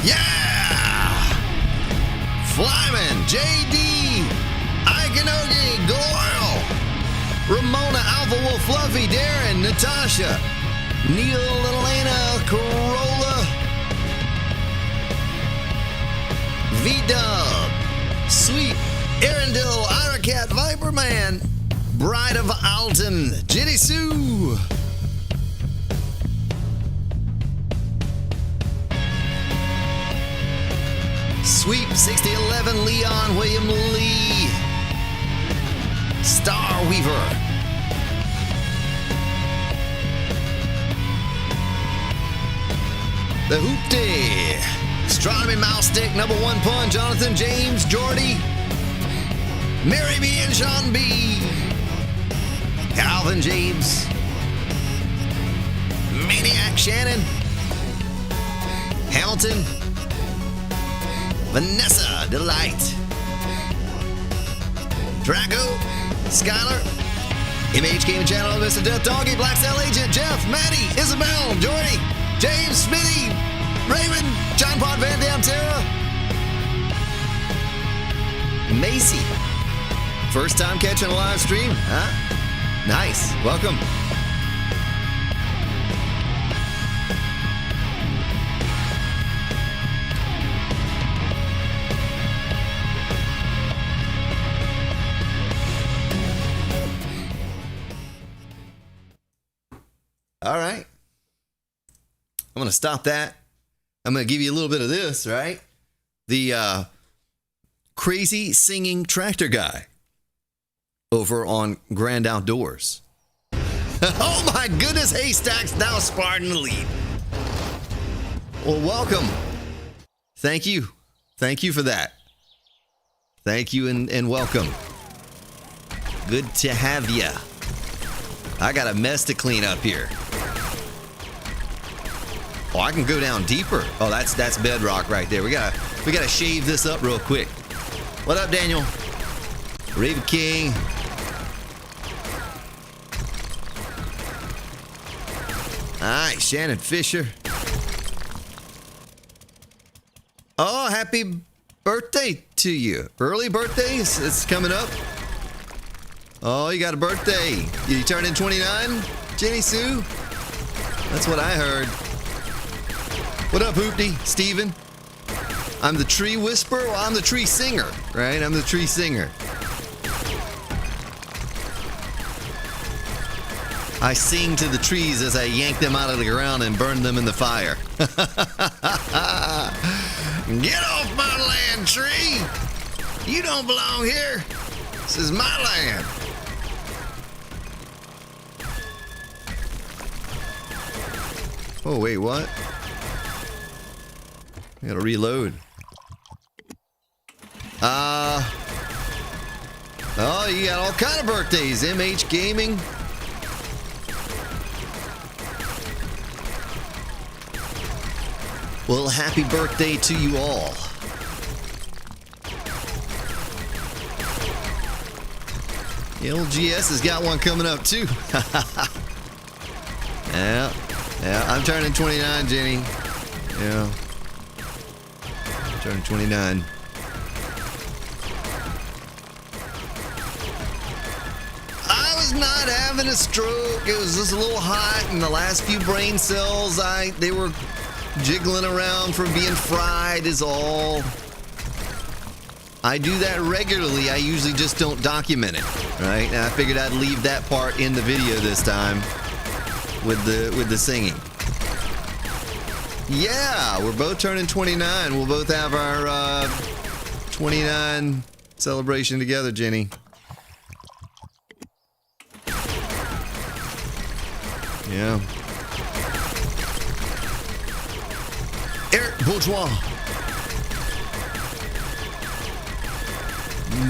Yeah! Flyman, JD, Ikanogi, Goyle, Ramona, Alpha Wolf, Fluffy, Darren, Natasha, Neil, Elena, Corolla, V-Dub, Sweet, Arendelle, Iracat, Viperman, Bride of Alton, Jenny Sue, Sweep 6011, Leon, William Lee, Star Weaver, The Hoopty, Astronomy Mouse Stick, Number One Pun, Jonathan James, Jordy, Mary B and Sean B, Calvin James, Maniac Shannon, Hamilton, Vanessa Delight, Draco, Skylar, MH Gaming Channel, Mr. Death Doggy, Black Cell Agent, Jeff, Maddie, Isabel, Jordy, James, Smitty, Raymond, John Pod, Van Dam, Tara, Macy. First time catching a live stream, huh? Nice. Welcome. All right. I'm going to stop that. I'm going to give you a little bit of this, right? The crazy singing tractor guy over on Grand Outdoors. Oh my goodness, Haystacks, now Spartan Elite. Well, welcome. Thank you. Thank you for that. Thank you and welcome. Good to have you. I got a mess to clean up here. Oh, I can go down deeper. Oh, that's bedrock right there. We gotta shave this up real quick. What up, Daniel? Raven King. All right, Shannon Fisher. Oh, happy birthday to you. Early birthdays? It's coming up. Oh, you got a birthday. You turning 29, Jenny Sue? That's what I heard. What up, Hoopty? Steven? I'm the tree whisperer? Well, I'm the tree singer, right? I'm the tree singer. I sing to the trees as I yank them out of the ground and burn them in the fire. Get off my land, tree! You don't belong here. This is my land. Oh, wait, what? I gotta reload. Oh, you got all kind of birthdays. MH Gaming. Well, happy birthday to you all. LGS has got one coming up too. Yeah, I'm turning 29, Jenny. Yeah. I'm turning 29. I was not having a stroke. It was just a little hot, and the last few brain cells, they were jiggling around from being fried is all. I do that regularly. I usually just don't document it, right? And I figured I'd leave that part in the video this time with the singing. Yeah, we're both turning 29. We'll both have our 29 celebration together, Jenny. Yeah. Eric Bourgeois.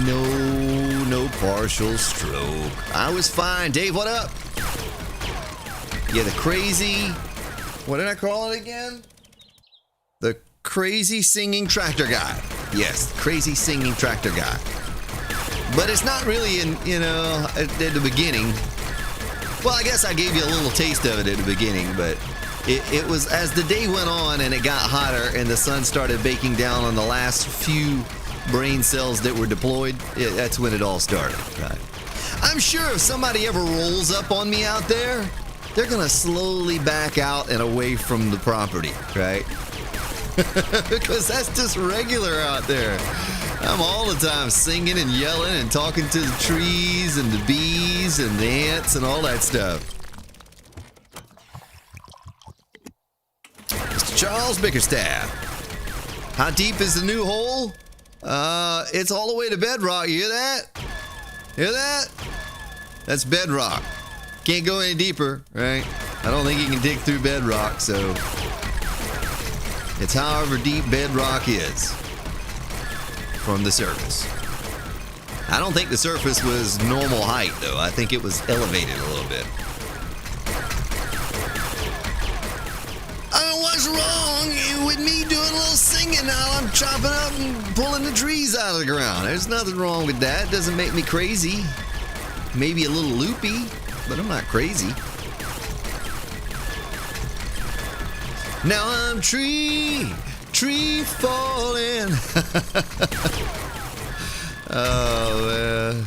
No partial stroke. I was fine. Dave, what up? Yeah, the crazy... What did I call it again? The crazy singing tractor guy. Yes, crazy singing tractor guy. But it's not really at the beginning. Well, I guess I gave you a little taste of it at the beginning, but It was as the day went on and it got hotter and the sun started baking down on the last few brain cells that were deployed, that's when it all started. Right. I'm sure if somebody ever rolls up on me out there, they're going to slowly back out and away from the property, right? Because that's just regular out there. I'm all the time singing and yelling and talking to the trees and the bees and the ants and all that stuff. Mr. Charles Bickerstaff. How deep is the new hole? It's all the way to bedrock. You hear that? Hear that? That's bedrock. Can't go any deeper, right? I don't think you can dig through bedrock, so it's however deep bedrock is from the surface. I don't think the surface was normal height, though. I think it was elevated a little bit. What's wrong with me doing a little singing now? I'm chopping up and pulling the trees out of the ground. There's nothing wrong with that. It doesn't make me crazy. Maybe a little loopy, but I'm not crazy. Now I'm tree falling. Oh, man.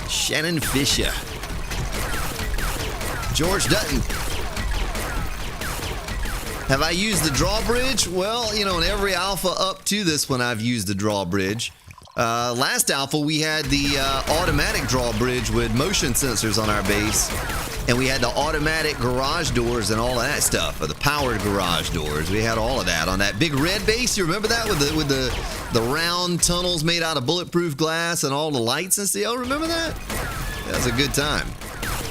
Shannon Fisher. George Dutton. Have I used the drawbridge? Well, you know, in every alpha up to this one, I've used the drawbridge. Last alpha, we had the automatic drawbridge with motion sensors on our base. And we had the automatic garage doors and all of that stuff, or the powered garage doors. We had all of that on that big red base. You remember that with the round tunnels made out of bulletproof glass and all the lights and stuff? Remember that? That was a good time.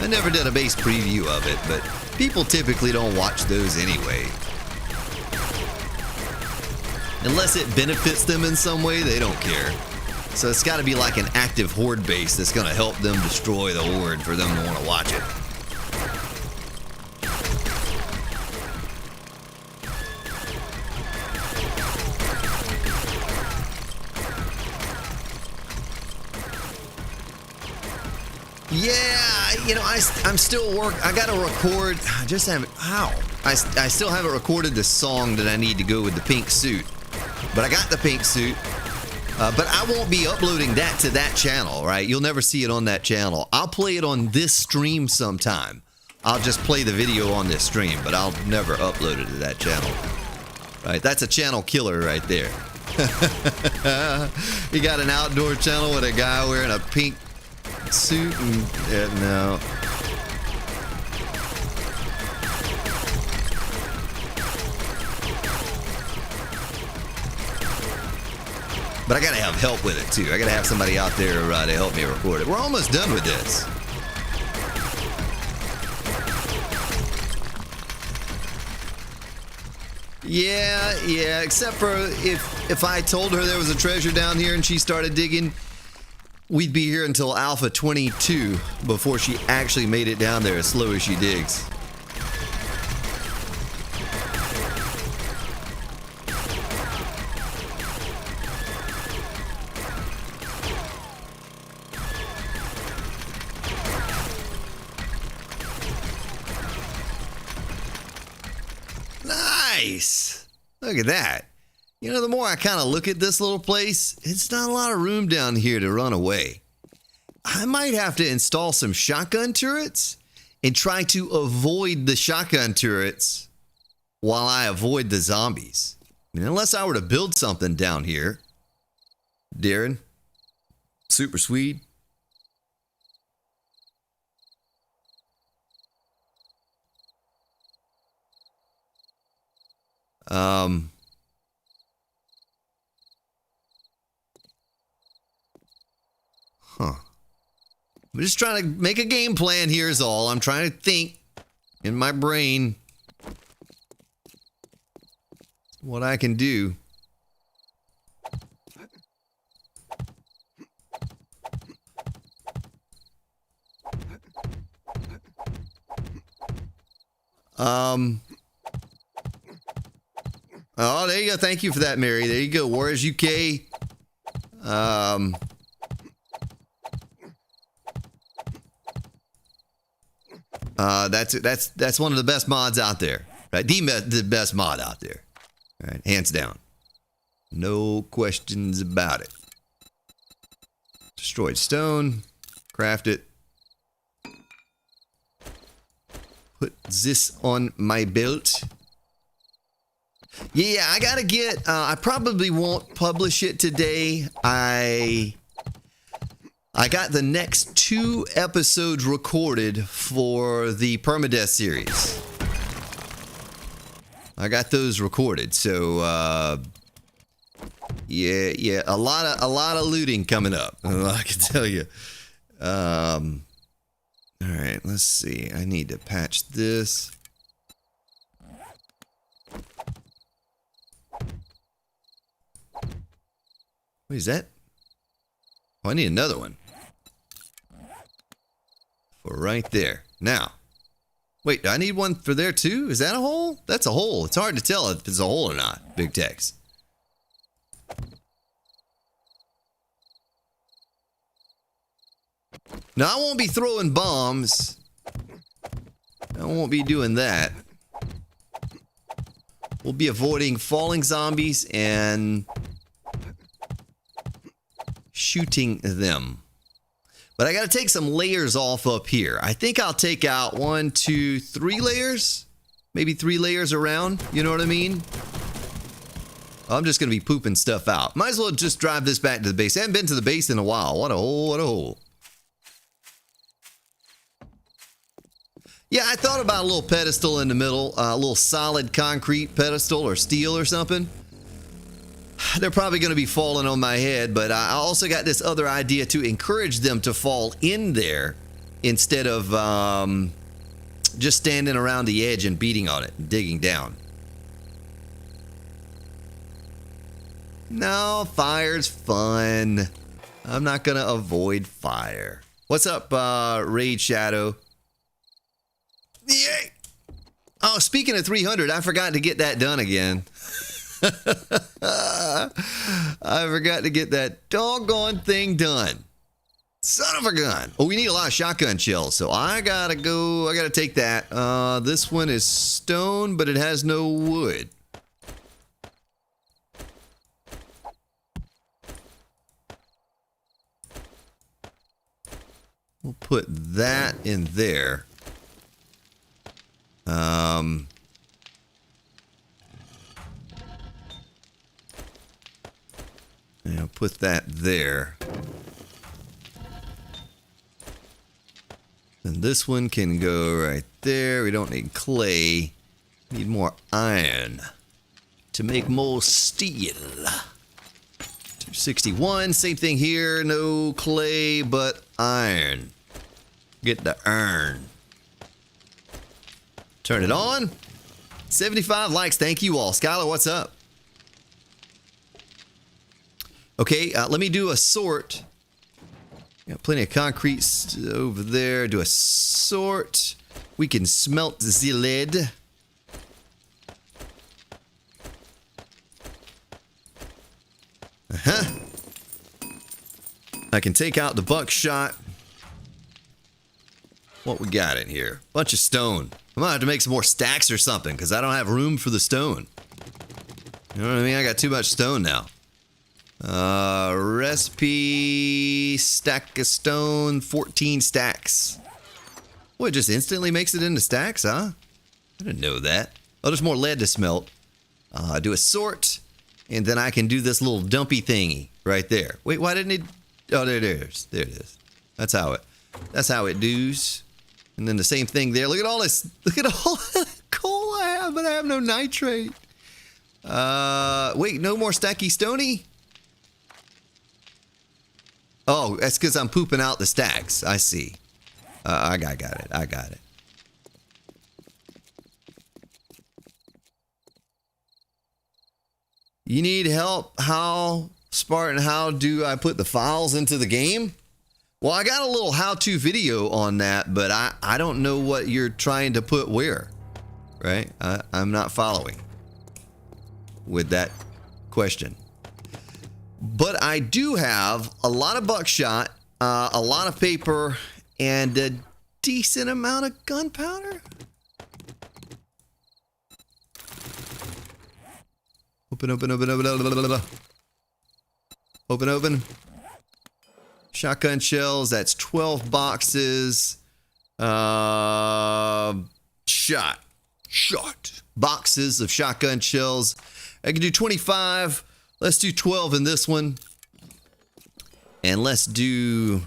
I never did a base preview of it, but people typically don't watch those anyway. Unless it benefits them in some way, they don't care. So it's got to be like an active horde base that's going to help them destroy the horde for them to want to watch it. Yeah, you know, I'm still I got to record. I just haven't. How? I still haven't recorded the song that I need to go with the pink suit. But I got the pink suit. But I won't be uploading that to that channel, right? You'll never see it on that channel. I'll play it on this stream sometime. I'll just play the video on this stream, but I'll never upload it to that channel. Right? That's a channel killer right there. You got an outdoor channel with a guy wearing a pink suit and no. But I gotta have help with it too. I gotta have somebody out there to help me record it. We're almost done with this. Yeah, except for if I told her there was a treasure down here and she started digging, we'd be here until Alpha 22 before she actually made it down there as slow as she digs. Nice! Look at that. You know, the more I kind of look at this little place, it's not a lot of room down here to run away. I might have to install some shotgun turrets and try to avoid the shotgun turrets while I avoid the zombies. I mean, unless I were to build something down here. Darren, Super Swede. I'm just trying to make a game plan here is all. I'm trying to think in my brain what I can do. Oh, there you go. Thank you for that, Mary. There you go. Warriors UK. That's one of the best mods out there. Right? The best mod out there. All right, hands down. No questions about it. Destroyed stone. Craft it. Put this on my belt. Yeah, I gotta get, I probably won't publish it today. I got the next 2 episodes recorded for the permadeath series. I got those recorded, so yeah, a lot of looting coming up. I can tell you. All right, let's see. I need to patch this. What is that? Oh, I need another one. For right there. Now. Wait, do I need one for there too? Is that a hole? That's a hole. It's hard to tell if it's a hole or not. Big text. Now, I won't be throwing bombs. I won't be doing that. We'll be avoiding falling zombies and shooting them. But I got to take some layers off up here. I think I'll take out 1, 2, 3 layers. Maybe 3 layers around. You know what I mean? I'm just going to be pooping stuff out. Might as well just drive this back to the base. I haven't been to the base in a while. What a hole, what a hole. Yeah, I thought about a little pedestal in the middle. A little solid concrete pedestal or steel or something. They're probably going to be falling on my head, but I also got this other idea to encourage them to fall in there instead of just standing around the edge and beating on it and digging down. No, fire's fun. I'm not going to avoid fire. What's up, Raid Shadow? Yay! Oh, speaking of 300, I forgot to get that done again. I forgot to get that doggone thing done. Son of a gun. Oh, we need a lot of shotgun shells, so I gotta go. I gotta take that. This one is stone, but it has no wood. We'll put that in there. And I'll put that there. And this one can go right there. We don't need clay. We need more iron to make more steel. 261, same thing here. No clay, but iron. Get the iron. Turn it on. 75 likes. Thank you all. Skylar, what's up? Okay, let me do a sort. Got plenty of concrete over there. Do a sort. We can smelt the lead. I can take out the buckshot. What we got in here? Bunch of stone. I'm gonna have to make some more stacks or something because I don't have room for the stone. You know what I mean? I got too much stone now. Recipe, stack of stone, 14 stacks. Boy, it just instantly makes it into stacks, huh? I didn't know that. Oh, there's more lead to smelt. Do a sort, and then I can do this little dumpy thingy right there. Wait, why didn't it? Oh, there it is. There it is. That's how it does. And then the same thing there. Look at all this. Look at all that coal I have, but I have no nitrate. Wait, no more stacky stony? Oh, that's because I'm pooping out the stacks. I see. I got it. I got it. You need help? How, Spartan, how do I put the files into the game? Well, I got a little how-to video on that, but I don't know what you're trying to put where, right? I'm not following with that question. But I do have a lot of buckshot, a lot of paper, and decent amount of gunpowder. Open, open, open, open, open, open, open. Open, open. Shotgun shells, that's 12 boxes. Shot. Boxes of shotgun shells. I can do 25. Let's do 12 in this one. And let's do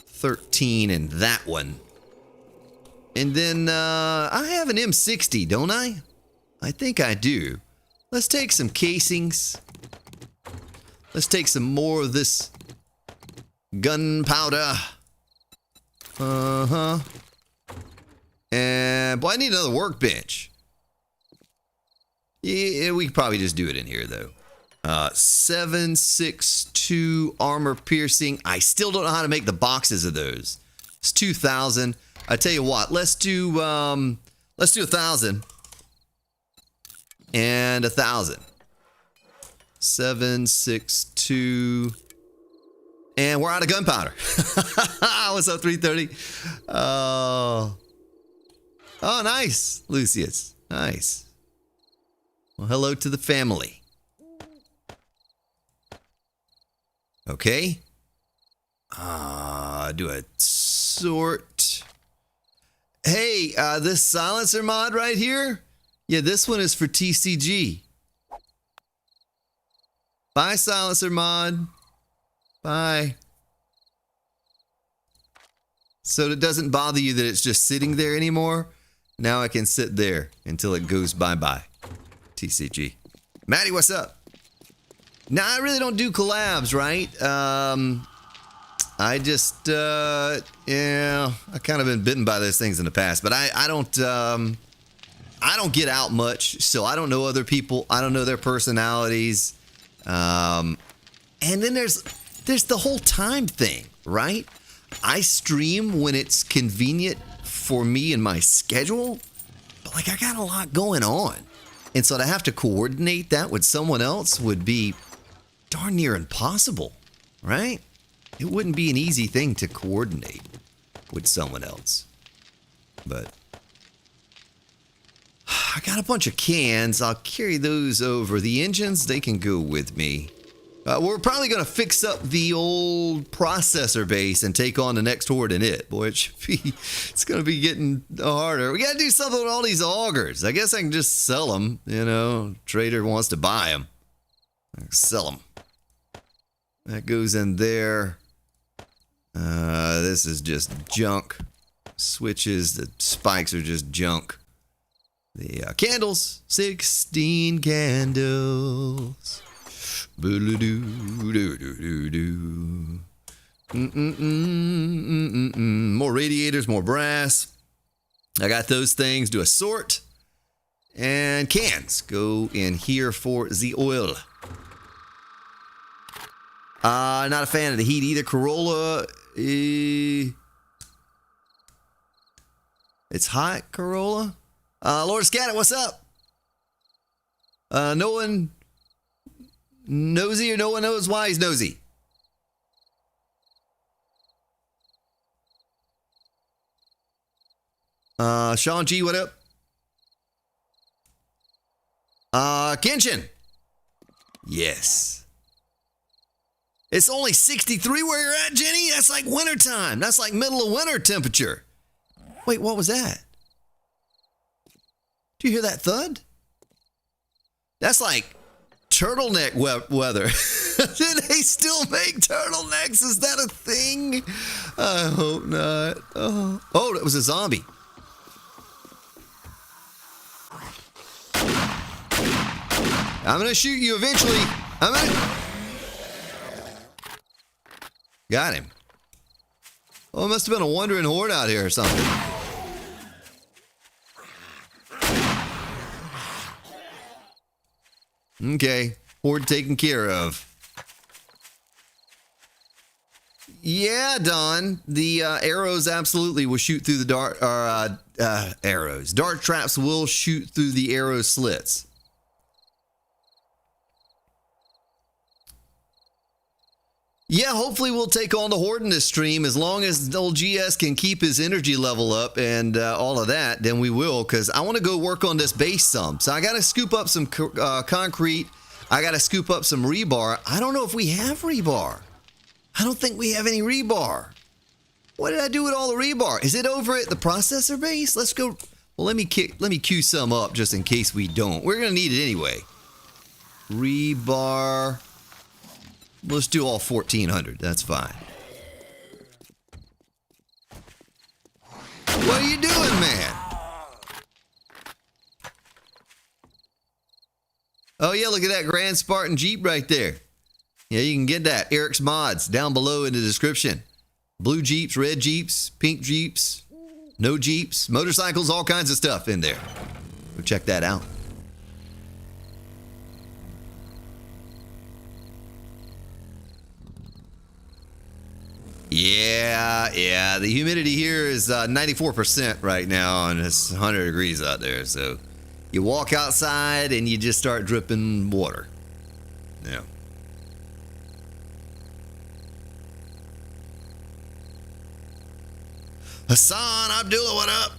13 in that one. And then I have an M60, don't I? I think I do. Let's take some casings. Let's take some more of this gunpowder. And, boy, I need another workbench. Yeah, we could probably just do it in here, though. 762 armor piercing. I still don't know how to make the boxes of those. It's 2,000. I tell you what, let's do 1,000 and 1,000. 762. And we're out of gunpowder. What's up, 330? Oh, nice, Lucius. Nice. Well, hello to the family. Okay. Do a sort. Hey, this silencer mod right here. Yeah, this one is for TCG. Bye, silencer mod. Bye. So it doesn't bother you that it's just sitting there anymore. Now I can sit there until it goes bye-bye. TCG. Maddie, what's up? Now, I really don't do collabs, right? I just, yeah, I've kind of been bitten by those things in the past, but I don't get out much, so I don't know other people. I don't know their personalities. And then there's the whole time thing, right? I stream when it's convenient for me and my schedule, but like I got a lot going on. And so to have to coordinate that with someone else would be darn near impossible, right? It wouldn't be an easy thing to coordinate with someone else. But I got a bunch of cans. I'll carry those over. The engines, they can go with me. We're probably going to fix up the old processor base and take on the next horde in it. Boy, it's going to be getting harder. We got to do something with all these augers. I guess I can just sell them. You know, trader wants to buy them. Sell them. That goes in there. This is just junk. Switches, the spikes are just junk. The candles, 16 candles. More radiators, more brass. I got those things. Do a sort. And cans go in here for the oil. Not a fan of the heat either. Corolla. It's hot, Corolla. Lord Scatter, what's up? No one nosy or no one knows why he's nosy. Sean G, what up? Kenshin. Yes. It's only 63 where you're at, Jenny? That's like wintertime. That's like middle of winter temperature. Wait, what was that? Do you hear that thud? That's like turtleneck weather. Do they still make turtlenecks? Is that a thing? I hope not. Oh, that was a zombie. I'm gonna shoot you eventually. Got him. Oh, it must have been a wandering horde out here or something. Okay, horde taken care of. Yeah, Don. The arrows absolutely will shoot through the dart. Arrows. Dart traps will shoot through the arrow slits. Yeah, hopefully we'll take on the Horde in this stream. As long as old GS can keep his energy level up and all of that, then we will, because I want to go work on this base some. So I got to scoop up some concrete. I got to scoop up some rebar. I don't know if we have rebar. I don't think we have any rebar. What did I do with all the rebar? Is it over at the processor base? Let's go. Well, let me queue some up just in case we don't. We're going to need it anyway. Rebar. Let's do all 1,400. That's fine. What are you doing, man? Oh, yeah, look at that Grand Spartan Jeep right there. Yeah, you can get that. Eric's Mods down below in the description. Blue Jeeps, red Jeeps, pink Jeeps, no Jeeps, motorcycles, all kinds of stuff in there. Go check that out. Yeah, the humidity here is 94% right now, and it's 100 degrees out there. So you walk outside and you just start dripping water. Yeah. Hassan Abdullah, what up?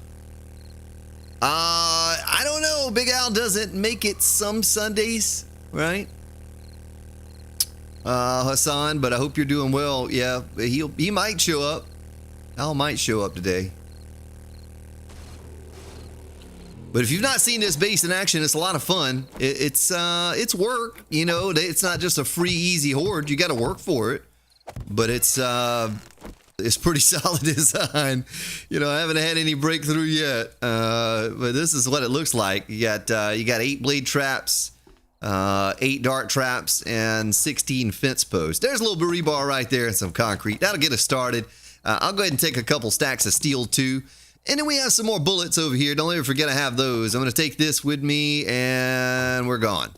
I don't know. Big Al doesn't make it some Sundays, right? Hassan, but I hope you're doing well. Yeah, he might show up. Al might show up today. But if you've not seen this base in action, it's a lot of fun. It's work, you know. It's not just a free, easy horde. You got to work for it. But it's pretty solid design. You know, I haven't had any breakthrough yet. But this is what it looks like. You got 8 blade traps. 8 dart traps and 16 fence posts. There's a little bit of rebar right there and some concrete. That'll get us started. I'll go ahead and take a couple stacks of steel too. And then we have some more bullets over here. Don't ever forget I have those. I'm going to take this with me and we're gone.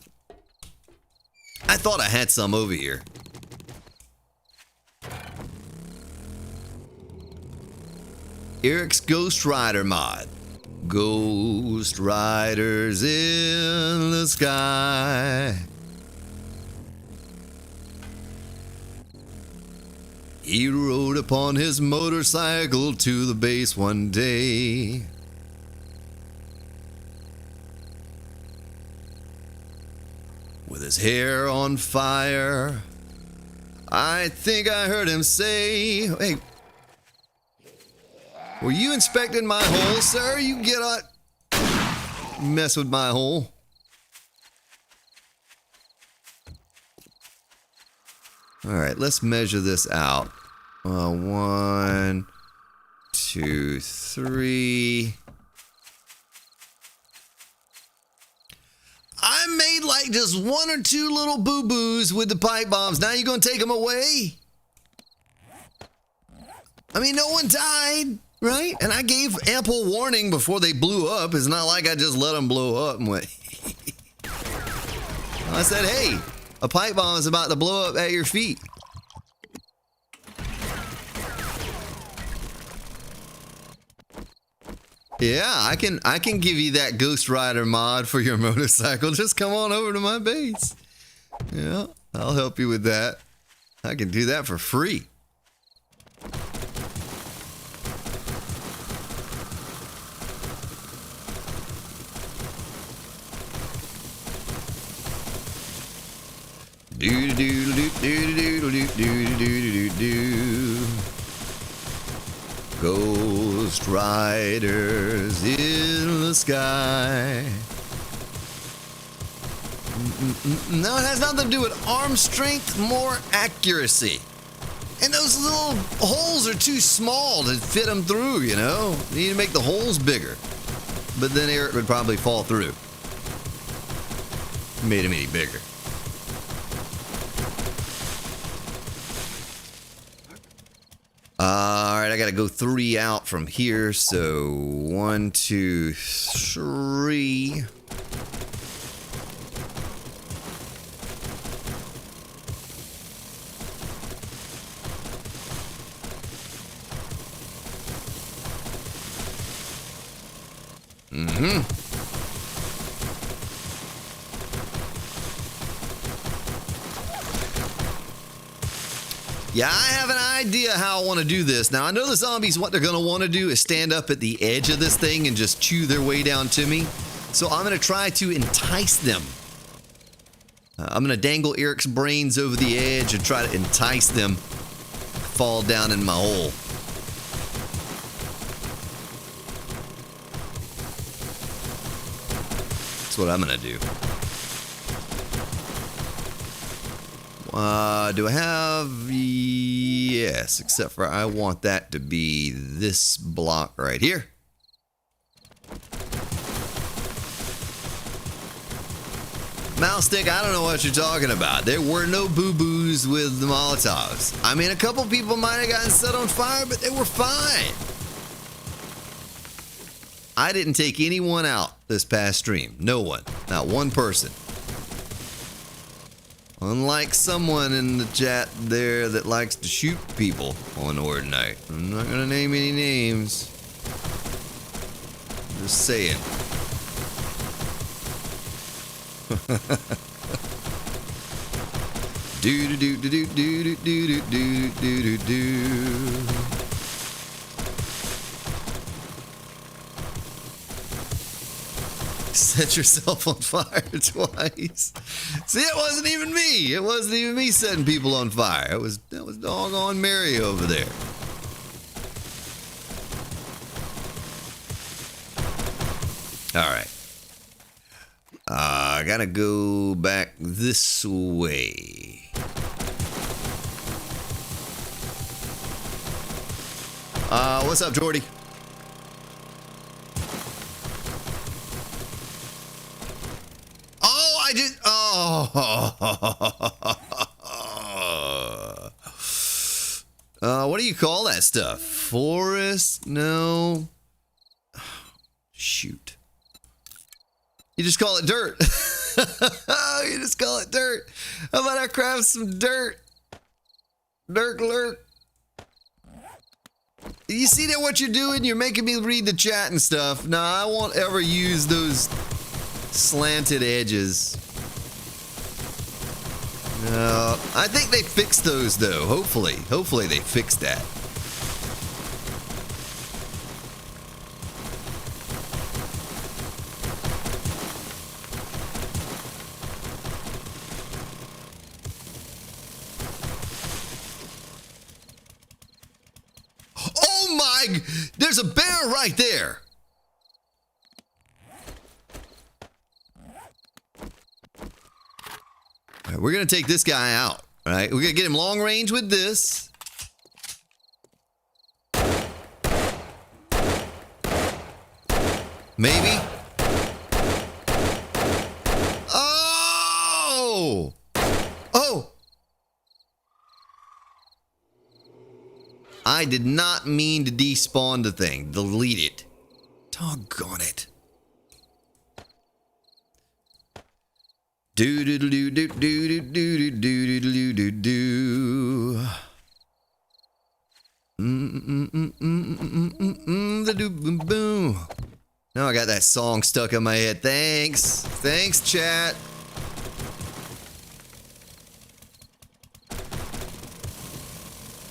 I thought I had some over here. Eric's Ghost Rider mod. Ghost riders in the sky. He rode upon his motorcycle to the base one day. With his hair on fire, I think I heard him say, "Hey, were you inspecting my hole, sir? You get on, mess with my hole." All right, let's measure this out. 1, 2, 3. I made like just 1 or 2 little boo-boos with the pipe bombs. Now you're gonna take them away? I mean, no one died. Right? And I gave ample warning before they blew up. It's not like I just let them blow up and went. I said, hey, a pipe bomb is about to blow up at your feet. Yeah, I can give you that Ghost Rider mod for your motorcycle. Just come on over to my base. Yeah, I'll help you with that. I can do that for free. Ghost riders in the sky. No, it has nothing to do with arm strength, more accuracy. And those little holes are too small to fit them through, you know? You need to make the holes bigger. But then Eric would probably fall through. Made him any bigger. All right, I got to go 3 out from here. So 1, 2, 3. Yeah, I have an idea how I want to do this. Now, I know the zombies, what they're going to want to do is stand up at the edge of this thing and just chew their way down to me. So I'm going to try to entice them. I'm going to dangle Eric's brains over the edge and try to entice them to fall down in my hole. That's what I'm going to do. Do I have... Yes, except for I want that to be this block right here. Mouse stick, I don't know what you're talking about. There were no boo-boos with the Molotovs. I mean, a couple people might have gotten set on fire, but they were fine. I didn't take anyone out this past stream. No one. Not one person. Unlike someone in the chat there that likes to shoot people on Horde Night. I'm not going to name any names. Just saying. Do do do do do do do do do do do. Set yourself on fire twice. See, it wasn't even me. It wasn't even me setting people on fire. That was doggone Mary over there. All right. I gotta go back this way. What's up, Jordy? What do you call that stuff? Forest? No. Shoot. You just call it dirt. You just call it dirt. How about I craft some dirt? Dirt alert. You see that what you're doing? You're making me read the chat and stuff. No, I won't ever use those slanted edges. No, I think they fixed those though. Hopefully they fixed that. Oh my! There's a bear right there. We're going to take this guy out, all right? We're going to get him long range with this. Maybe. Oh! Oh! I did not mean to despawn the thing. Delete it. Doggone it. Do do do do do do do do do do do do. The do boom boom. Now I got that song stuck in my head. Thanks, chat.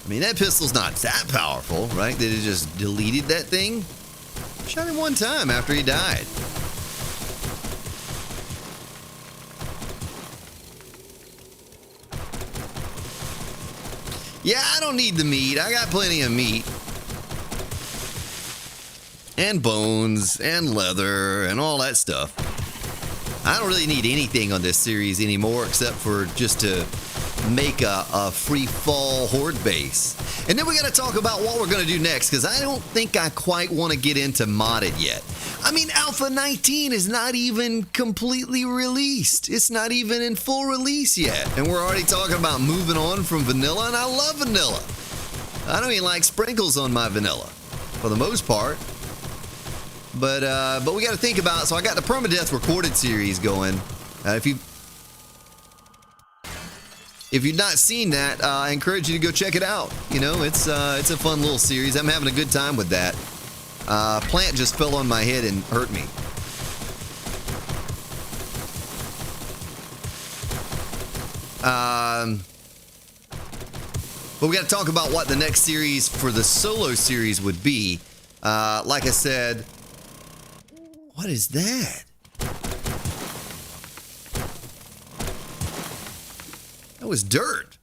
I mean, that pistol's not that powerful, right? That it just deleted that thing. Shot him one time after he died. Yeah, I don't need the meat. I got plenty of meat. And bones, and leather, and all that stuff. I don't really need anything on this series anymore except for just to make a free fall horde base. And then we got to talk about what we're going to do next, because I don't think I quite want to get into modded yet. I mean, Alpha 19 is not even completely released. It's not even in full release yet. And we're already talking about moving on from vanilla, and I love vanilla. I don't even like sprinkles on my vanilla, for the most part. But we got to think about, so I got the permadeath recorded series going. If you've not seen that, I encourage you to go check it out. You know, it's a fun little series. I'm having a good time with that. Plant just fell on my head and hurt me. But we got to talk about what the next series for the solo series would be. Like I said, what is that? That was dirt.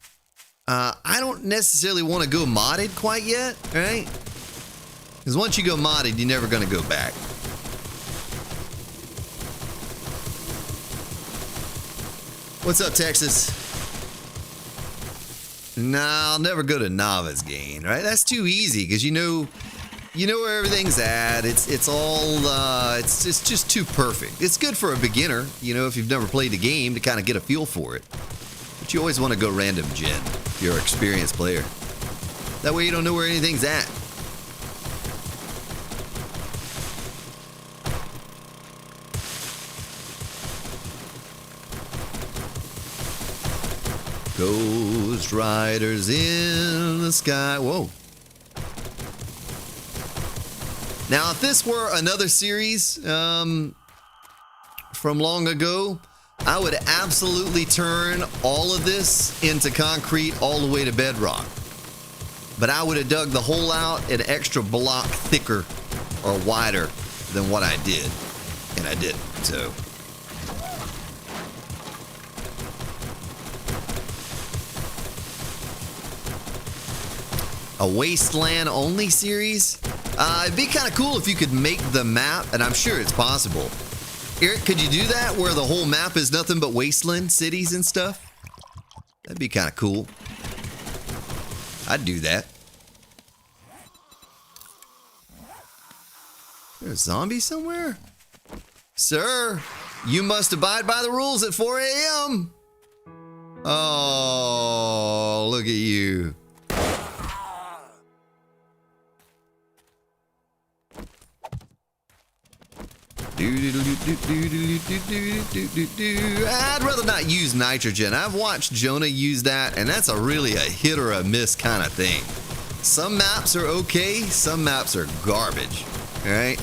I don't necessarily want to go modded quite yet, right? Because once you go modded, you're never going to go back. What's up, Texas? Nah, I'll never go to novice gain, right? That's too easy because you know where everything's at. It's all it's just too perfect. It's good for a beginner, you know, if you've never played the game to kind of get a feel for it. But you always want to go random gen if you're an experienced player. That way you don't know where anything's at. Ghost riders in the sky. Whoa. Now, if this were another series from long ago, I would absolutely turn all of this into concrete all the way to bedrock. But I would have dug the hole out an extra block thicker or wider than what I did. And I didn't, so... A wasteland only series? It'd be kind of cool if you could make the map, and I'm sure it's possible. Eric, could you do that where the whole map is nothing but wasteland cities and stuff? That'd be kind of cool. I'd do that. There's a zombie somewhere? Sir, you must abide by the rules at 4 a.m. Oh, look at you. I'd rather not use nitrogen. I've watched Jonah use that, and that's really a hit or a miss kind of thing. Some maps are okay, some maps are garbage, right?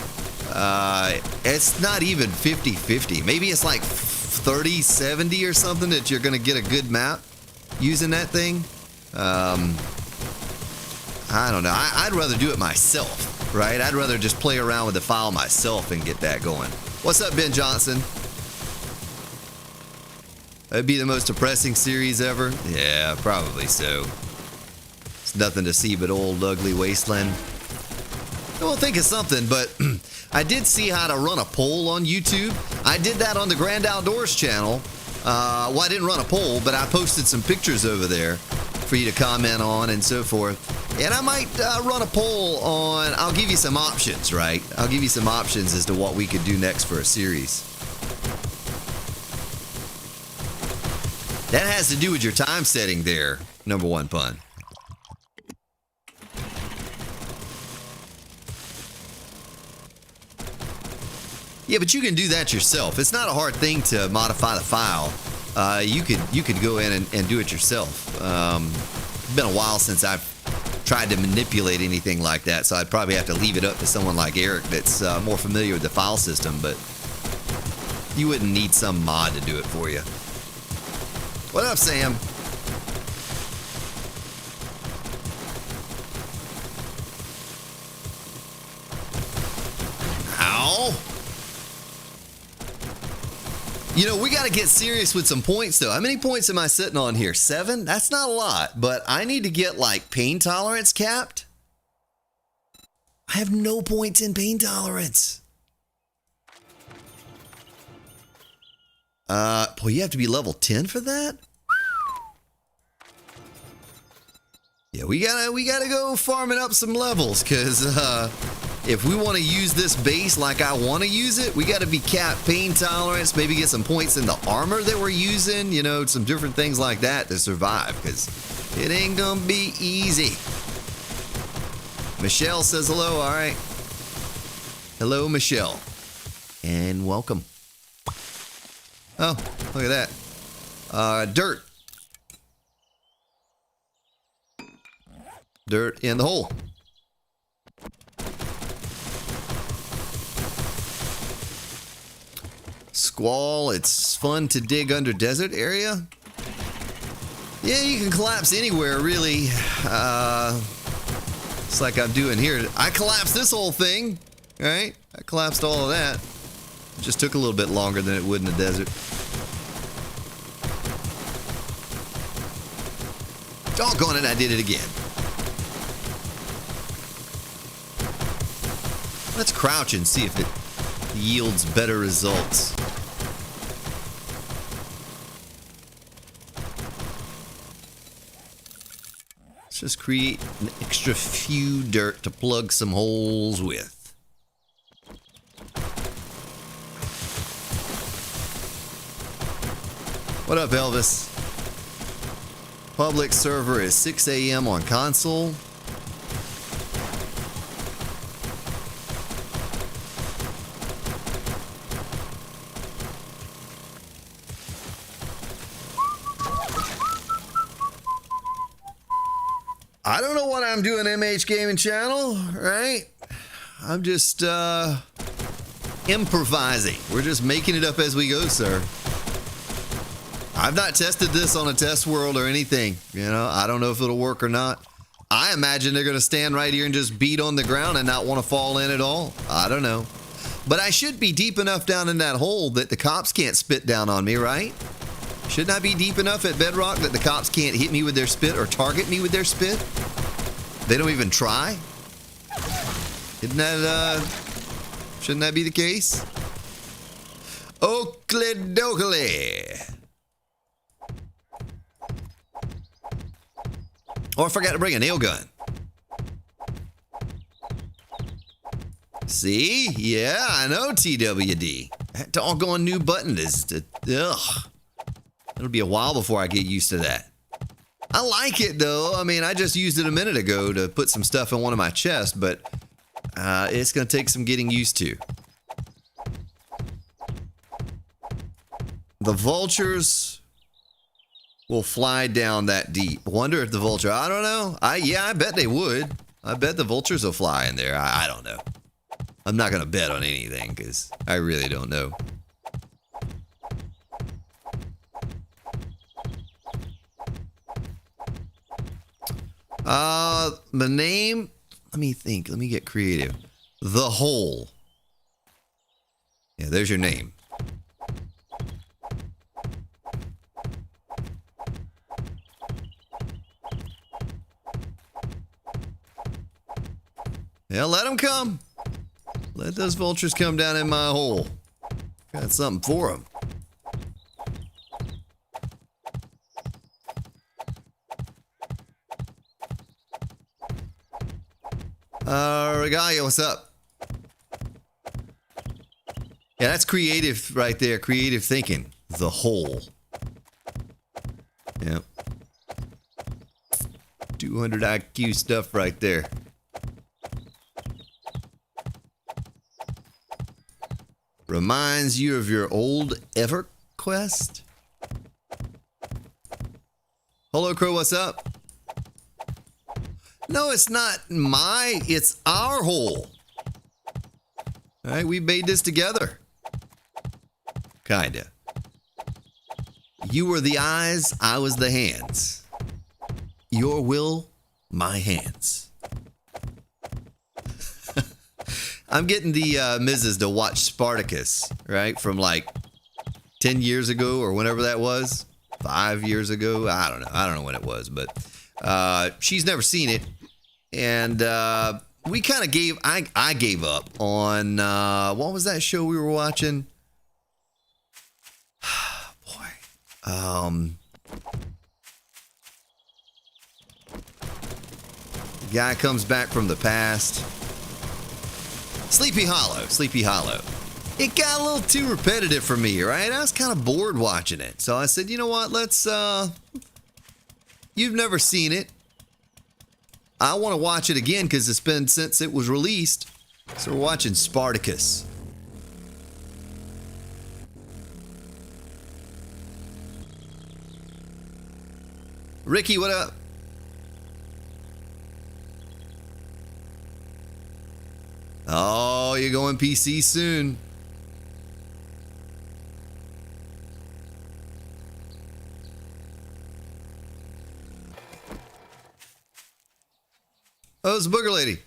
It's not even 50-50. Maybe it's like 30-70 or something that you're going to get a good map using that thing. I don't know. I'd rather do it myself. Right? I'd rather just play around with the file myself and get that going. What's up, Ben Johnson? That'd be the most depressing series ever? Yeah, probably so. It's nothing to see but old ugly wasteland. I won't think of something, but I did see how to run a poll on YouTube. I did that on the Grand Outdoors channel. Well, I didn't run a poll, but I posted some pictures over there for you to comment on and so forth. And I might run a poll on, I'll give you some options, right? I'll give you some options as to what we could do next for a series. That has to do with your time setting there, number one pun. Yeah, but you can do that yourself. It's not a hard thing to modify the file. You could go in and do it yourself. It's been a while since I've tried to manipulate anything like that, so I'd probably have to leave it up to someone like Eric that's more familiar with the file system, but you wouldn't need some mod to do it for you. What up, Sam? Ow! You know, we got to get serious with some points, though. How many points am I sitting on here? 7? That's not a lot, but I need to get, like, pain tolerance capped. I have no points in pain tolerance. Boy, you have to be level 10 for that? Yeah, we gotta go farming up some levels, because, if we want to use this base like I want to use it, we got to be capped pain tolerance, maybe get some points in the armor that we're using, you know, some different things like that to survive, because it ain't gonna be easy. Michelle says hello, all right. Hello, Michelle, and welcome. Oh, look at that. Dirt. Dirt in the hole. Squall, it's fun to dig under desert area. Yeah, you can collapse anywhere, really. It's like I'm doing here. I collapsed this whole thing, right? I collapsed all of that. It just took a little bit longer than it would in the desert. Doggone it, I did it again. Let's crouch and see if it yields better results. Let's just create an extra few dirt to plug some holes with. What up, Elvis? Public server is 6 a.m. on console. I don't know what I'm doing, MH Gaming Channel, right? I'm just improvising. We're just making it up as we go, sir. I've not tested this on a test world or anything. You know, I don't know if it'll work or not. I imagine they're going to stand right here and just beat on the ground and not want to fall in at all. I don't know. But I should be deep enough down in that hole that the cops can't spit down on me, right? Shouldn't I be deep enough at bedrock that the cops can't hit me with their spit or target me with their spit? They don't even try? Isn't that, shouldn't that be the case? Oakley dokley. Oh, I forgot to bring a nail gun. See? Yeah, I know, TWD. That doggone new button is... ugh. It'll be a while before I get used to that. I like it, though. I mean, I just used it a minute ago to put some stuff in one of my chests, but it's going to take some getting used to. The vultures will fly down that deep. Wonder if the vulture... I don't know. Yeah, I bet they would. I bet the vultures will fly in there. I don't know. I'm not going to bet on anything because I really don't know. The name... Let me think. Let me get creative. The Hole. Yeah, there's your name. Yeah, let them come. Let those vultures come down in my hole. Got something for them. Regalia, what's up? Yeah, that's creative right there. Creative thinking. The Hole. Yep. 200 IQ stuff right there. Reminds you of your old EverQuest? Hello, Crow, what's up? No, it's not it's our hole. All right, we made this together. Kinda. You were the eyes, I was the hands. Your will, my hands. I'm getting the missus to watch Spartacus, right? From like 10 years ago or whenever that was. 5 years ago. I don't know. I don't know when it was, but she's never seen it. And we kind of I gave up on, what was that show we were watching? Boy. The guy comes back from the past. Sleepy Hollow. Sleepy Hollow. It got a little too repetitive for me, right? I was kind of bored watching it. So I said, you know what? Let's, you've never seen it. I want to watch it again because it's been since it was released. So we're watching Spartacus. Ricky, what up? Oh, you're going PC soon. it's a booger lady.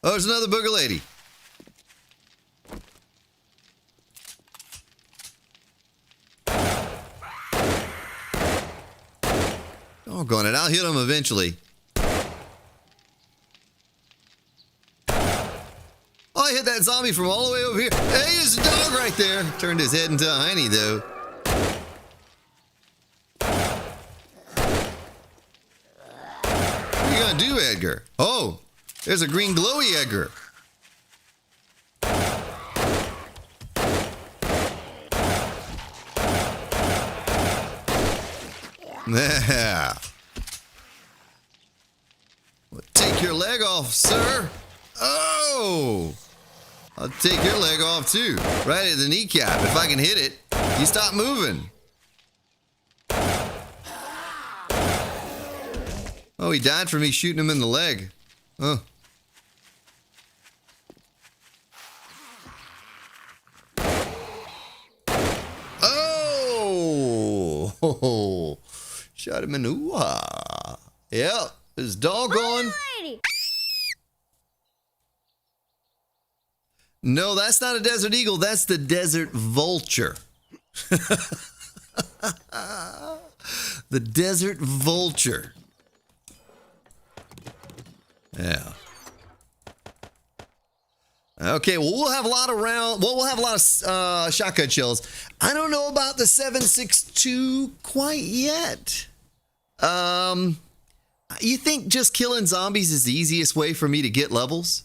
Oh, there's another booger lady. Doggone it, I'll hit him eventually. Oh, I hit that zombie from all the way over here. Hey, there's a dog right there. Turned his head into a hiney, though. What are you gonna do, Edgar? Oh, there's a green glowy Edgar. Yeah. Well, take your leg off, sir. Oh! I'll take your leg off, too. Right at the kneecap. If I can hit it, you stop moving. Oh, he died for me shooting him in the leg. Huh. Oh! Shot him in the ooh-ah. Yep, his doggone. No, that's not a desert eagle. That's the desert vulture. The desert vulture. Yeah. Okay, well, we'll have a lot of we'll have a lot of shotgun shells. I don't know about the 7.62 quite yet. You think just killing zombies is the easiest way for me to get levels?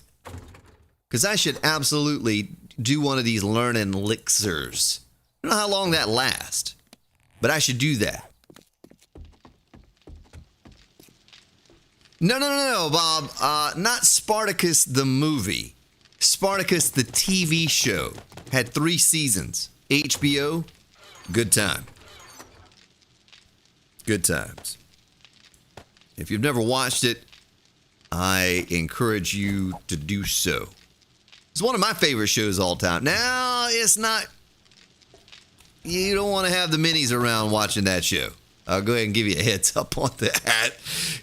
Because I should absolutely do one of these learning elixirs. I don't know how long that lasts, but I should do that. No, Bob. Not Spartacus the movie. Spartacus the TV show. Had 3 seasons. HBO. Good time. Good times. If you've never watched it, I encourage you to do so. It's one of my favorite shows all time. Now, it's not... You don't want to have the minis around watching that show. I'll go ahead and give you a heads up on that.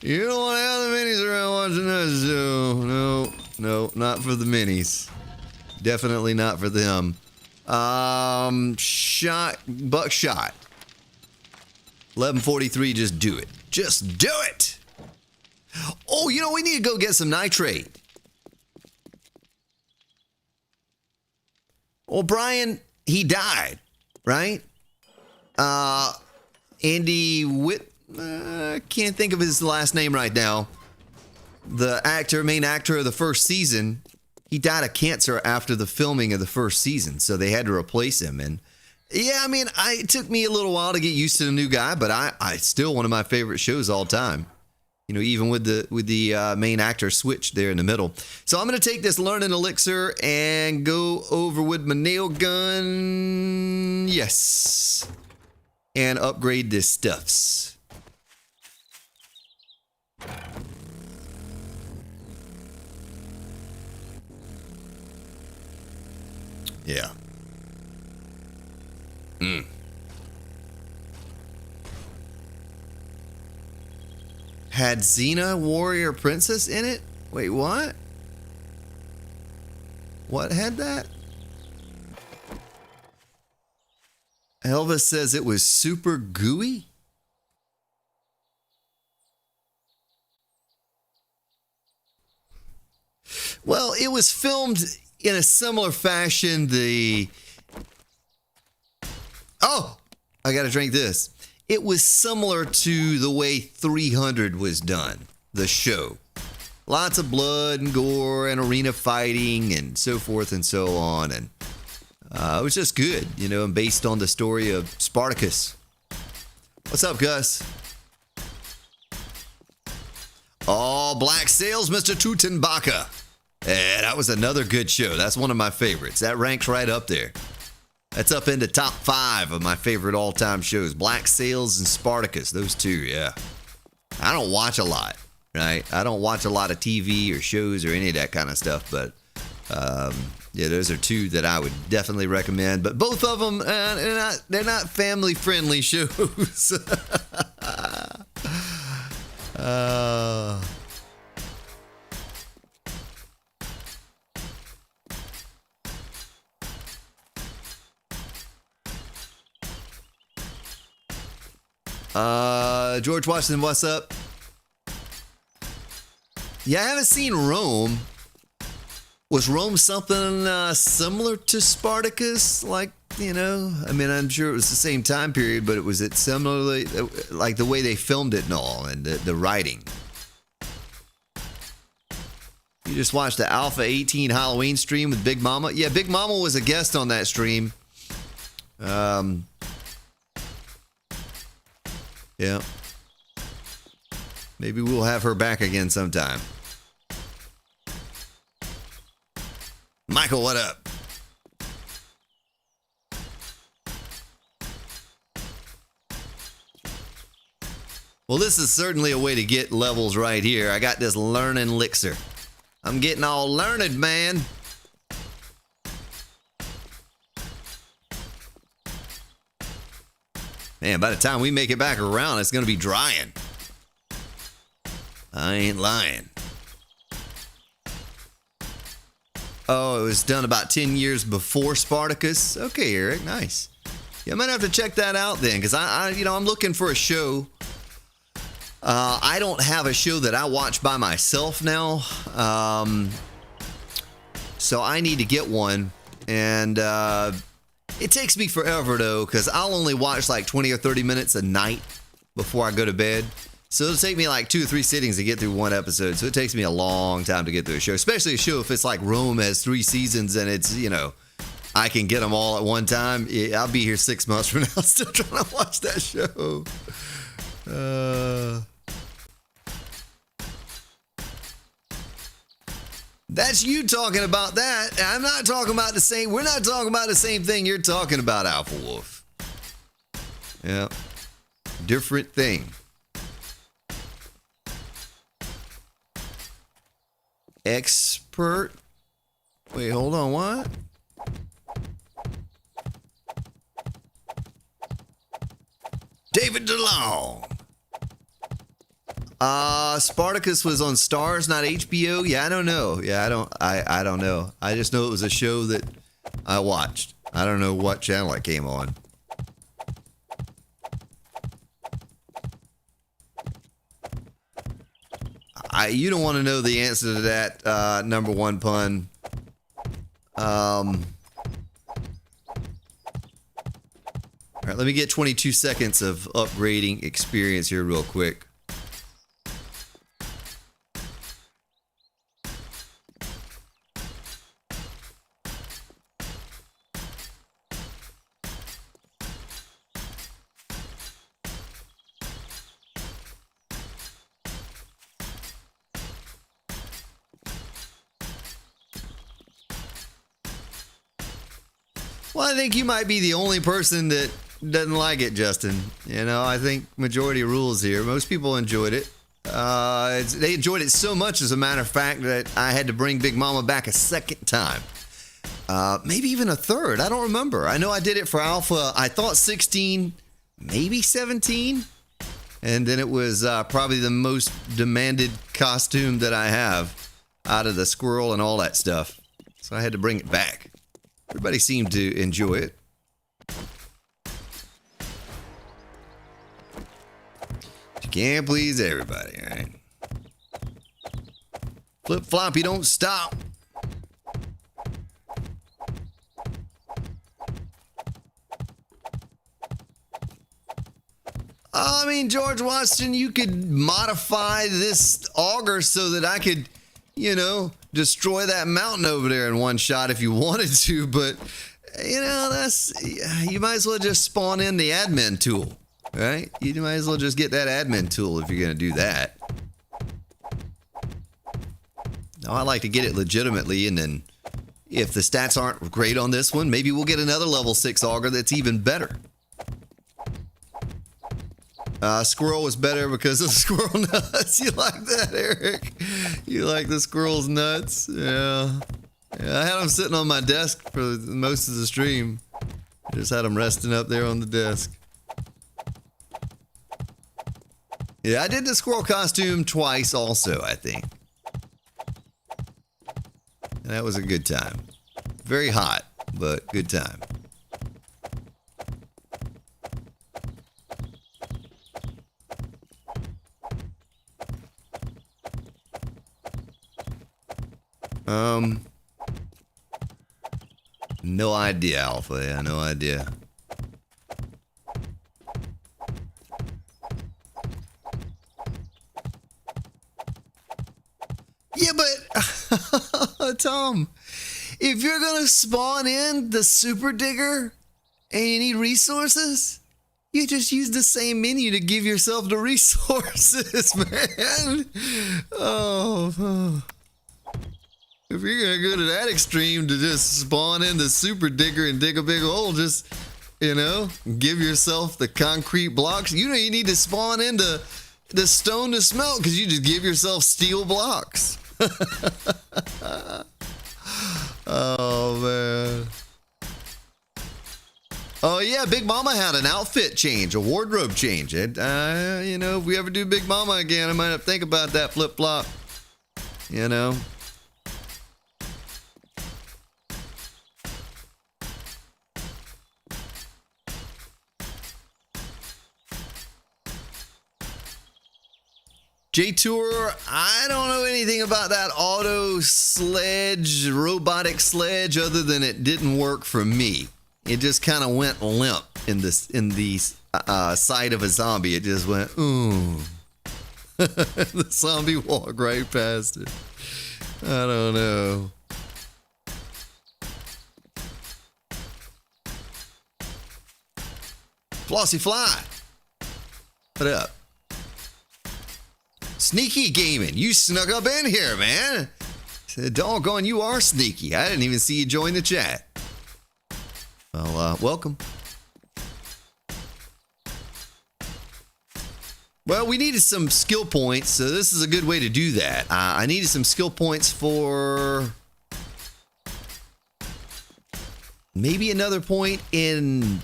You don't want to have the minis around watching that show. No, not for the minis. Definitely not for them. Buckshot. 1143, just do it. Just do it! Oh, you know, we need to go get some nitrate. Well, Brian, he died, right? Andy I can't think of his last name right now. The main actor of the first season, he died of cancer after the filming of the first season, so they had to replace him. And yeah, I mean, it took me a little while to get used to the new guy, but I still one of my favorite shows all time. You know, even with the main actor switch there in the middle. So I'm going to take this learning elixir and go over with my nail gun. Yes. And upgrade this stuffs. Yeah. Had Xena Warrior Princess in it? Wait, what? What had that? Elvis says it was super gooey? Well, it was filmed in a similar fashion. Oh, I gotta drink this. It was similar to the way 300 was done, the show. Lots of blood and gore and arena fighting and so forth and so on. And it was just good, you know, and based on the story of Spartacus. What's up, Gus? Oh, Black Sails, Mr. Tutenbacher. Yeah, that was another good show. That's one of my favorites. That ranks right up there. That's up into top 5 of my favorite all-time shows. Black Sails and Spartacus. Those two, yeah. I don't watch a lot, right? I don't watch a lot of TV or shows or any of that kind of stuff, but yeah, those are two that I would definitely recommend. But both of them, they're not family-friendly shows. George Washington, what's up? Yeah, I haven't seen Rome. Was Rome something similar to Spartacus? Like, you know, I mean, I'm sure it was the same time period, but was it similarly, like the way they filmed it and all, and the writing? You just watched the Alpha 18 Halloween stream with Big Mama? Yeah, Big Mama was a guest on that stream. Yeah. Maybe we'll have her back again sometime. Michael, what up? Well, this is certainly a way to get levels right here. I got this learning elixir. I'm getting all learned, man. Man, by the time we make it back around, it's going to be drying. I ain't lying. Oh, it was done about 10 years before Spartacus. Okay, Eric, nice. Yeah, I might have to check that out then, because I'm looking for a show. I don't have a show that I watch by myself now, so I need to get one, and it takes me forever though, because I'll only watch like 20 or 30 minutes a night before I go to bed. So it'll take me like 2 or 3 sittings to get through one episode. So it takes me a long time to get through a show, especially a show if it's like Rome has 3 seasons and it's, you know, I can get them all at one time. Yeah, I'll be here 6 months from now still trying to watch that show. That's you talking about that. I'm not talking about the same. We're not talking about the same thing you're talking about, Alpha Wolf. Yeah. Different thing. Expert. Wait, hold on. What? David DeLong. Spartacus was on Stars, not HBO. Yeah, I don't know. Yeah, I don't know. I just know it was a show that I watched. I don't know what channel it came on. You don't want to know the answer to that, number one pun. All right, let me get 22 seconds of upgrading experience here real quick. Well, I think you might be the only person that doesn't like it, Justin. You know, I think majority rules here. Most people enjoyed it. They enjoyed it so much, as a matter of fact, that I had to bring Big Mama back a second time. Maybe even a third. I don't remember. I know I did it for Alpha, I thought 16, maybe 17. And then it was probably the most demanded costume that I have out of the squirrel and all that stuff. So I had to bring it back. Everybody seemed to enjoy it. You can't please everybody, right? Flip flop, you don't stop. I mean, George Washington, you could modify this auger so that I could, you know, destroy that mountain over there in one shot if you wanted to, but, you know, you might as well just spawn in the admin tool, right? You might as well just get that admin tool if you're going to do that. Now, I like to get it legitimately, and then if the stats aren't great on this one, maybe we'll get another level 6 auger that's even better. Squirrel was better because of the squirrel nuts. You like that, Eric? You like the squirrel's nuts? Yeah. I had them sitting on my desk for most of the stream. I just had them resting up there on the desk. Yeah, I did the squirrel costume twice also, I think. And that was a good time. Very hot, but good time. No idea, Alpha. Yeah, no idea. Yeah, but Tom, if you're gonna spawn in the super digger and you need resources, you just use the same menu to give yourself the resources, man. Oh. If you're gonna go to that extreme to just spawn in the super digger and dig a big hole, just, you know, give yourself the concrete blocks. You know you need to spawn into the stone to smelt because you just give yourself steel blocks. Oh, man. Oh, yeah, Big Mama had an outfit change, a wardrobe change. You know, if we ever do Big Mama again, I might have to think about that flip-flop, you know. J-Tour, I don't know anything about that auto sledge, robotic sledge, other than it didn't work for me. It just kind of went limp in the side of a zombie. It just went, ooh. The zombie walked right past it. I don't know. Flossy Fly, what up? Sneaky Gaming, you snuck up in here, man. Said, doggone, you are sneaky. I didn't even see you join the chat. Well, welcome. Well, we needed some skill points, so this is a good way to do that. I needed some skill points for maybe another point in,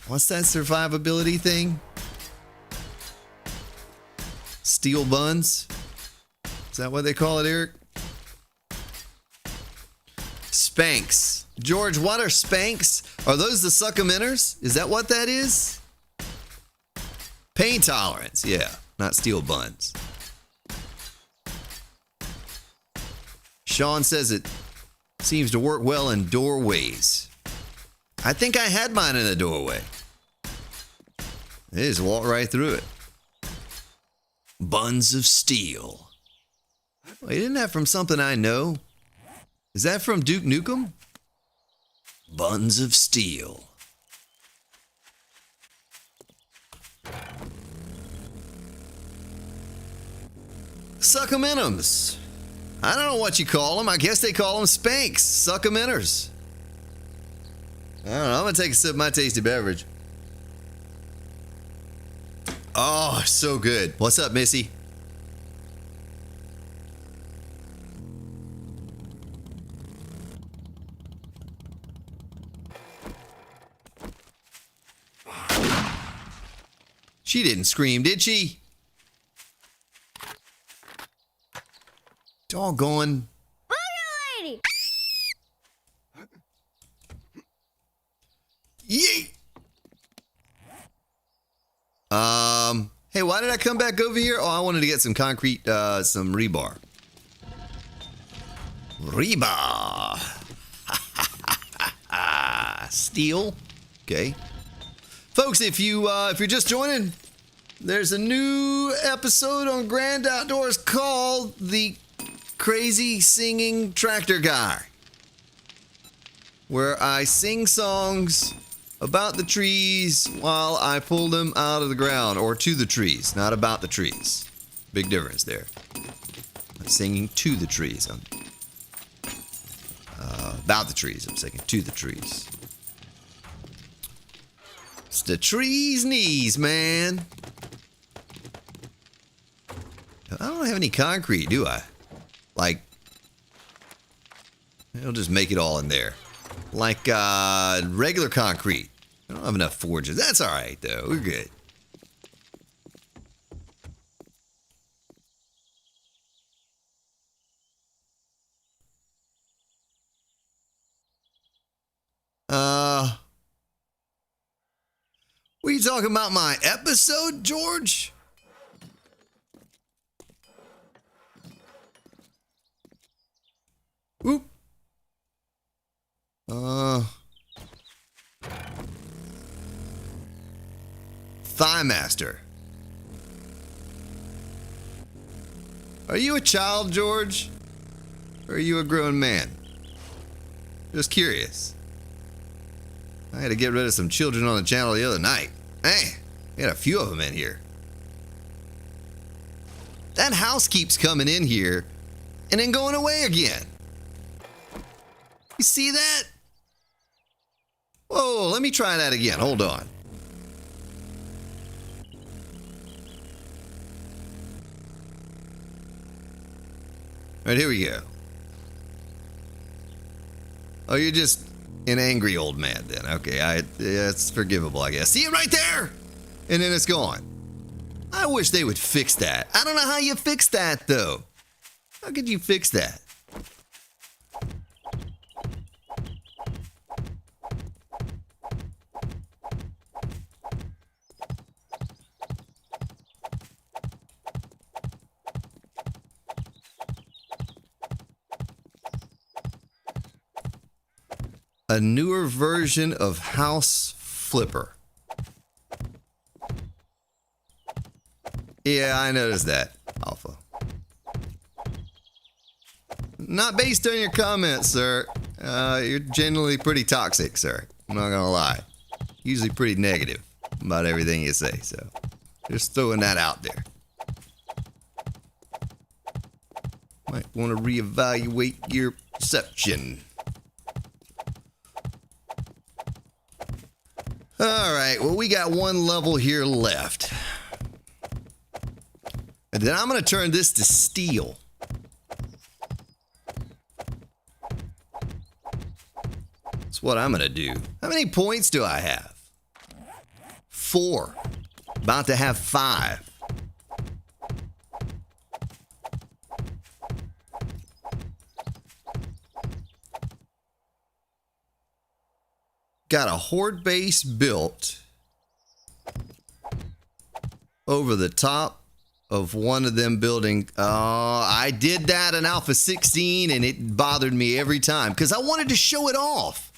what's that survivability thing? Steel buns? Is that what they call it, Eric? Spanks. George, what are spanks? Are those the succumenters? Is that what that is? Pain tolerance, yeah, not steel buns. Sean says it seems to work well in doorways. I think I had mine in a doorway. They just walk right through it. Buns of steel. Wait, isn't that from something I know? Is that from Duke Nukem? Buns of steel. Succumentums. I don't know what you call them. I guess they call them spanks. Succumenters. I don't know. I'm going to take a sip of my tasty beverage. Oh, so good. What's up, Missy? She didn't scream, did she? Doggone. Booger lady! Yeet! Hey, why did I come back over here? Oh, I wanted to get some concrete, some rebar. Rebar. Steel. Okay. Folks, if you're just joining, there's a new episode on Grand Outdoors called The Crazy Singing Tractor Guy, where I sing songs about the trees while I pull them out of the ground, or to the trees, not about the trees. Big difference there. I'm singing to the trees. I'm about the trees. I'm singing to the trees. It's the trees' knees, man. I don't have any concrete, do I? Like, I'll just make it all in there. Like regular concrete. I don't have enough forges. That's all right, though. We're good. Were you talking about my episode, George? Whoop. Thigh Master. Are you a child, George? Or are you a grown man? Just curious. I had to get rid of some children on the channel the other night. Hey, we had a few of them in here. That house keeps coming in here and then going away again. You see that? Whoa, let me try that again. Hold on. All right, here we go. Oh, you're just an angry old man then. Okay, it's forgivable, I guess. See it right there? And then it's gone. I wish they would fix that. I don't know how you fix that, though. How could you fix that? A newer version of House Flipper. Yeah, I noticed that, Alpha. Not based on your comments, sir. You're generally pretty toxic, sir. I'm not gonna lie. Usually pretty negative about everything you say, so just throwing that out there. Might want to reevaluate your perception. Alright, well, we got one level here left. And then I'm going to turn this to steel. That's what I'm going to do. How many points do I have? 4. About to have 5. Got a horde base built over the top of one of them building. I did that in Alpha 16 and it bothered me every time because I wanted to show it off.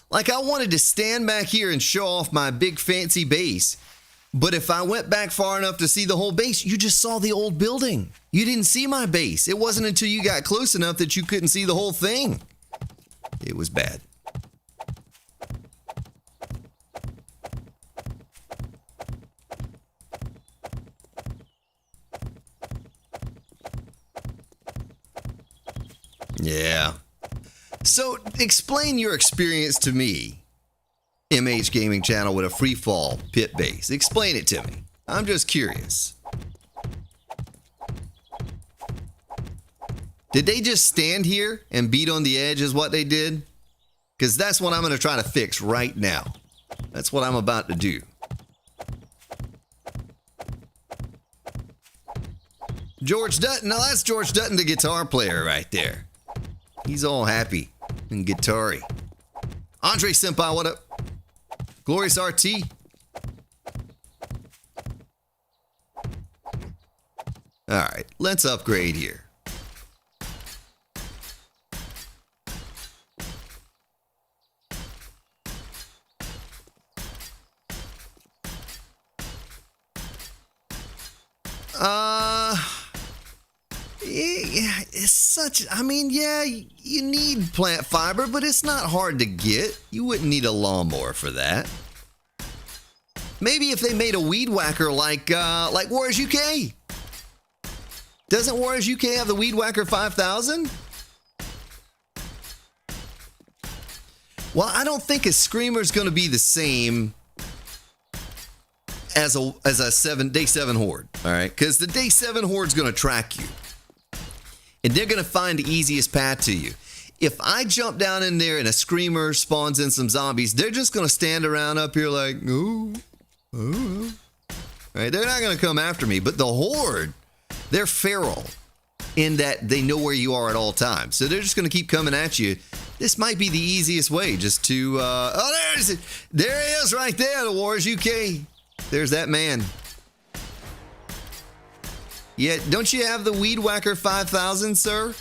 Like I wanted to stand back here and show off my big fancy base. But if I went back far enough to see the whole base, you just saw the old building. You didn't see my base. It wasn't until you got close enough that you couldn't see the whole thing. It was bad. Yeah. So, explain your experience to me, MH Gaming Channel, with a freefall pit base. Explain it to me. I'm just curious. Did they just stand here and beat on the edge is what they did? Because that's what I'm going to try to fix right now. That's what I'm about to do. George Dutton. Now that's George Dutton, the guitar player right there. He's all happy and guitar-y. Andre Senpai, what up? Glorious RT. Alright, let's upgrade here. It's such, I mean, yeah, you need plant fiber, but it's not hard to get. You wouldn't need a lawnmower for that. Maybe if they made a weed whacker like Warriors UK. Doesn't Warriors UK have the weed whacker 5000? Well, I don't think a screamer's going to be the same as a day 7 horde, all right? Because the day 7 horde's going to track you. And they're going to find the easiest path to you. If I jump down in there and a screamer spawns in some zombies, they're just going to stand around up here like, ooh, ooh. Right? They're not going to come after me. But the horde, they're feral in that they know where you are at all times. So they're just going to keep coming at you This might be the easiest way just to, oh, there he is right there, the Wars UK. There's that man. Yeah, don't you have the Weed Whacker 5000, sir?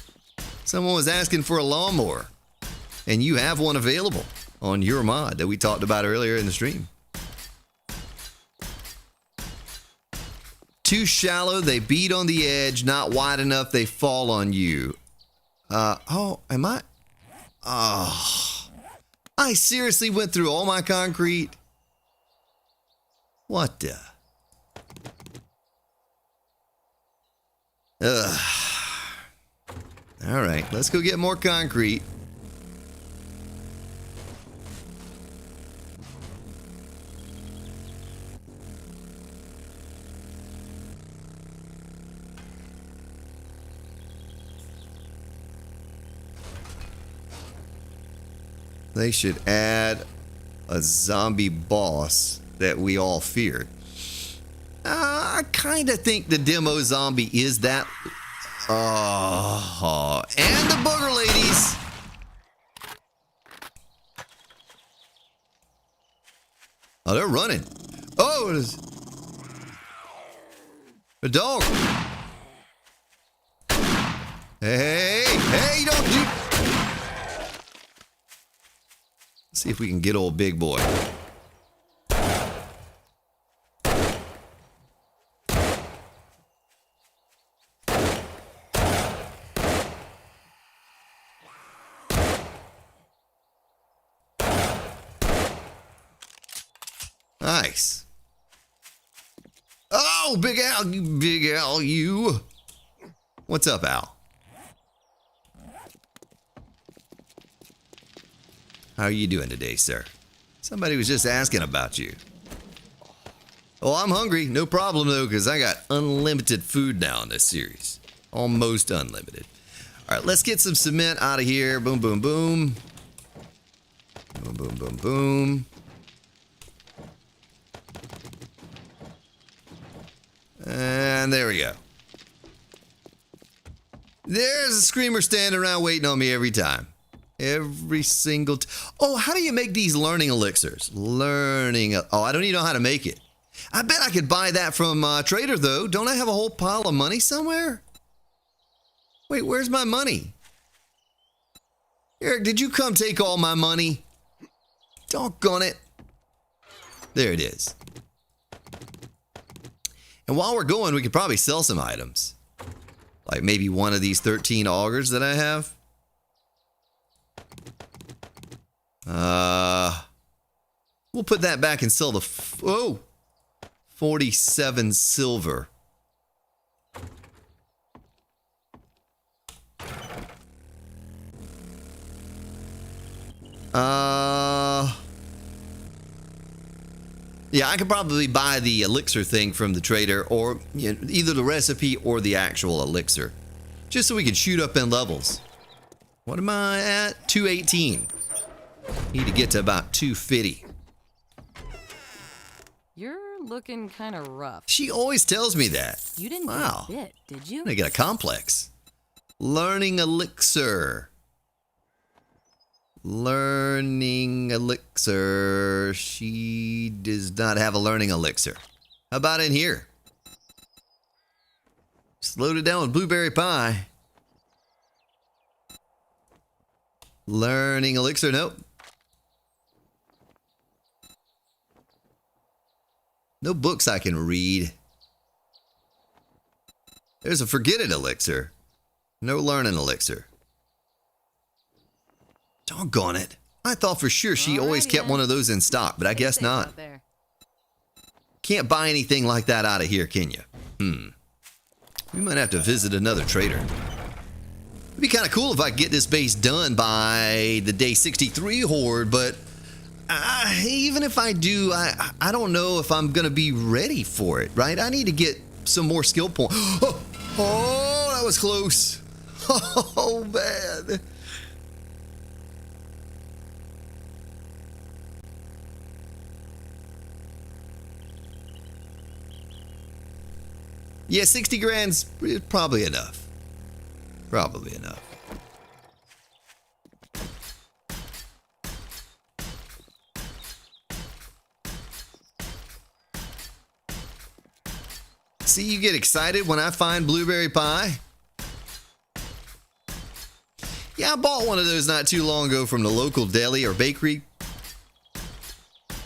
Someone was asking for a lawnmower, and you have one available on your mod that we talked about earlier in the stream. Too shallow, they beat on the edge. Not wide enough, they fall on you. Oh, am I? Oh, I seriously went through all my concrete. What the? Ugh. All right, let's go get more concrete. They should add a zombie boss that we all feared. I kind of think the demo zombie is that. Oh, and the booger ladies. Oh, they're running. Oh, it is a dog. Hey, don't do. Let's see if we can get old big boy. Nice. Oh, Big Al, you Big Al, you. What's up, Al? How are you doing today, sir? Somebody was just asking about you. Oh, I'm hungry. No problem, though, because I got unlimited food now in this series. Almost unlimited. All right, let's get some cement out of here. Boom, boom, boom. Boom, boom, boom, boom. And there we go. There's a screamer standing around waiting on me every time. Every single oh, how do you make these learning elixirs? Oh, I don't even know how to make it. I bet I could buy that from Trader, though. Don't I have a whole pile of money somewhere? Wait, where's my money? Eric, did you come take all my money? Doggone it. There it is. And while we're going, we could probably sell some items. Like maybe one of these 13 augers that I have. We'll put that back and sell the 47 silver. Yeah, I could probably buy the elixir thing from the trader, or you know, either the recipe or the actual elixir, just so we can shoot up in levels. What am I at? 218. Need to get to about 250. You're looking kind of rough. She always tells me that. You didn't get a bit, did you? I get a complex. Learning elixir. Learning elixir. She does not have a learning elixir. How about in here? Slowed it down with blueberry pie. Learning elixir. Nope. No books I can read. There's a forget it elixir. No learning elixir. Doggone it. I thought for sure she always kept one of those in stock, but I guess not. Can't buy anything like that out of here, can you? We might have to visit another trader. It'd be kind of cool if I could get this base done by the day 63 horde, but even if I do, I don't know if I'm going to be ready for it, right? I need to get some more skill points. Oh, that was close. Oh, man. Yeah, 60 grand's probably enough. Probably enough. See, you get excited when I find blueberry pie. Yeah, I bought one of those not too long ago from the local deli or bakery.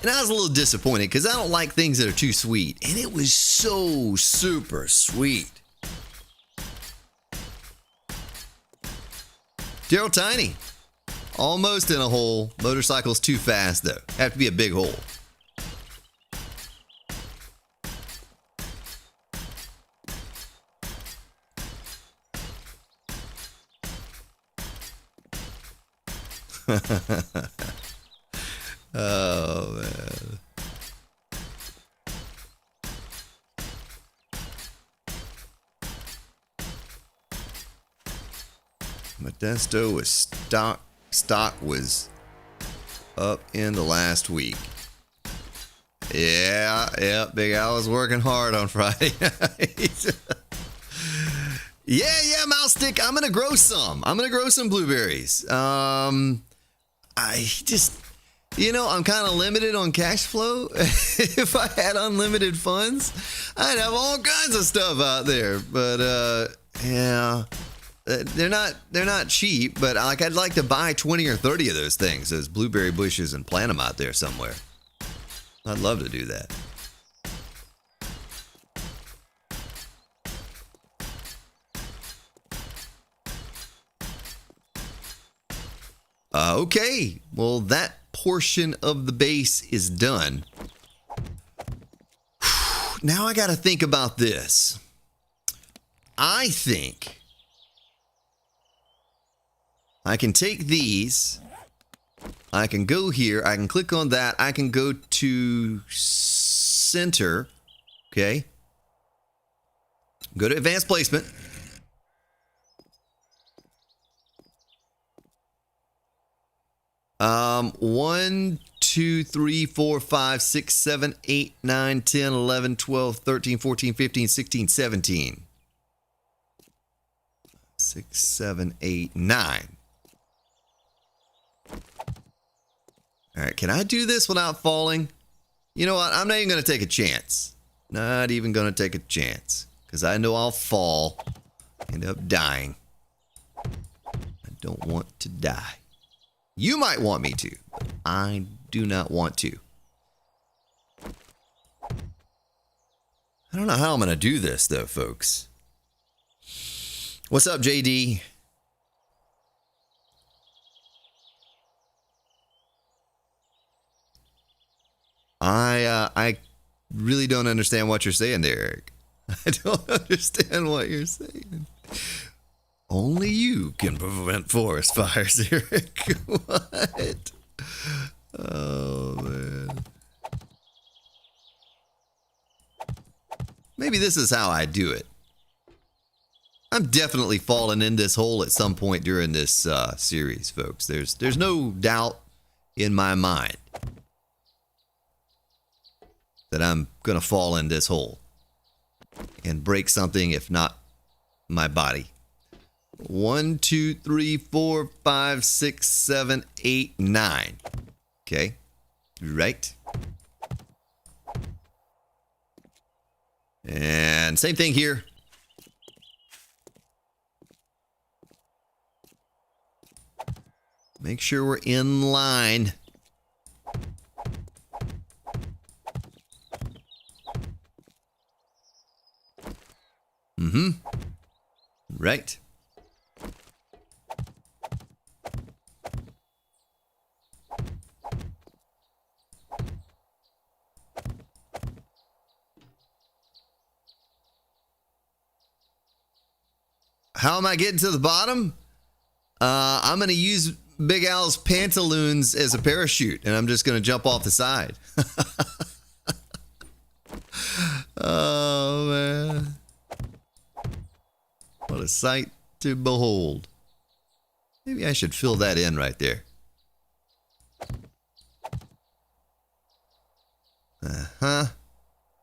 And I was a little disappointed because I don't like things that are too sweet. And it was so super sweet. Gerald Tiny. Almost in a hole. Motorcycle's too fast though. Have to be a big hole. Oh, man. Modesto was stock was up in the last week. Yeah, Big Al was working hard on Friday night. Yeah, Mouse Stick. I'm gonna grow some. Blueberries. I just, I'm kind of limited on cash flow. If I had unlimited funds, I'd have all kinds of stuff out there. But yeah, they're not cheap. But I'd like to buy 20 or 30 of those things, those blueberry bushes, and plant them out there somewhere. I'd love to do that. Okay, well, that portion of the base is done. Now I got to think about this. I think I can take these. I can go here. I can click on that. I can go to center. Okay. Go to advanced placement. 1, 2, 3, 4, 5, 6, 7, 8, 9, 10, 11, 12, 13, 14, 15, 16, 17. 6, 7, 8, 9. All right, can I do this without falling? You know what? I'm not even going to take a chance. Not even going to take a chance. Because I know I'll fall. End up dying. I don't want to die. You might want me to, but I do not want to. I don't know how I'm going to do this, though, folks. What's up, JD? I really don't understand what you're saying there, Eric. I don't understand what you're saying. Only you can prevent forest fires, Eric. What? Oh, man. Maybe this is how I do it. I'm definitely falling in this hole at some point during this series, folks. There's no doubt in my mind that I'm going to fall in this hole and break something, if not my body. 1, 2, 3, 4, 5, 6, 7, 8, 9. Okay. Right. And same thing here. Make sure we're in line. Right. How am I getting to the bottom? I'm going to use Big Al's pantaloons as a parachute, and I'm just going to jump off the side. Oh, man. What a sight to behold. Maybe I should fill that in right there.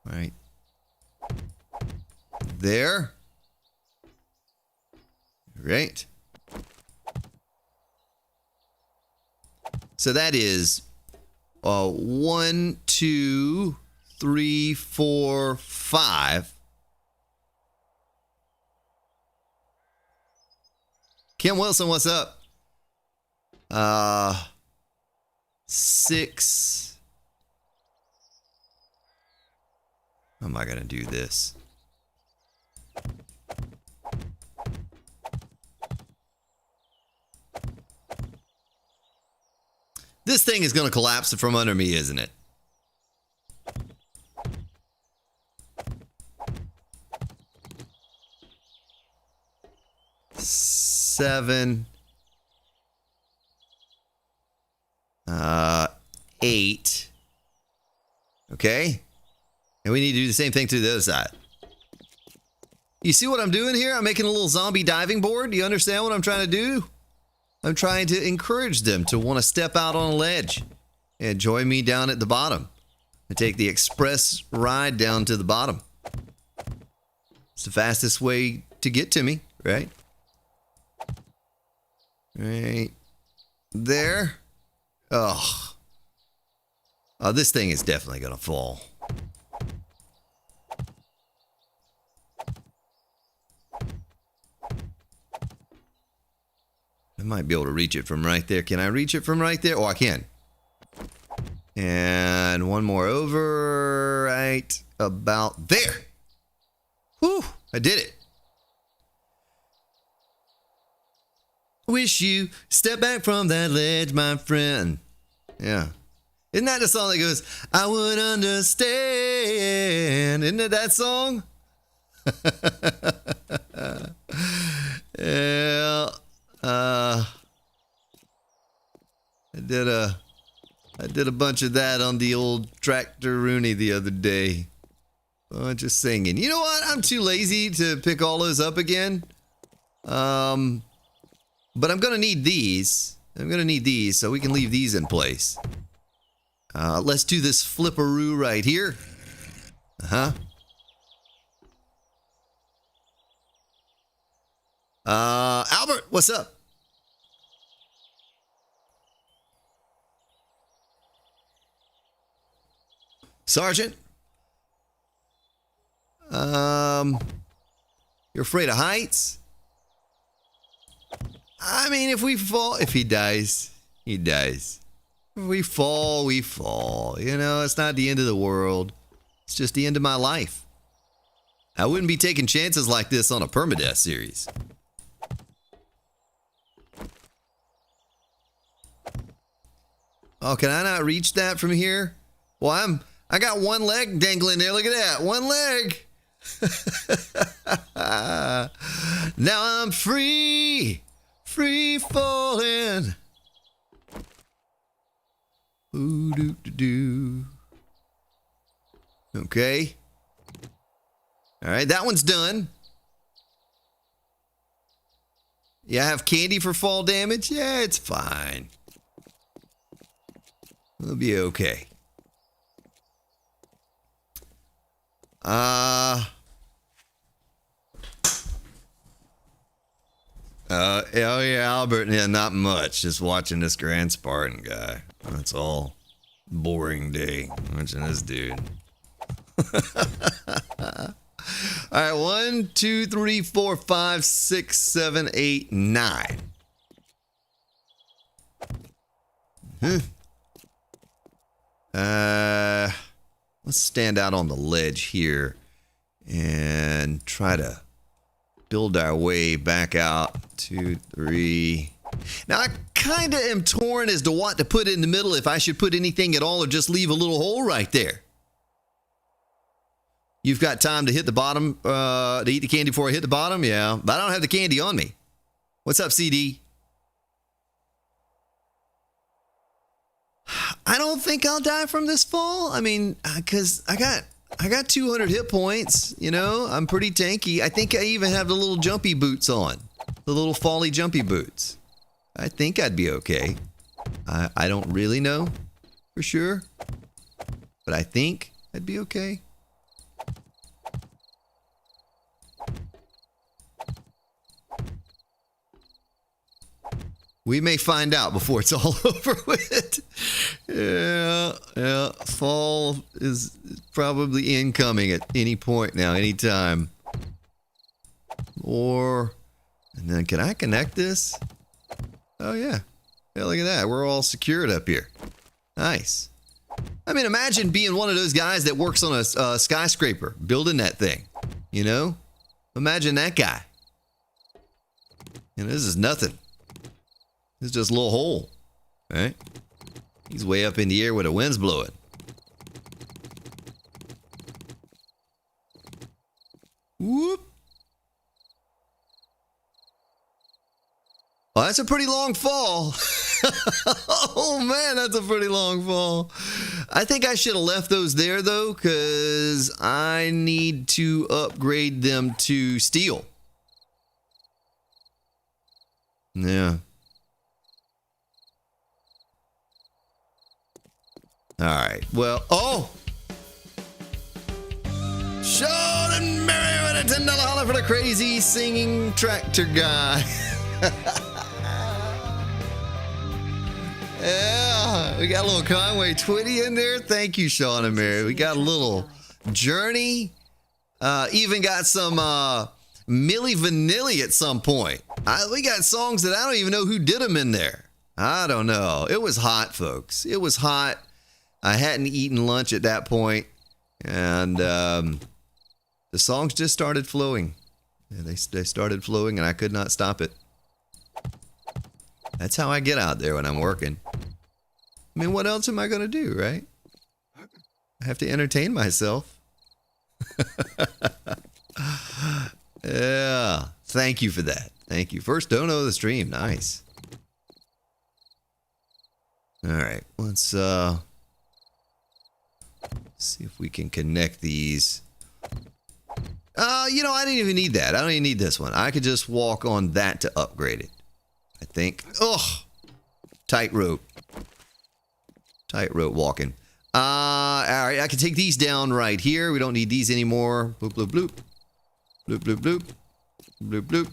Right there. Right. So that is 1, 2, 3, 4, 5. Kim Wilson, what's up? 6. How am I going to do this? This thing is going to collapse from under me, isn't it? Seven. 8. Okay. And we need to do the same thing to the other side. You see what I'm doing here? I'm making a little zombie diving board. Do you understand what I'm trying to do? I'm trying to encourage them to want to step out on a ledge and join me down at the bottom and take the express ride down to the bottom. It's the fastest way to get to me, right? Right there. Oh, this thing is definitely going to fall. I might be able to reach it from right there. Can I reach it from right there? Oh, I can. And one more over right about there. Whew, I did it. Wish you step back from that ledge, my friend. Yeah. Isn't that the song that goes, I would understand? Isn't it that song? Yeah. I did a bunch of that on the old tractor Rooney the other day. Bunch of singing. You know what? I'm too lazy to pick all those up again. But I'm gonna need these. I'm gonna need these so we can leave these in place. Let's do this flipperoo right here. Albert, what's up? Sergeant? You're afraid of heights? I mean, if we fall, if he dies, he dies. If we fall, we fall. You know, it's not the end of the world. It's just the end of my life. I wouldn't be taking chances like this on a permadeath series. Oh, can I not reach that from here? Well, I got one leg dangling there. Look at that. One leg. Now I'm free. Free falling. Ooh, doo, doo, doo. Okay. All right, that one's done. Yeah, I have candy for fall damage. Yeah, it's fine. We'll be okay. Oh yeah, Albert. Yeah, not much. Just watching this Grand Spartan guy. That's all. Boring day watching this dude. All right, 1, 2, 3, 4, 5, 6, 7, 8, 9. Let's stand out on the ledge here and try to build our way back out. 2, 3. Now, I kind of am torn as to what to put in the middle, if I should put anything at all or just leave a little hole right there. You've got time to hit the bottom, to eat the candy before I hit the bottom? Yeah, but I don't have the candy on me. What's up, CD? I don't think I'll die from this fall. I mean, because I got 200 hit points, you know. I'm pretty tanky. I think I even have the little jumpy boots on. The little folly jumpy boots. I think I'd be okay. I don't really know for sure. But I think I'd be okay. We may find out before it's all over with. Yeah. Fall is probably incoming at any point now, anytime. More And then can I connect this? Oh, yeah. Yeah, look at that. We're all secured up here. Nice. I mean, imagine being one of those guys that works on a skyscraper, building that thing. You know? Imagine that guy. And this is nothing. This is just a little hole. Right? He's way up in the air where the wind's blowing. Whoop. Well, that's a pretty long fall. Oh, man, that's a pretty long fall. I think I should have left those there, though, because I need to upgrade them to steel. Yeah. All right. Well, oh! Sean and Mary with a $10 holler for the crazy singing tractor guy. Yeah, we got a little Conway Twitty in there. Thank you, Sean and Mary. We got a little Journey. Even got some Milli Vanilli at some point. We got songs that I don't even know who did them in there. I don't know. It was hot, folks. It was hot. I hadn't eaten lunch at that point, and the songs just started flowing. Yeah, they started flowing, and I could not stop it. That's how I get out there when I'm working. I mean, what else am I going to do, right? I have to entertain myself. Yeah. Thank you for that. Thank you. First dono of the stream. Nice. All right. Let's see if we can connect these. You know, I didn't even need that. I don't even need this one. I could just walk on that to upgrade it. I think. Ugh. Tightrope. Tightrope walking. All right. I can take these down right here. We don't need these anymore. Bloop, bloop, bloop. Bloop, bloop, bloop. Bloop, bloop.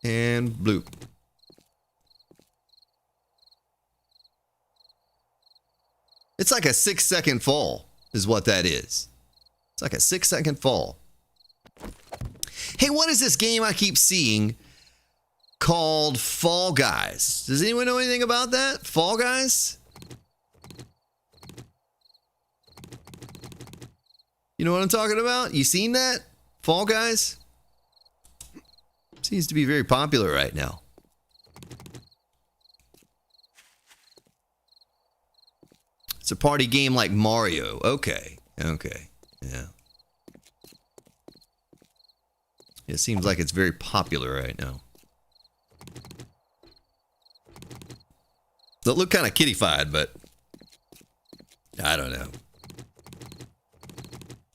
And bloop. It's like a 6-second fall is what that is. It's like a 6-second fall. Hey, what is this game I keep seeing called Fall Guys? Does anyone know anything about that? Fall Guys? You know what I'm talking about? You seen that? Fall Guys? Seems to be very popular right now. It's a party game like Mario. Okay. Okay. Yeah. It seems like it's very popular right now. They look kind of kiddified, but I don't know.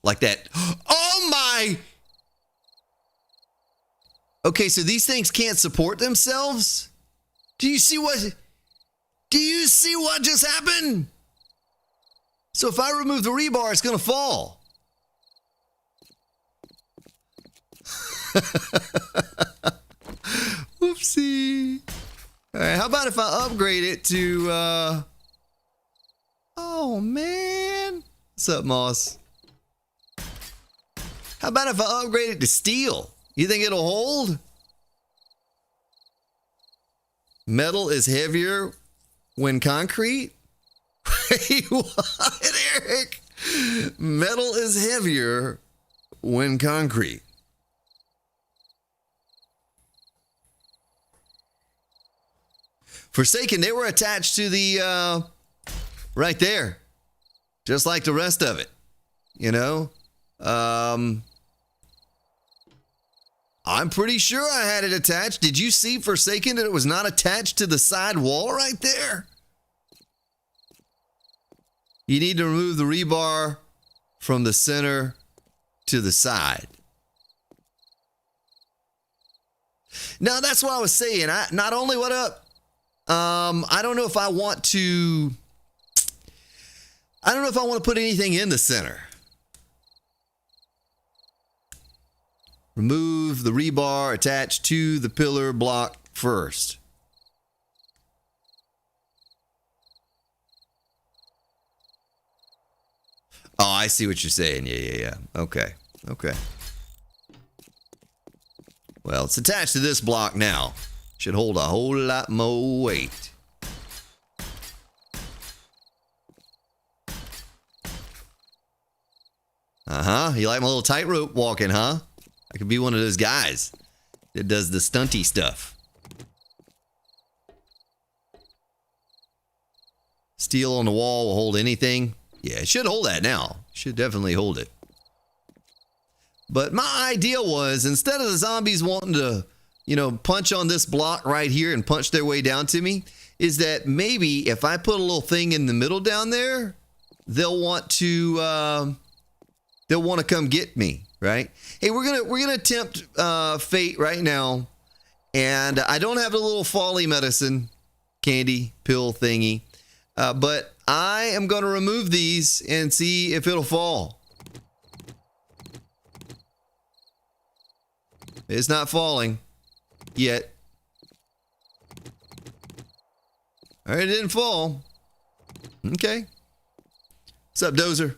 Like that. Oh my! Okay, so these things can't support themselves? Do you see what just happened? So if I remove the rebar, it's going to fall. Whoopsie. All right, how about if I upgrade it to, oh, man. What's up, Moss? How about if I upgrade it to steel? You think it'll hold? Metal is heavier when concrete? Wait, what, Eric? Metal is heavier when concrete. Forsaken, they were attached to the, right there. Just like the rest of it. You know? I'm pretty sure I had it attached. Did you see Forsaken that it was not attached to the side wall right there? You need to remove the rebar from the center to the side. Now, that's what I was saying. Not only what up, I don't know if I want to put anything in the center. Remove the rebar attached to the pillar block first. Oh, I see what you're saying. Yeah. Okay. Well, it's attached to this block now. Should hold a whole lot more weight. Uh-huh. You like my little tightrope walking, huh? I could be one of those guys that does the stunty stuff. Steel on the wall will hold anything. Yeah, it should hold that now. Should definitely hold it. But my idea was, instead of the zombies wanting to, punch on this block right here and punch their way down to me, is that maybe if I put a little thing in the middle down there, they'll want to come get me, right? Hey, we're gonna attempt fate right now, and I don't have the little folly medicine candy pill thingy, but I am gonna remove these and see if it'll fall. It's not falling yet. All right, it didn't fall. Okay. What's up, Dozer?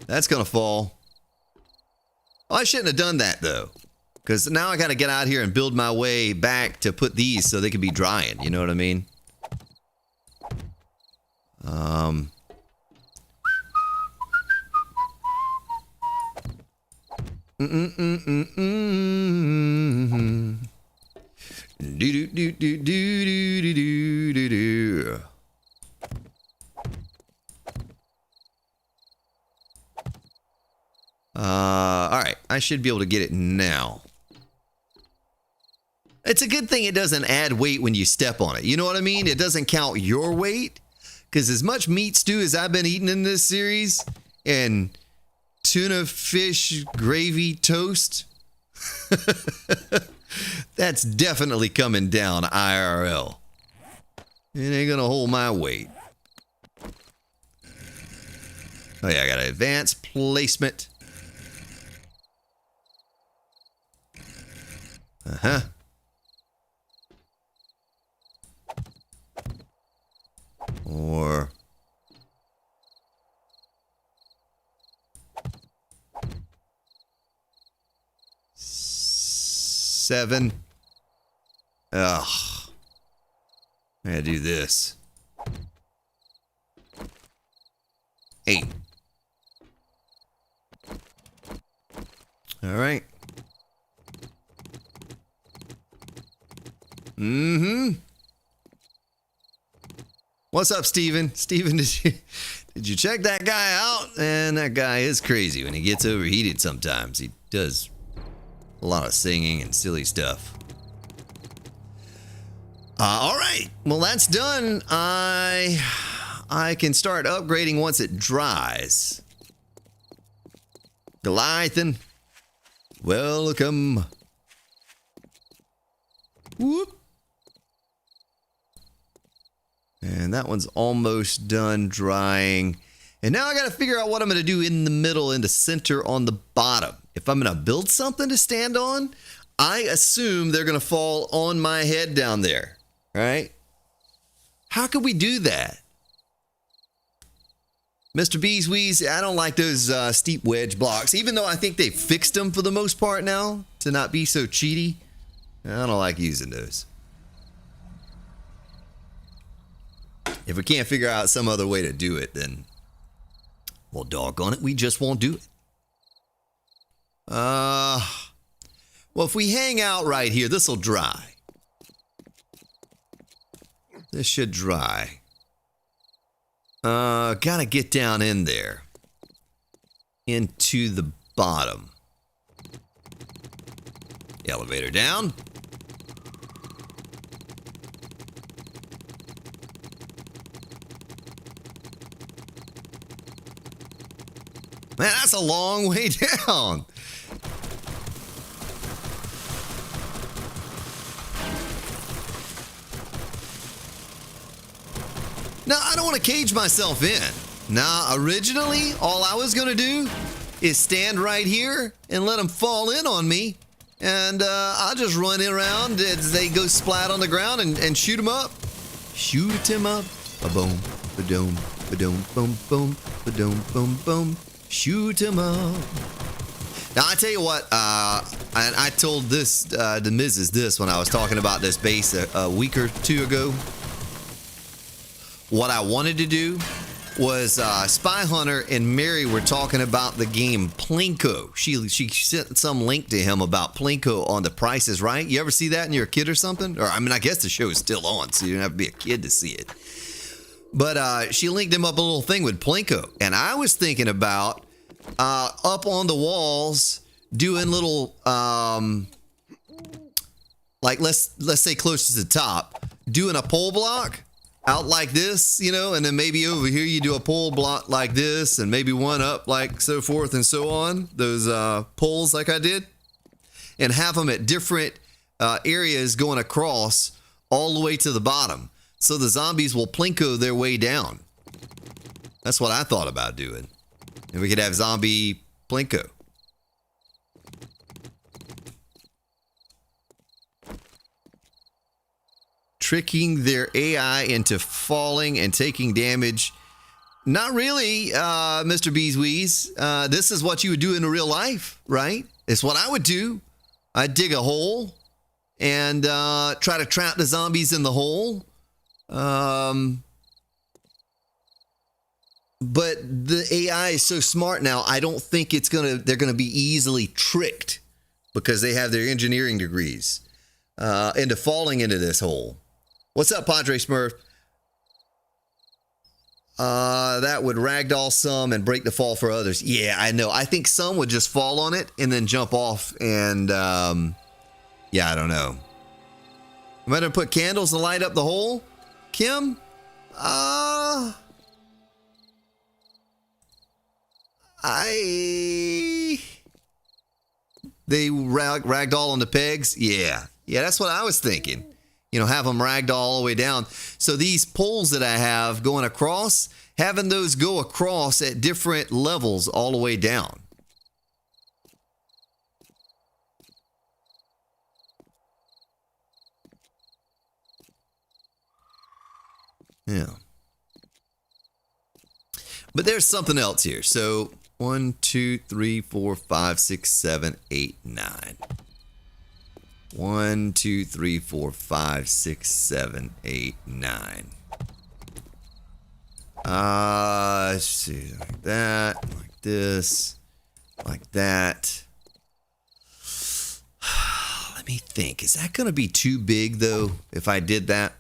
That's gonna fall. Oh, I shouldn't have done that though, because now I gotta get out here and build my way back to put these so they can be drying. You know what I mean? All right, I should be able to get it now. It's a good thing it doesn't add weight when you step on it. You know what I mean? It doesn't count your weight, because as much meat stew as I've been eating in this series, and tuna fish gravy toast, that's definitely coming down IRL. It ain't gonna hold my weight. Oh yeah, I got an advanced placement. Uh-huh. Or... seven. Ugh. I gotta do this. 8. All right. What's up, Steven? Steven, did you check that guy out? And that guy is crazy when he gets overheated sometimes. He does a lot of singing and silly stuff. All right. Well, that's done. I can start upgrading once it dries. Goliathan, welcome. Whoop. And that one's almost done drying. And now I got to figure out what I'm going to do in the middle and the center on the bottom. If I'm going to build something to stand on, I assume they're going to fall on my head down there, right? How could we do that? Mr. Beeswees, I don't like those steep wedge blocks, even though I think they fixed them for the most part now to not be so cheaty. I don't like using those. If we can't figure out some other way to do it, then, well, doggone it, we just won't do it. Well, if we hang out right here, this will dry. This should dry. Gotta get down in there. Into the bottom. Elevator down. Man, that's a long way down. Now, I don't want to cage myself in. Now, originally, all I was going to do is stand right here and let them fall in on me. And I'll just run around as they go splat on the ground and shoot them up. Shoot him up. Ba-boom, ba-doom, ba-doom, boom, boom, ba-doom, boom, boom. Shoot him up. Now, I tell you what, and I told this, the Mrs. this when I was talking about this base a week or two ago. What I wanted to do was Spy Hunter and Mary were talking about the game Plinko. She sent some link to him about Plinko on The Price is Right. You ever see that when you're a kid or something? Or, I mean, I guess the show is still on, so you don't have to be a kid to see it. But she linked him up a little thing with Plinko. And I was thinking about up on the walls doing little, like let's say close to the top, doing a pole block out like this, you know, and then maybe over here you do a pole block like this, and maybe one up like so forth and so on, those poles like I did, and have them at different areas going across all the way to the bottom, so the zombies will Plinko their way down. That's what I thought about doing. And we could have zombie Plinko. Tricking their AI into falling and taking damage. Not really, Mr. Beeswees. This is what you would do in real life, right? It's what I would do. I'd dig a hole and try to trap the zombies in the hole. But the AI is so smart now, I don't think they're gonna be easily tricked because they have their engineering degrees into falling into this hole. What's up, Padre Smurf? That would ragdoll some and break the fall for others. Yeah, I know. I think some would just fall on it and then jump off and, yeah, I don't know. Am I going to put candles to light up the hole? Kim? They ragdoll on the pegs? Yeah. Yeah, that's what I was thinking. You know, have them ragdoll all the way down. So these poles that I have going across, having those go across at different levels all the way down. Yeah. But there's something else here. So 1, 2, 3, 4, 5, 6, 7, 8, 9. 1, 2, 3, 4, 5, 6, 7, 8, 9. Let's see, like that, like this, like that. Let me think. Is that going to be too big, though, if I did that?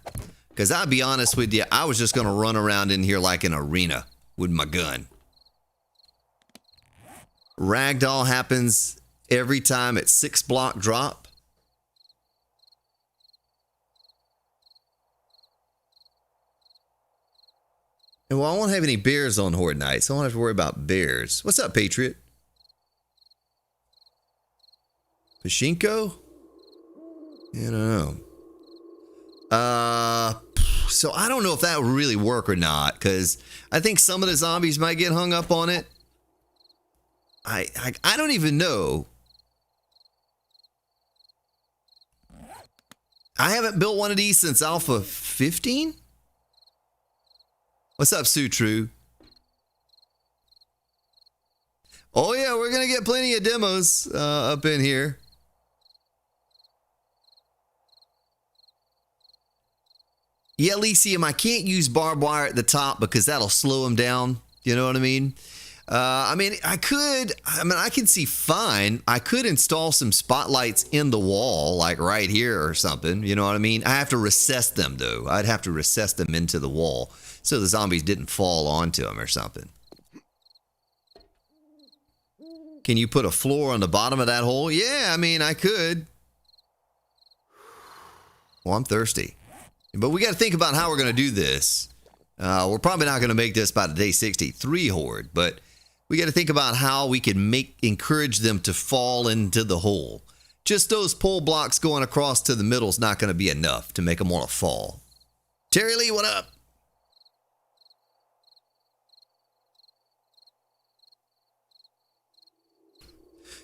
Because I'll be honest with you, I was just going to run around in here like an arena with my gun. Ragdoll happens every time at 6 block drop. And well, I won't have any bears on Horde Night, so I won't have to worry about bears. What's up, Patriot? Pachinko? I don't know. So I don't know if that would really work or not, because I think some of the zombies might get hung up on it. I don't even know. I haven't built one of these since Alpha 15? What's up, Sutru? Oh, yeah, we're going to get plenty of demos up in here. Yeah, Elysium, I can't use barbed wire at the top because that'll slow them down. You know what I mean? I can see fine. I could install some spotlights in the wall, like right here or something. You know what I mean? I have to recess them, though. I'd have to recess them into the wall so the zombies didn't fall onto them or something. Can you put a floor on the bottom of that hole? Yeah, I mean, I could. Well, I'm thirsty. But we got to think about how we're going to do this. We're probably not going to make this by the day 63 horde, but we got to think about how we can encourage them to fall into the hole. Just those pole blocks going across to the middle is not going to be enough to make them want to fall. Terry Lee, what up?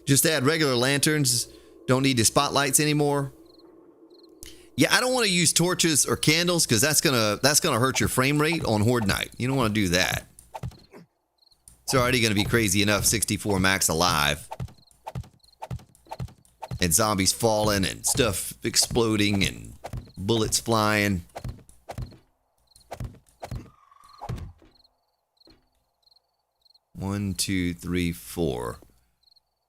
Just add regular lanterns. Don't need the spotlights anymore. Yeah, I don't want to use torches or candles because that's gonna hurt your frame rate on Horde Night. You don't want to do that. It's already gonna be crazy enough 64 max alive. and zombies falling and stuff exploding and bullets flying. One, two, three, four.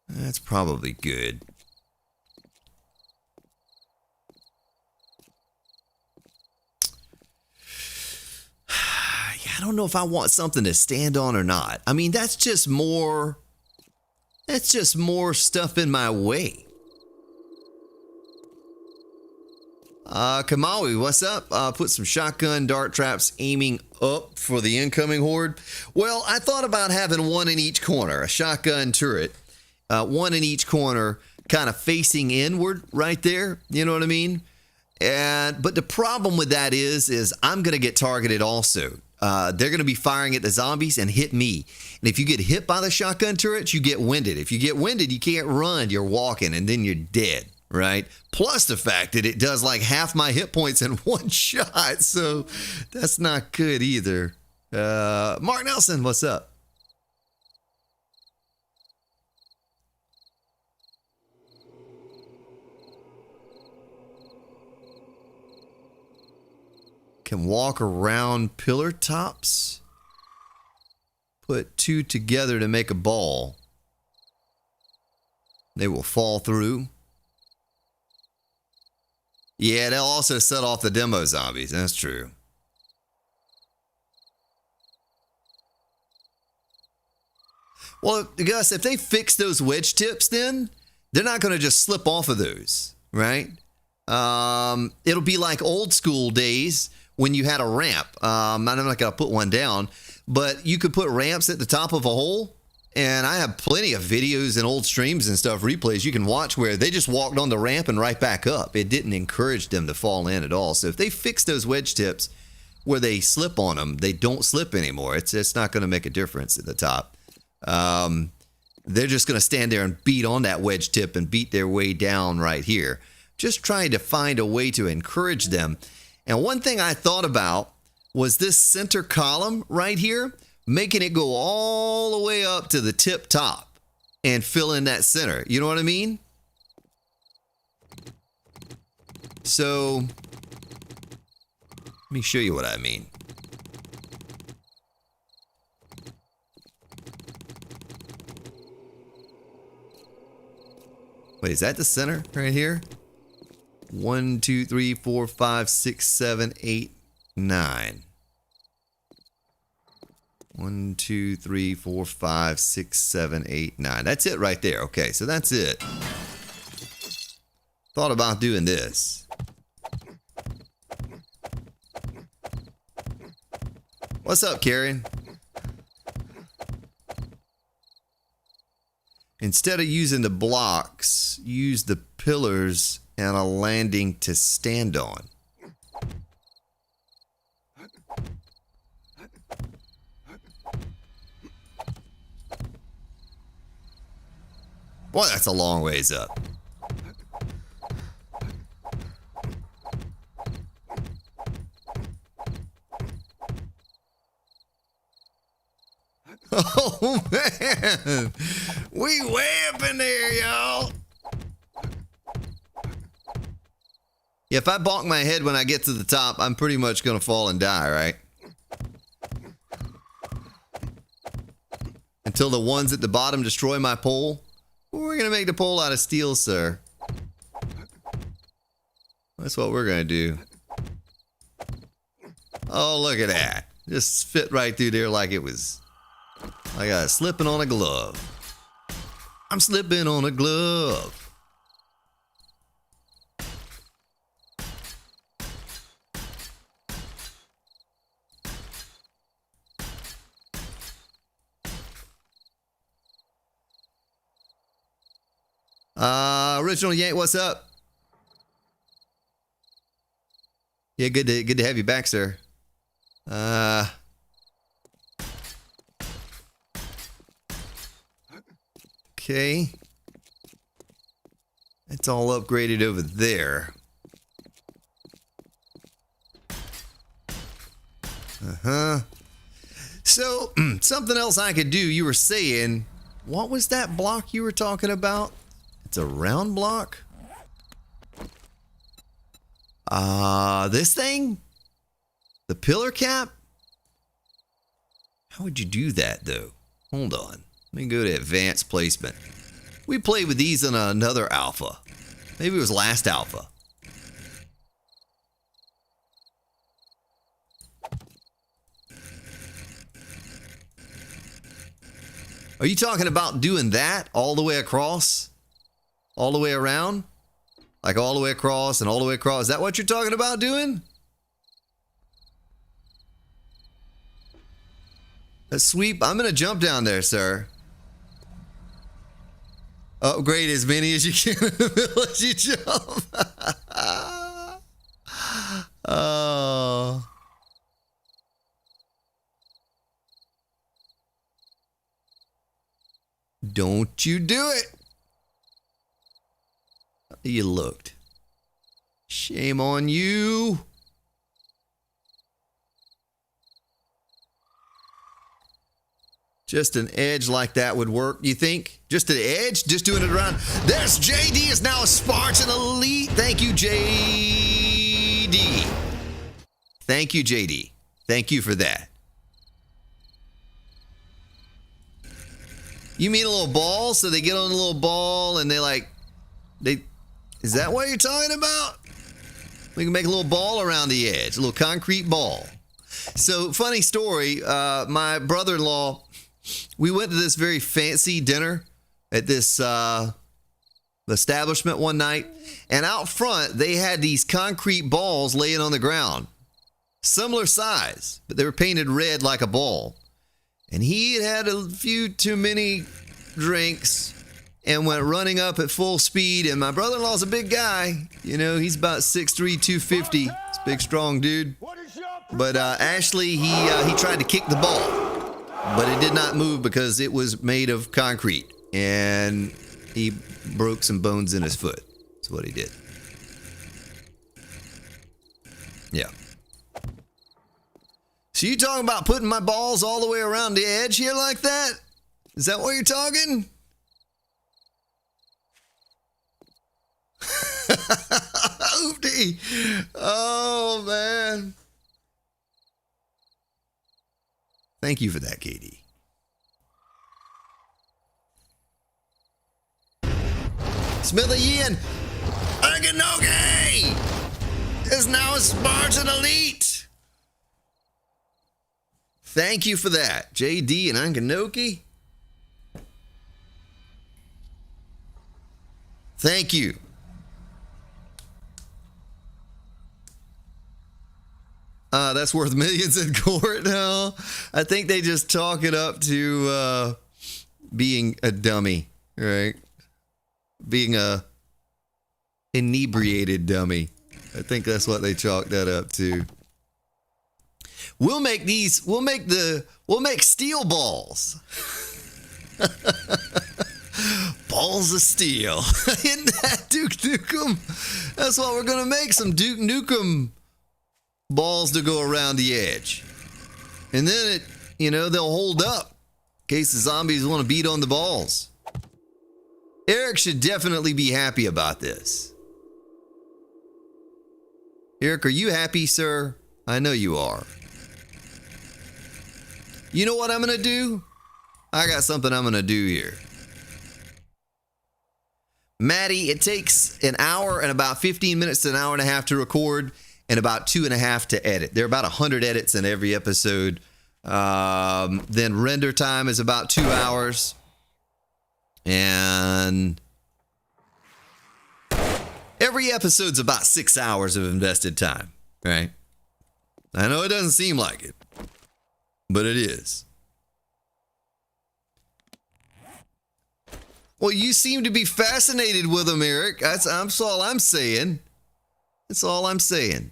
That's probably good. I don't know if I want something to stand on or not. I mean, that's just more stuff in my way. Kamawi, what's up? Put some shotgun dart traps aiming up for the incoming horde. Well, I thought about having one in each corner, a shotgun turret, one in each corner, kind of facing inward right there. You know what I mean? But the problem with that is I'm going to get targeted also. They're going to be firing at the zombies and hit me. And if you get hit by the shotgun turrets, you get winded. If you get winded, you can't run. You're walking, and then you're dead, right? Plus the fact that it does like half my hit points in one shot. So that's not good either. Mark Nelson, what's up? Can walk around pillar tops. Put two together to make a ball. They will fall through. Yeah, they'll also set off the demo zombies. That's true. Well, Gus, if they fix those wedge tips, then they're not going to just slip off of those, right? It'll be like old school days when you had a ramp. I'm not going to put one down, but you could put ramps at the top of a hole. And I have plenty of videos and old streams and stuff, replays you can watch where they just walked on the ramp and right back up. It didn't encourage them to fall in at all. So if they fix those wedge tips where they slip on them, they don't slip anymore. It's not going to make a difference at the top. They're just going to stand there and beat on that wedge tip and beat their way down right here. Just trying to find a way to encourage them. And one thing I thought about was this center column right here, making it go all the way up to the tip top and fill in that center. You know what I mean? So, let me show you what I mean. Wait, is that the center right here? 1, 2, 3, 4, 5, 6, 7, 8, 9. 1, 2, 3, 4, 5, 6, 7, 8, 9. That's it right there. Okay, so that's it. Thought about doing this. What's up, Karen? Instead of using the blocks, use the pillars and a landing to stand on. Boy, that's a long ways up. Oh, man. We way up in there, y'all. Yeah, if I bonk my head when I get to the top, I'm pretty much going to fall and die, right? Until the ones at the bottom destroy my pole. We're going to make the pole out of steel, sir. That's what we're going to do. Oh, look at that. Just fit right through there like it was... like I was slipping on a glove. I'm slipping on a glove. Original Yank, what's up? Yeah, good to have you back, sir. Okay. It's all upgraded over there. So, something else I could do, you were saying, what was that block you were talking about? It's a round block. This thing? The pillar cap? How would you do that, though? Hold on. Let me go to advanced placement. We played with these in another alpha. Maybe it was last alpha. Are you talking about doing that all the way across? All the way around? Like all the way across and all the way across? Is that what you're talking about doing? A sweep? I'm going to jump down there, sir. Upgrade as many as you can as you jump. Oh. Don't you do it. You looked. Shame on you. Just an edge like that would work, you think? Just an edge? Just doing it around. There's JD is now a Spartan elite. Thank you, JD. Thank you, JD. Thank you for that. You mean a little ball? So they get on a little ball and is that what you're talking about? We can make a little ball around the edge, a little concrete ball. So, funny story, my brother-in-law, we went to this very fancy dinner at this establishment one night, and out front, they had these concrete balls laying on the ground. Similar size, but they were painted red like a ball. And he had a few too many drinks and went running up at full speed. And my brother-in-law's a big guy. You know, he's about 6'3", 250. He's a big, strong dude. But Ashley, he tried to kick the ball. But it did not move because it was made of concrete. And he broke some bones in his foot. That's what he did. Yeah. So you talking about putting my balls all the way around the edge here like that? Is that what you're talking? Oopty. Oh, man. Thank you for that, Katie. Smithy Ian Aganoge is now a Spartan elite. Thank you for that, JD and Anganoki. Thank you. That's worth millions in court. No, I think they just chalk it up to being a dummy, right? Being a inebriated dummy. I think that's what they chalk that up to. We'll make steel balls. Balls of steel. Isn't that Duke Nukem? That's what we're going to make, some Duke Nukem balls to go around the edge. And then they'll hold up in case the zombies want to beat on the balls. Eric should definitely be happy about this. Eric, are you happy, sir? I know you are. You know what I'm going to do? I got something I'm going to do here. Maddie, it takes an hour and about 15 minutes to an hour and a half to record and about 2.5 to edit. There are about 100 edits in every episode. Then render time is about 2 hours. And every episode's about 6 hours of invested time, right? I know it doesn't seem like it, but it is. Well, you seem to be fascinated with them, Eric. That's all I'm saying. That's all I'm saying.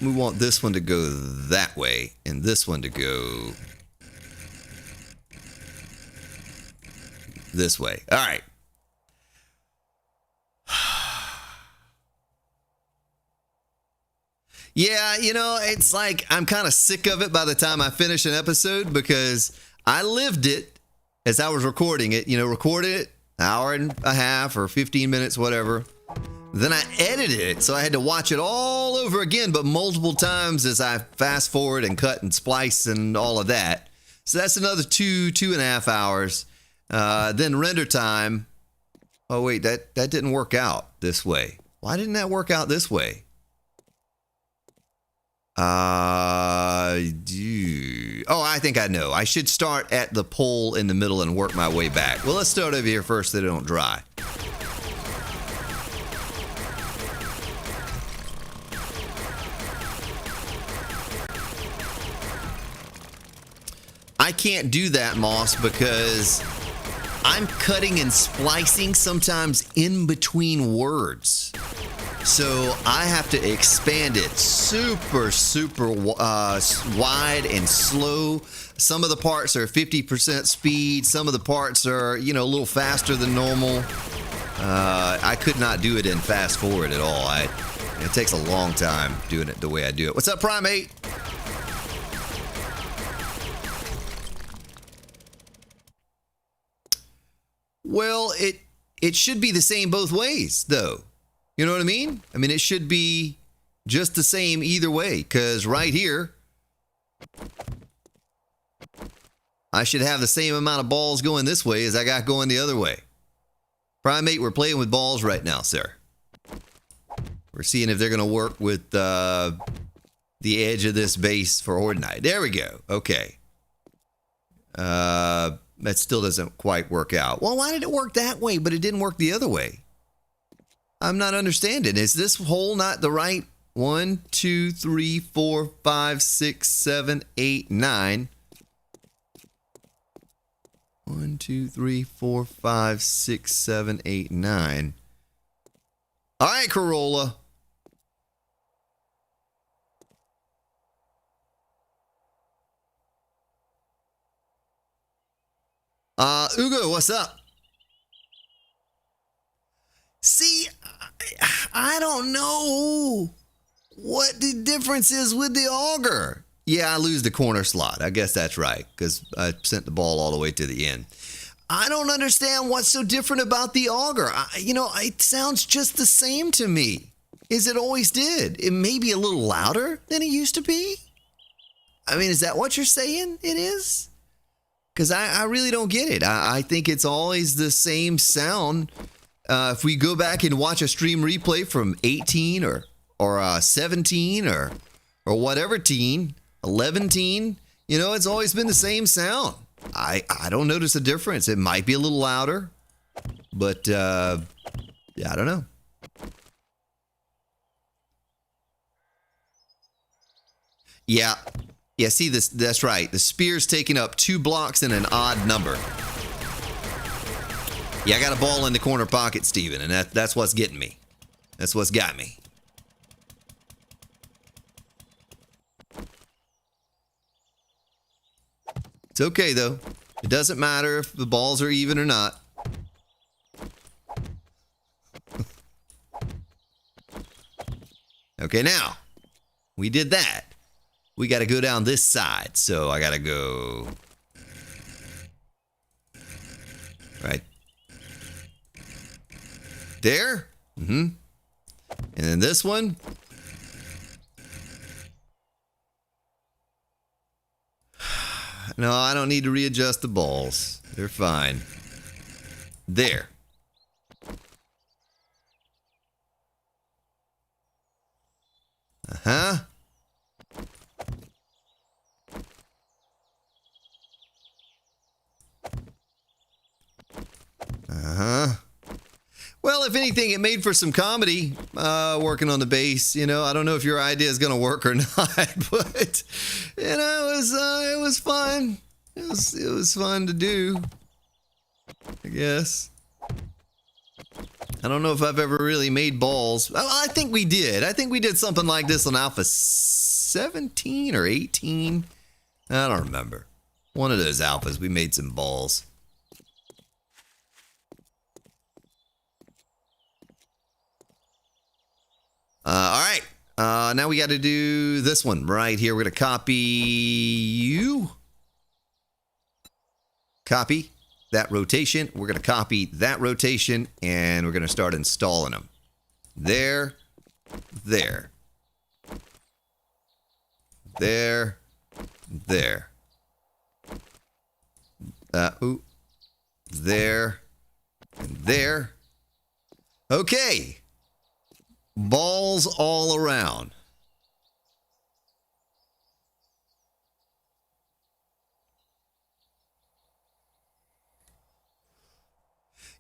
We want this one to go that way, and this one to go this way. All right. Yeah, you know, it's like I'm kind of sick of it by the time I finish an episode because I lived it as I was recording it. You know, recorded it an hour and a half or 15 minutes, whatever. Then I edited it, so I had to watch it all over again, but multiple times as I fast forward and cut and splice and all of that. So that's another 2.5 hours. Then render time. Oh, wait, that didn't work out this way. Why didn't that work out this way? Oh, I think I know. I should start at the pole in the middle and work my way back. Well, let's start over here first so they don't dry. I can't do that, Moss, because I'm cutting and splicing sometimes in between words. So I have to expand it super wide and slow. Some of the parts are 50% speed. Some of the parts are, you know, a little faster than normal. I could not do it in fast forward at all. It takes a long time doing it the way I do it. What's up, Primate? Well, it should be the same both ways, though. You know what I mean? I mean, it should be just the same either way, because right here, I should have the same amount of balls going this way as I got going the other way. Primate, we're playing with balls right now, sir. We're seeing if they're going to work with the edge of this base for Horde Night. There we go. Okay. That still doesn't quite work out. Well, why did it work that way, but it didn't work the other way? I'm not understanding. Is this hole not the right 1, 2, 3, 4, 5, 6, 7, 8, 9? 1, 2, 3, 4, 5, 6, 7, 8, 9. All right, Corolla. Ugo, what's up? See, I don't know what the difference is with the auger. Yeah, I lose the corner slot. I guess that's right, because I sent the ball all the way to the end. I don't understand what's so different about the auger. It sounds just the same to me, as it always did. It may be a little louder than it used to be. I mean, is that what you're saying it is? Because I really don't get it. I think it's always the same sound. If we go back and watch a stream replay from 18 or 17 or whatever teen, 11 teen, it's always been the same sound. I don't notice a difference. It might be a little louder, but yeah, I don't know. Yeah, see this, that's right. The spear's taking up 2 blocks and an odd number. Yeah, I got a ball in the corner pocket, Steven, and that's what's getting me. That's what's got me. It's okay, though. It doesn't matter if the balls are even or not. Okay, now, we did that. We got to go down this side, so I got to go right there. And then this one. No, I don't need to readjust the balls. They're fine. There. Uh-huh. Uh-huh. Well, if anything, it made for some comedy, working on the bass. I don't know if your idea is going to work or not, but, it was fun. It was fun to do, I guess. I don't know if I've ever really made balls. I think we did. I think we did something like this on Alpha 17 or 18. I don't remember. One of those alphas, we made some balls. All right. Now we got to do this one right here. We're going to copy you. Copy that rotation. We're going to copy that rotation, and we're going to start installing them. There. There. There. There. Ooh. There. And there. Okay. Balls all around.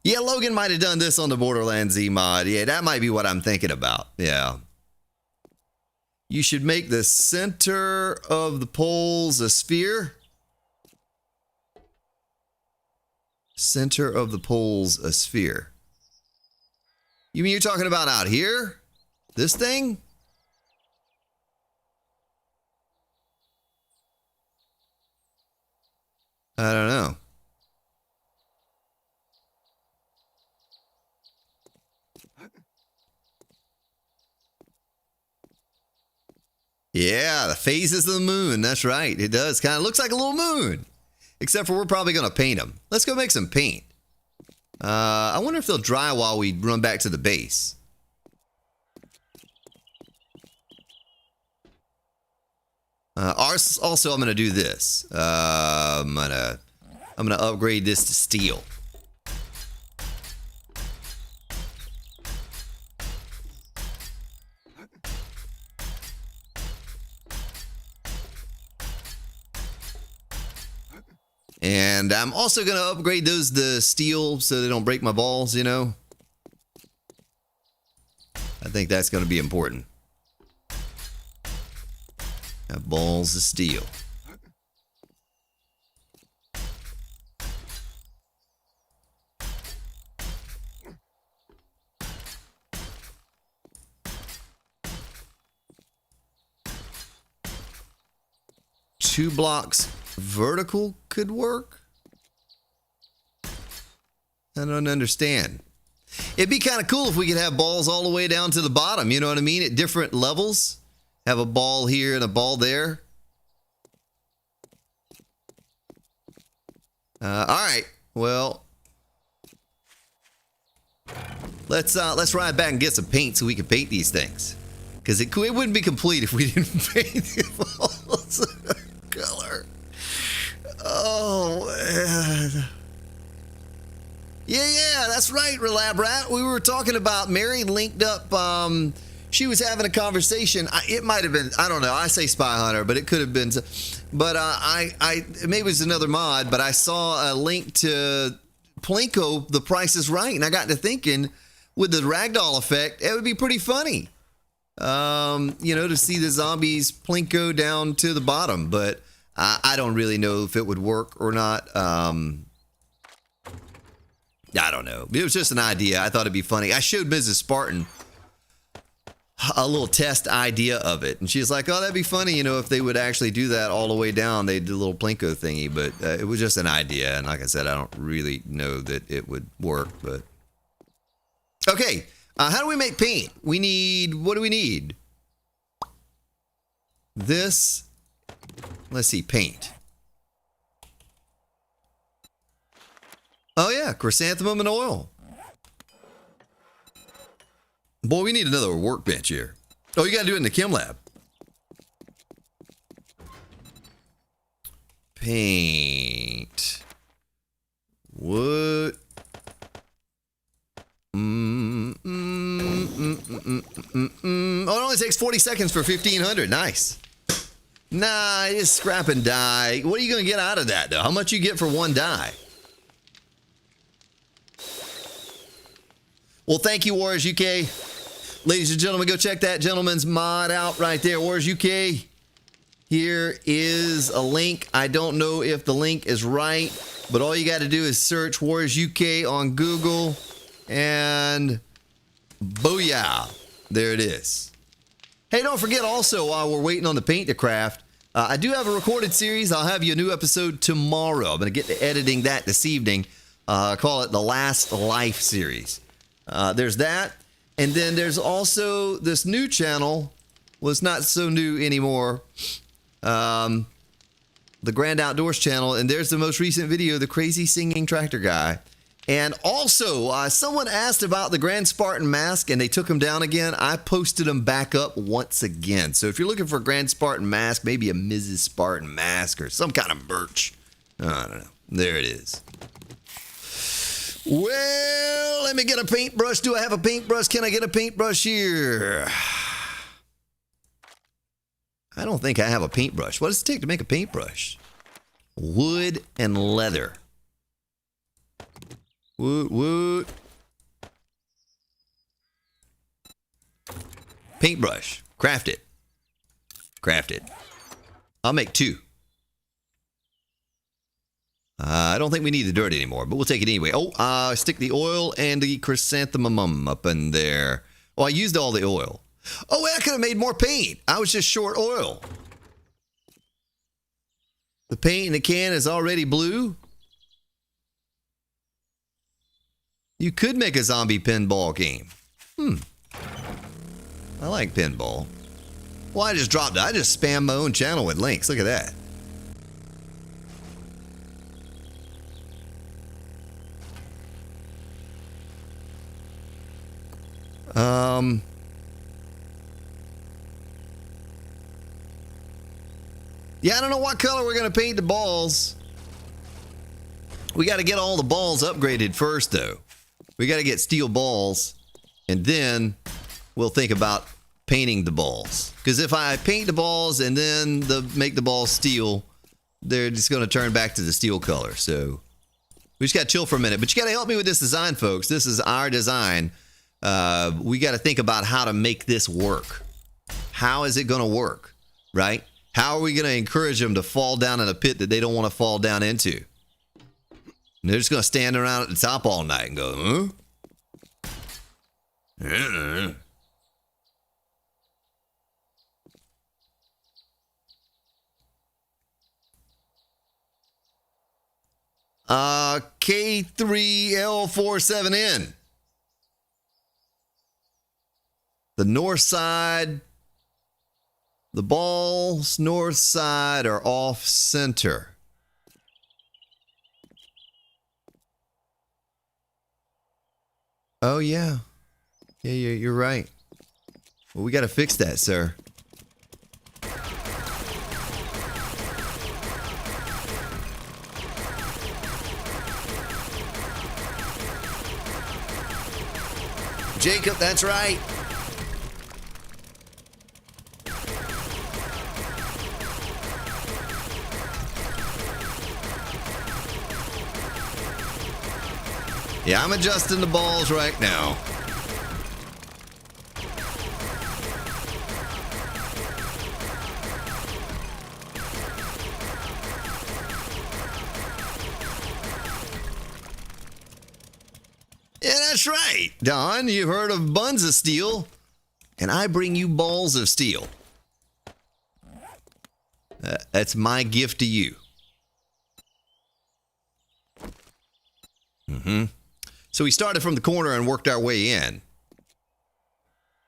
Yeah, Logan might have done this on the Borderlands Z mod. Yeah, that might be what I'm thinking about. Yeah. You should make the center of the poles a sphere. Center of the poles a sphere. You mean you're talking about out here? This thing? I don't know. Yeah, the phases of the moon. That's right. It does. Kind of looks like a little moon. Except for we're probably going to paint them. Let's go make some paint. I wonder if they'll dry while we run back to the base. Also, I'm going to do this. I'm gonna upgrade this to steel. And I'm also going to upgrade those to steel so they don't break my balls, you know. I think that's going to be important. Have balls of steel. Two blocks vertical could work? I don't understand. It'd be kind of cool if we could have balls all the way down to the bottom, you know what I mean? At different levels. Have a ball here and a ball there. All right. Well, let's ride back and get some paint so we can paint these things. Because it wouldn't be complete if we didn't paint the balls color. Oh, man. Yeah, that's right, Relab Rat. We were talking about Mary linked up. She was having a conversation. It might have been, I don't know. I say Spy Hunter, but it could have been. But maybe it was another mod, but I saw a link to Plinko, The Price is Right. And I got to thinking, with the ragdoll effect, it would be pretty funny, you know, to see the zombies Plinko down to the bottom. But I don't really know if it would work or not. I don't know. It was just an idea. I thought it'd be funny. I showed Mrs. Spartan a little test idea of it, and she's like, oh, that'd be funny, you know, if they would actually do that all the way down. They did a little Plinko thingy, but it was just an idea. And like I said, I don't really know that it would work, but okay. How do we make paint? We need, what do we need? This, let's see, paint. Oh yeah, chrysanthemum and oil. Boy, we need another workbench here. Oh, you got to do it in the chem lab. Paint. What? Oh, it only takes 40 seconds for 1,500. Nice. Nah, it's scrap and die. What are you going to get out of that, though? How much you get for one die? Well, thank you, Warriors UK. Ladies and gentlemen, go check that gentleman's mod out right there. Warriors UK. Here is a link. I don't know if the link is right, but all you got to do is search Warriors UK on Google, and booyah. There it is. Hey, don't forget also, while we're waiting on the paint to craft, I do have a recorded series. I'll have you a new episode tomorrow. I'm going to get to editing that this evening. Call it the Last Life series. There's that. And then there's also this new channel Well, it's not so new anymore. The Grand Outdoors channel, and there's the most recent video, the crazy singing tractor guy. And also, someone asked about the Grand Spartan mask, and they took him down again. I posted him back up once again. So if you're looking for a Grand Spartan mask, maybe a Mrs. Spartan mask or some kind of merch, I don't know. There it is. Well, let me get a paintbrush. Do I have a paintbrush? Can I get a paintbrush here? I don't think I have a paintbrush. What does it take to make a paintbrush? Wood and leather. Wood. Paintbrush. Craft it. Craft it. I'll make 2. I don't think we need the dirt anymore, but we'll take it anyway. Oh, stick the oil and the chrysanthemum up in there. Oh, I used all the oil. Oh, I could have made more paint. I was just short oil. The paint in the can is already blue. You could make a zombie pinball game. I like pinball. Well, I just dropped it. I just spammed my own channel with links. Look at that. Yeah, I don't know what color we're going to paint the balls. We got to get all the balls upgraded first, though. We got to get steel balls, and then we'll think about painting the balls. Because if I paint the balls and then make the balls steel, they're just going to turn back to the steel color. So we just got to chill for a minute. But you got to help me with this design, folks. This is our design. We got to think about how to make this work. How is it going to work, right? How are we going to encourage them to fall down in a pit that they don't want to fall down into? And they're just going to stand around at the top all night and go, huh? K3L47N. The north side, the balls north side are off center. Oh, yeah. Yeah, you're right. Well, we got to fix that, sir. Jacob, that's right. Yeah, I'm adjusting the balls right now. Yeah, that's right, Don. You've heard of buns of steel, and I bring you balls of steel. That's my gift to you. So we started from the corner and worked our way in.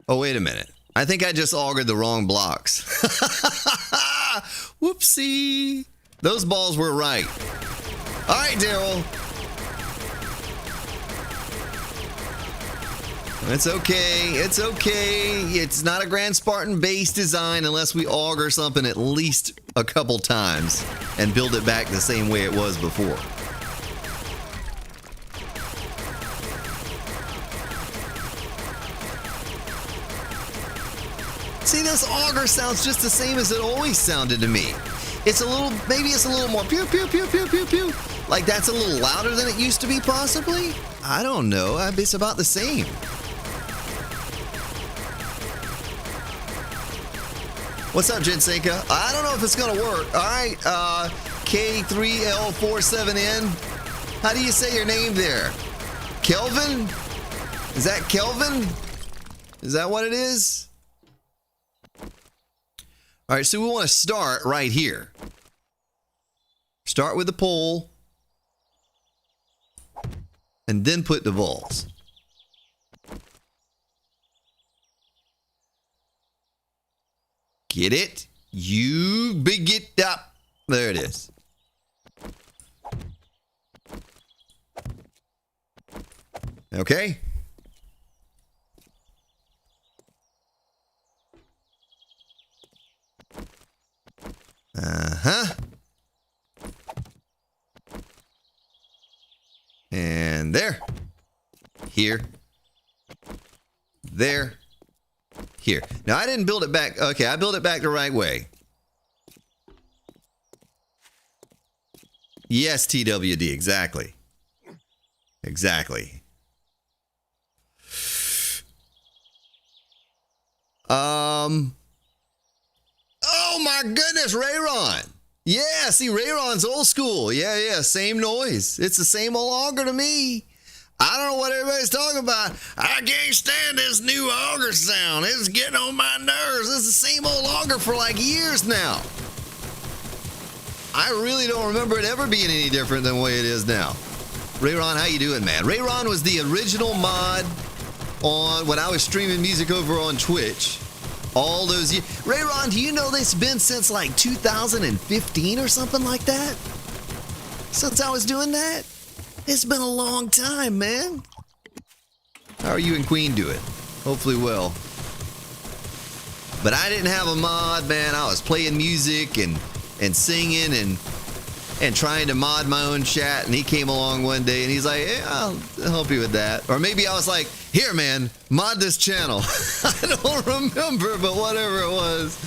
Oh, wait a minute. I think I just augured the wrong blocks. Whoopsie. Those balls were right. All right, Daryl. It's okay. It's okay. It's not a Grand Spartan base design unless we auger something at least a couple times and build it back the same way it was before. See, this auger sounds just the same as it always sounded to me. It's a little, maybe it's a little more pew, pew, pew, pew, pew, pew. Like that's a little louder than it used to be, possibly? I don't know. It's about the same. What's up, Jensenka? I don't know if it's going to work. All right, K3L47N. How do you say your name there? Kelvin? Is that Kelvin? Is that what it is? All right, so we want to start right here. Start with the pole. And then put the balls. Get it? You big it up. There it is. Okay. Uh-huh. And there. Here. There. Here. Now, I didn't build it back. Okay, I built it back the right way. Yes, TWD. Exactly. Exactly. Oh my goodness, Rayron. Yeah, see, Rayron's old school. Yeah, same noise. It's the same old auger to me. I don't know what everybody's talking about. I can't stand this new auger sound. It's getting on my nerves. It's the same old auger for like years now. I really don't remember it ever being any different than the way it is now. Rayron, how you doing, man? Rayron was the original mod on when I was streaming music over on Twitch. All those years. Rayron, do you know it's been since like 2015 or something like that? Since I was doing that? It's been a long time, man. How are you and Queen doing? Hopefully well. But I didn't have a mod, man. I was playing music and singing and trying to mod my own chat, and he came along one day and he's like, hey, I'll help you with that. Or maybe I was like, here, man, mod this channel. I don't remember, but whatever it was,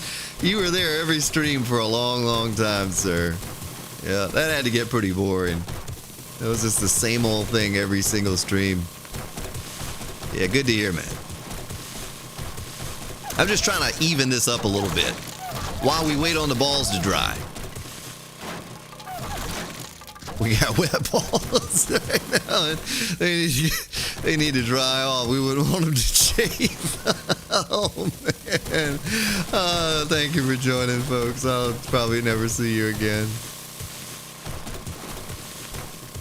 you were there every stream for a long, long time, sir. Yeah, that had to get pretty boring. It was just the same old thing every single stream. Yeah, good to hear, man. I'm just trying to even this up a little bit while we wait on the balls to dry. We got wet balls right now. They need to dry off. We wouldn't want them to chafe. Oh, man. Thank you for joining, folks. I'll probably never see you again.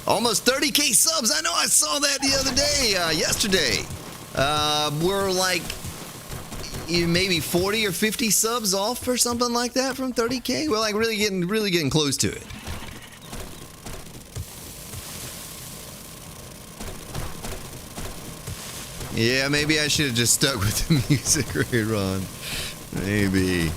Almost 30K subs. I know I saw that the other day, yesterday. We're like maybe 40 or 50 subs off or something like that from 30K. We're like really getting close to it. Yeah, maybe I should have just stuck with the music, Ron. Maybe.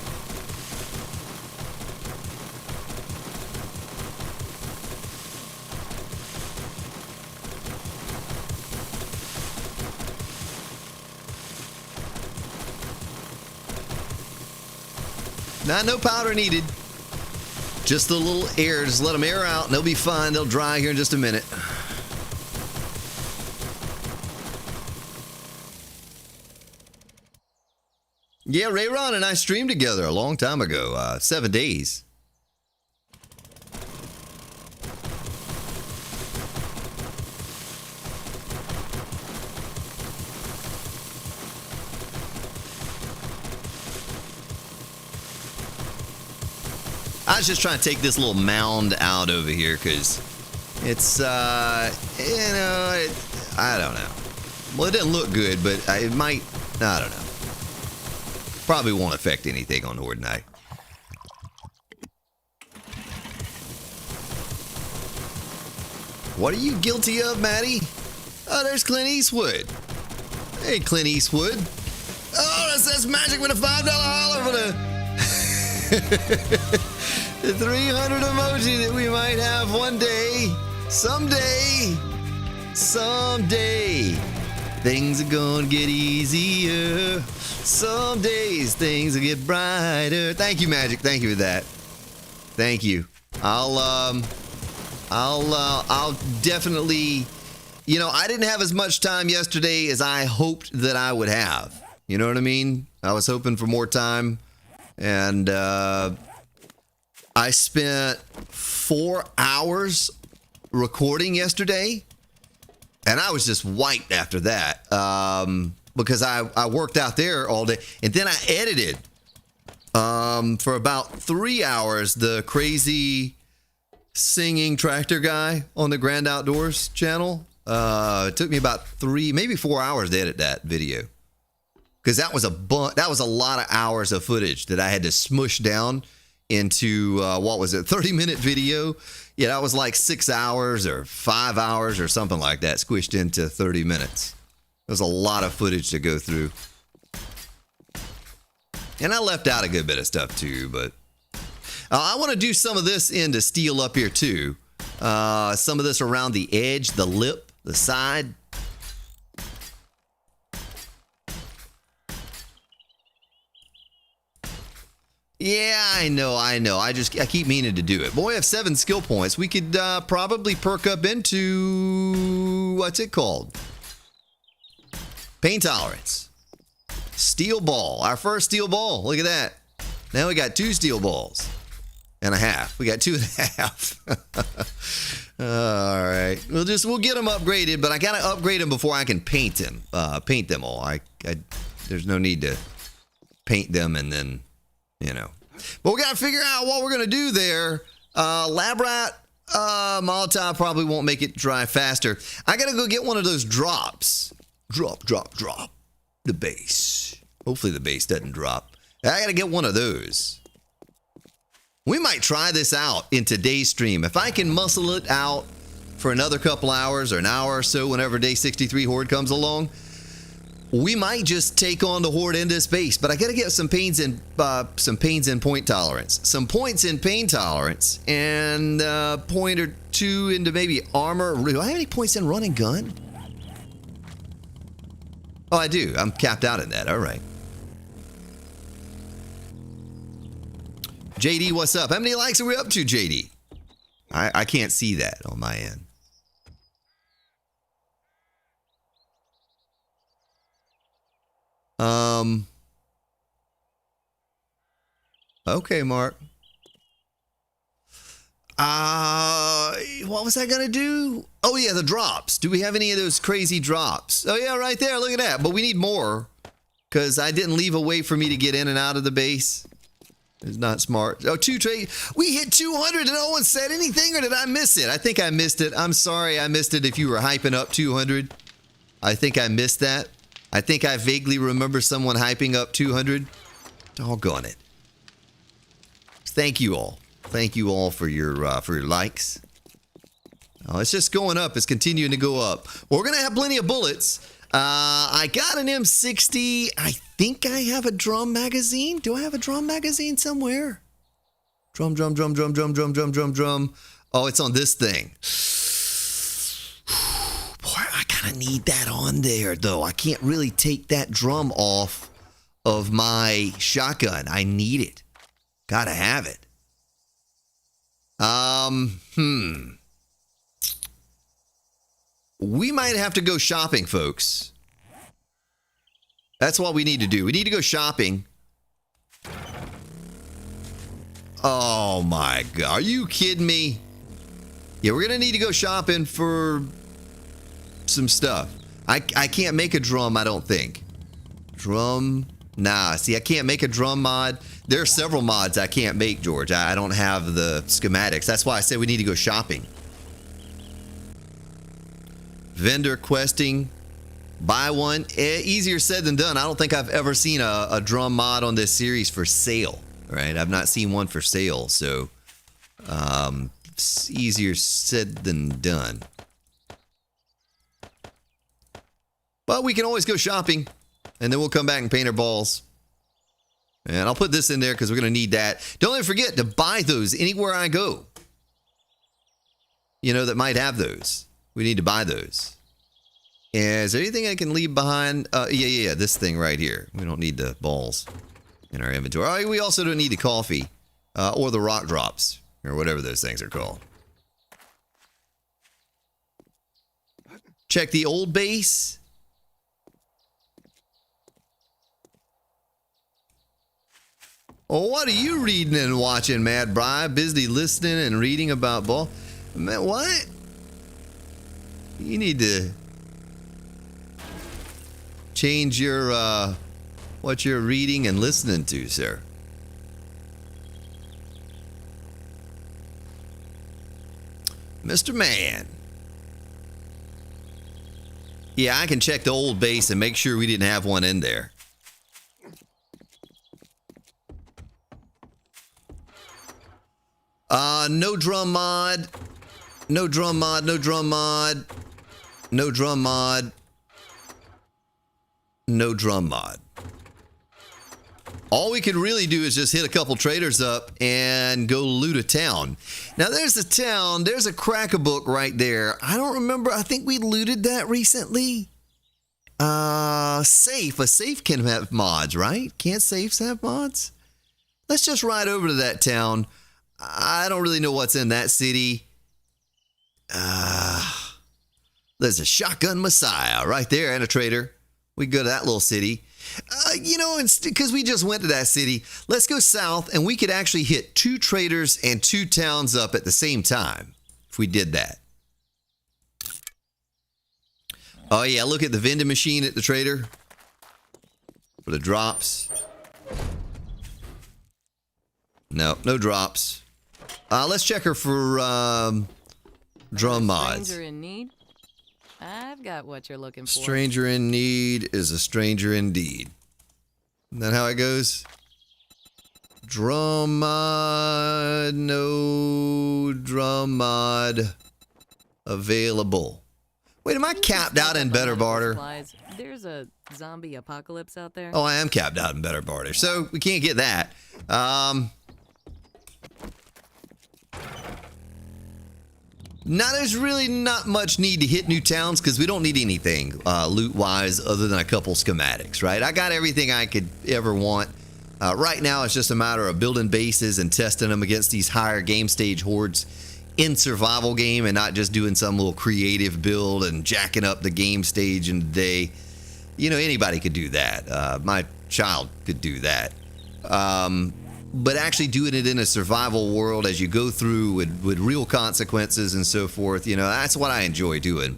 Nah, no powder needed. Just a little air. Just let them air out and they'll be fine. They'll dry here in just a minute. Yeah, Rayron and I streamed together a long time ago, 7 days. I was just trying to take this little mound out over here because it's, I don't know. Well, it doesn't look good, but it might, I don't know. Probably won't affect anything on Horde Night. What are you guilty of, Maddie? Oh, there's Clint Eastwood. Hey, Clint Eastwood. Oh, that's magic with a $5 holler for the 300 emoji that we might have one day. Someday. Things are gonna get easier. Some days things will get brighter. Thank you, Magic. Thank you for that. Thank you. I'll definitely, I didn't have as much time yesterday as I hoped that I would have. You know what I mean? I was hoping for more time, and I spent 4 hours recording yesterday, and I was just wiped after that. Because I worked out there all day, and then I edited for about 3 hours the crazy singing tractor guy on the Grand Outdoors channel. It took me about 3, maybe 4 hours to edit that video because that was a lot of hours of footage that I had to smush down into, 30-minute video. Yeah, that was like 6 hours or 5 hours or something like that, squished into 30 minutes. There's a lot of footage to go through. And I left out a good bit of stuff too, but I want to do some of this into steel up here too. Some of this around the edge, the lip, the side. Yeah, I know. I keep meaning to do it. But we have 7 skill points. We could probably perk up into, what's it called? Pain tolerance. Steel ball. Our first steel ball. Look at that. Now we got 2 steel balls and a half. We got 2 and a half. All right. We'll get them upgraded, but I got to upgrade them before I can paint them. Paint them all. There's no need to paint them and then, But we got to figure out what we're going to do there. Lab rat, Molotov probably won't make it dry faster. I got to go get one of those drops. Drop. The base. Hopefully the base doesn't drop. I got to get one of those. We might try this out in today's stream. If I can muscle it out for another couple hours or an hour or so whenever day 63 Horde comes along, we might just take on the Horde into space. But I got to get some pains in point tolerance. Some points in pain tolerance and a point or 2 into maybe armor. Do I have any points in run and gun? Oh, I do. I'm capped out in that. All right. JD, what's up? How many likes are we up to, JD? I can't see that on my end. Okay, Mark. What was I gonna do? Oh yeah, the drops. Do we have any of those crazy drops? Oh yeah, right there. Look at that. But we need more because I didn't leave a way for me to get in and out of the base. It's not smart. Oh, 2 trade. We hit 200 and no one said anything, or did I miss it? I think I missed it. I'm sorry I missed it if you were hyping up 200. I think I missed that. I think I vaguely remember someone hyping up 200. Doggone it. Thank you all. Thank you all for your likes. Oh, it's just going up. It's continuing to go up. Well, we're going to have plenty of bullets. I got an M60. I think I have a drum magazine. Do I have a drum magazine somewhere? Drum. Oh, it's on this thing. Boy, I kind of need that on there, though. I can't really take that drum off of my shotgun. I need it. Gotta have it. We might have to go shopping, folks. That's what we need to do. We need to go shopping. Oh my God. Are you kidding me? Yeah, we're going to need to go shopping for some stuff. I can't make a drum, I don't think. Drum? Nah, see, I can't make a drum mod. There are several mods I can't make, George. I don't have the schematics. That's why I said we need to go shopping. Vendor questing. Buy one. Easier said than done. I don't think I've ever seen a drum mod on this series for sale. Right? I've not seen one for sale. So, it's easier said than done. But we can always go shopping. And then we'll come back and paint our balls. And I'll put this in there because we're going to need that. Don't ever forget to buy those anywhere I go. That might have those. We need to buy those. Is there anything I can leave behind? Yeah, this thing right here. We don't need the balls in our inventory. Oh, we also don't need the coffee or the rock drops or whatever those things are called. Check the old base. Oh, what are you reading and watching, Mad Bri? Busy listening and reading about ball. Man, what? You need to change your, what you're reading and listening to, sir. Mr. Man. Yeah, I can check the old base and make sure we didn't have one in there. No drum mod. No drum mod. No drum mod. No drum mod. No drum mod. All we could really do is just hit a couple traders up and go loot a town. Now, there's a town. There's a crack-a-book right there. I don't remember. I think we looted that recently. Safe. A safe can have mods, right? Can't safes have mods? Let's just ride over to that town. I don't really know what's in that city. There's a shotgun messiah right there and a trader. We go to that little city. Because we just went to that city, let's go south and we could actually hit 2 traders and 2 towns up at the same time if we did that. Oh, yeah, look at the vending machine at the trader for the drops. No drops. Let's check her for drum mods. Stranger in need? I've got what you're looking for. Stranger in need is a stranger indeed. Isn't that how it goes? Drum mod, no drum mod available. Wait, am I capped out in better barter? There's a zombie apocalypse out there. Oh, I am capped out in better barter, so we can't get that. Now, there's really not much need to hit new towns because we don't need anything loot-wise other than a couple schematics, right? I got everything I could ever want. Right now, it's just a matter of building bases and testing them against these higher game stage hordes in survival game and not just doing some little creative build and jacking up the game stage in the day. You know, anybody could do that. My child could do that. But actually doing it in a survival world as you go through with real consequences and so forth, you know, that's what I enjoy doing.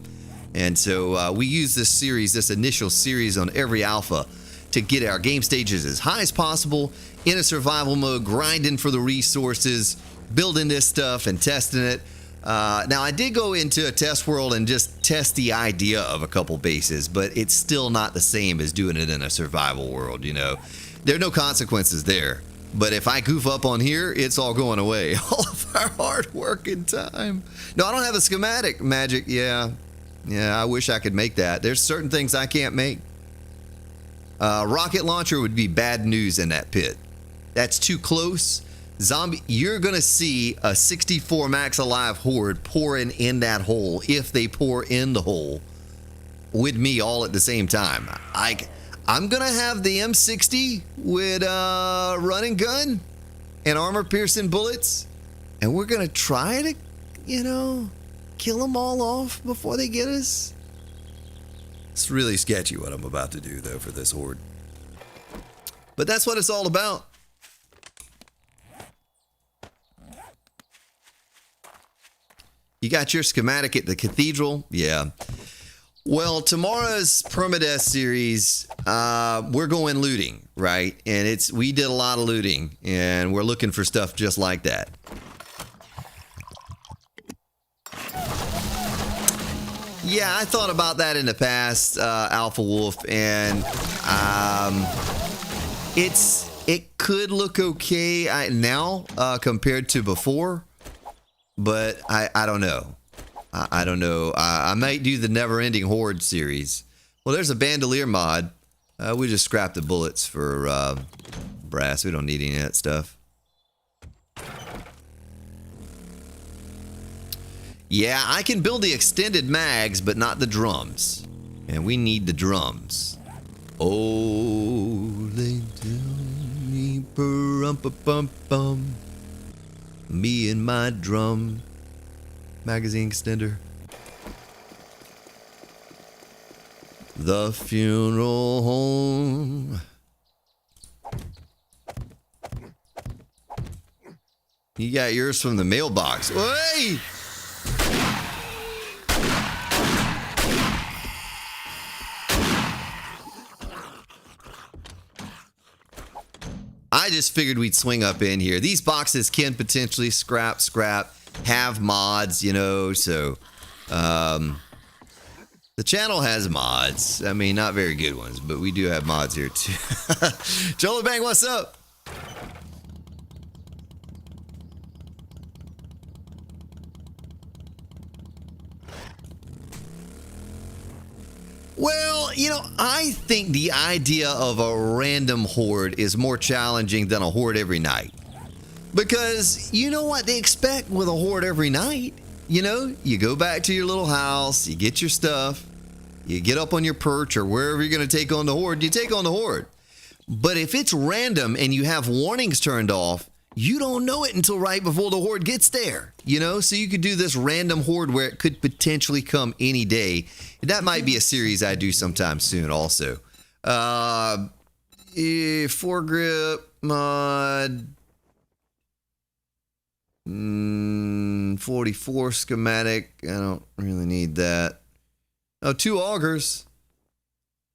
And so we use this series, this initial series on every alpha to get our game stages as high as possible in a survival mode, grinding for the resources, building this stuff and testing it. Now, I did go into a test world and just test the idea of a couple bases, but it's still not the same as doing it in a survival world, you know. There are no consequences there. But if I goof up on here, it's all going away. All of our hard work and time. No, I don't have a schematic magic. Yeah, I wish I could make that. There's certain things I can't make. Rocket launcher would be bad news in that pit. That's too close. Zombie, you're going to see a 64 max alive horde pouring in that hole if they pour in the hole with me all at the same time. I'm going to have the M60 with a running gun and armor-piercing bullets, and we're going to try to, you know, kill them all off before they get us. It's really sketchy what I'm about to do, though, for this horde. But that's what it's all about. You got your schematic at the cathedral? Yeah. Well, tomorrow's Permadeath series, we're going looting, right? And we did a lot of looting, and we're looking for stuff just like that. Yeah, I thought about that in the past, Alpha Wolf, and it could look okay now compared to before, but I don't know. I don't know. I might do the Never-Ending Horde series. Well, there's a bandolier mod. We just scrapped the bullets for brass. We don't need any of that stuff. Yeah, I can build the extended mags, but not the drums. And we need the drums. Oh, they tell me, bum. Me and my drum magazine extender. The funeral home. You got yours from the mailbox. Hey! I just figured we'd swing up in here. These boxes can potentially scrap, have mods, you know, so the channel has mods. I mean, not very good ones, but we do have mods here too. Joel Bang, what's up? Well, you know, I think the idea of a random horde is more challenging than a horde every night. Because you know what they expect with a horde every night? You know, you go back to your little house, you get your stuff, you get up on your perch or wherever you're going to take on the horde, you take on the horde. But if it's random and you have warnings turned off, you don't know it until right before the horde gets there, you know? So you could do this random horde where it could potentially come any day. That might be a series I do sometime soon also. Foregrip mod. 44 schematic. I don't really need that. Oh, 2 augers.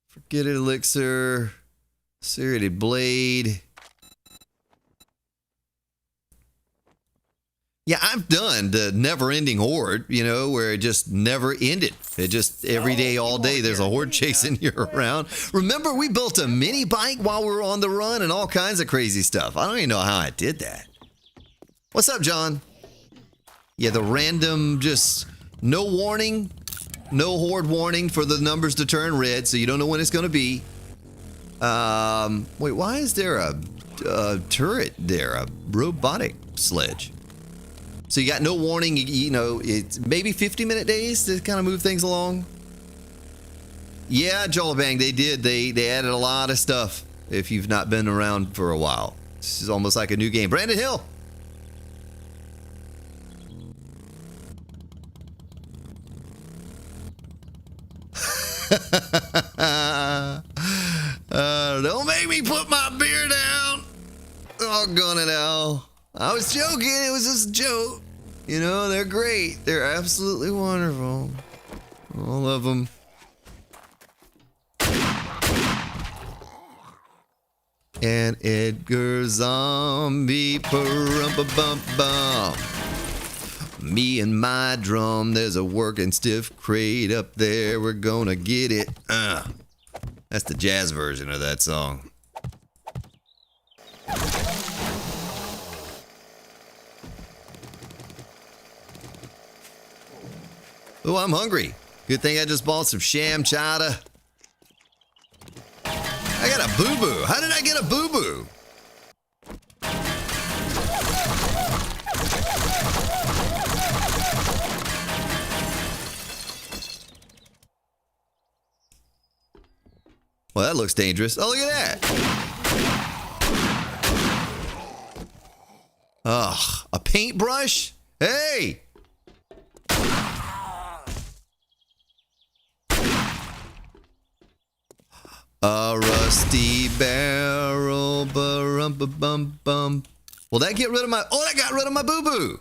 Forget it, elixir. Serrated blade. Yeah, I've done the never-ending horde, you know, where it just never ended. It just every day, all day, there's a horde chasing you around. Remember, we built a mini bike while we were on the run and all kinds of crazy stuff. I don't even know how I did that. What's up, John? Yeah, the random, just no warning, no horde warning for the numbers to turn red, so you don't know when it's going to be. Wait, why is there a turret there, a robotic sledge? So you got no warning, you know, it's maybe 50-minute days to kind of move things along. Yeah, Jolabang, they did. They added a lot of stuff if you've not been around for a while. This is almost like a new game. Brandon Hill. Don't make me put my beer down. Oh, gun it out. I was joking. It was just a joke. You know, they're great. They're absolutely wonderful. All of them. And Edgar Zombie, pa-rum-pa-bum-bum. Me and my drum, there's a working stiff crate up there. We're gonna get it. That's the jazz version of that song. Oh, I'm hungry. Good thing I just bought some sham chowder. I got a boo-boo. How did I get a boo-boo? Well, that looks dangerous. Oh, look at that. Ugh, a paintbrush? Hey! A rusty barrel, ba-rum-ba-bum-bum. Will that get rid of my... Oh, that got rid of my boo-boo.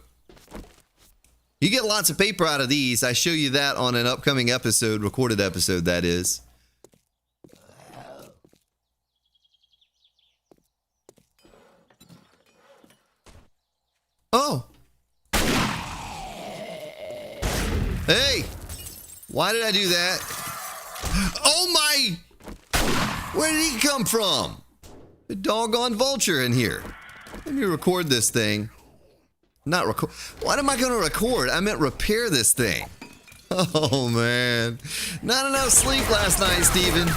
You get lots of paper out of these. I show you that on an upcoming episode, recorded episode, that is. Oh. Hey. Why did I do that? Oh, my... Where did he come from? A doggone vulture in here. Let me record this thing. Not record. What am I going to record? I meant repair this thing. Oh, man. Not enough sleep last night, Steven.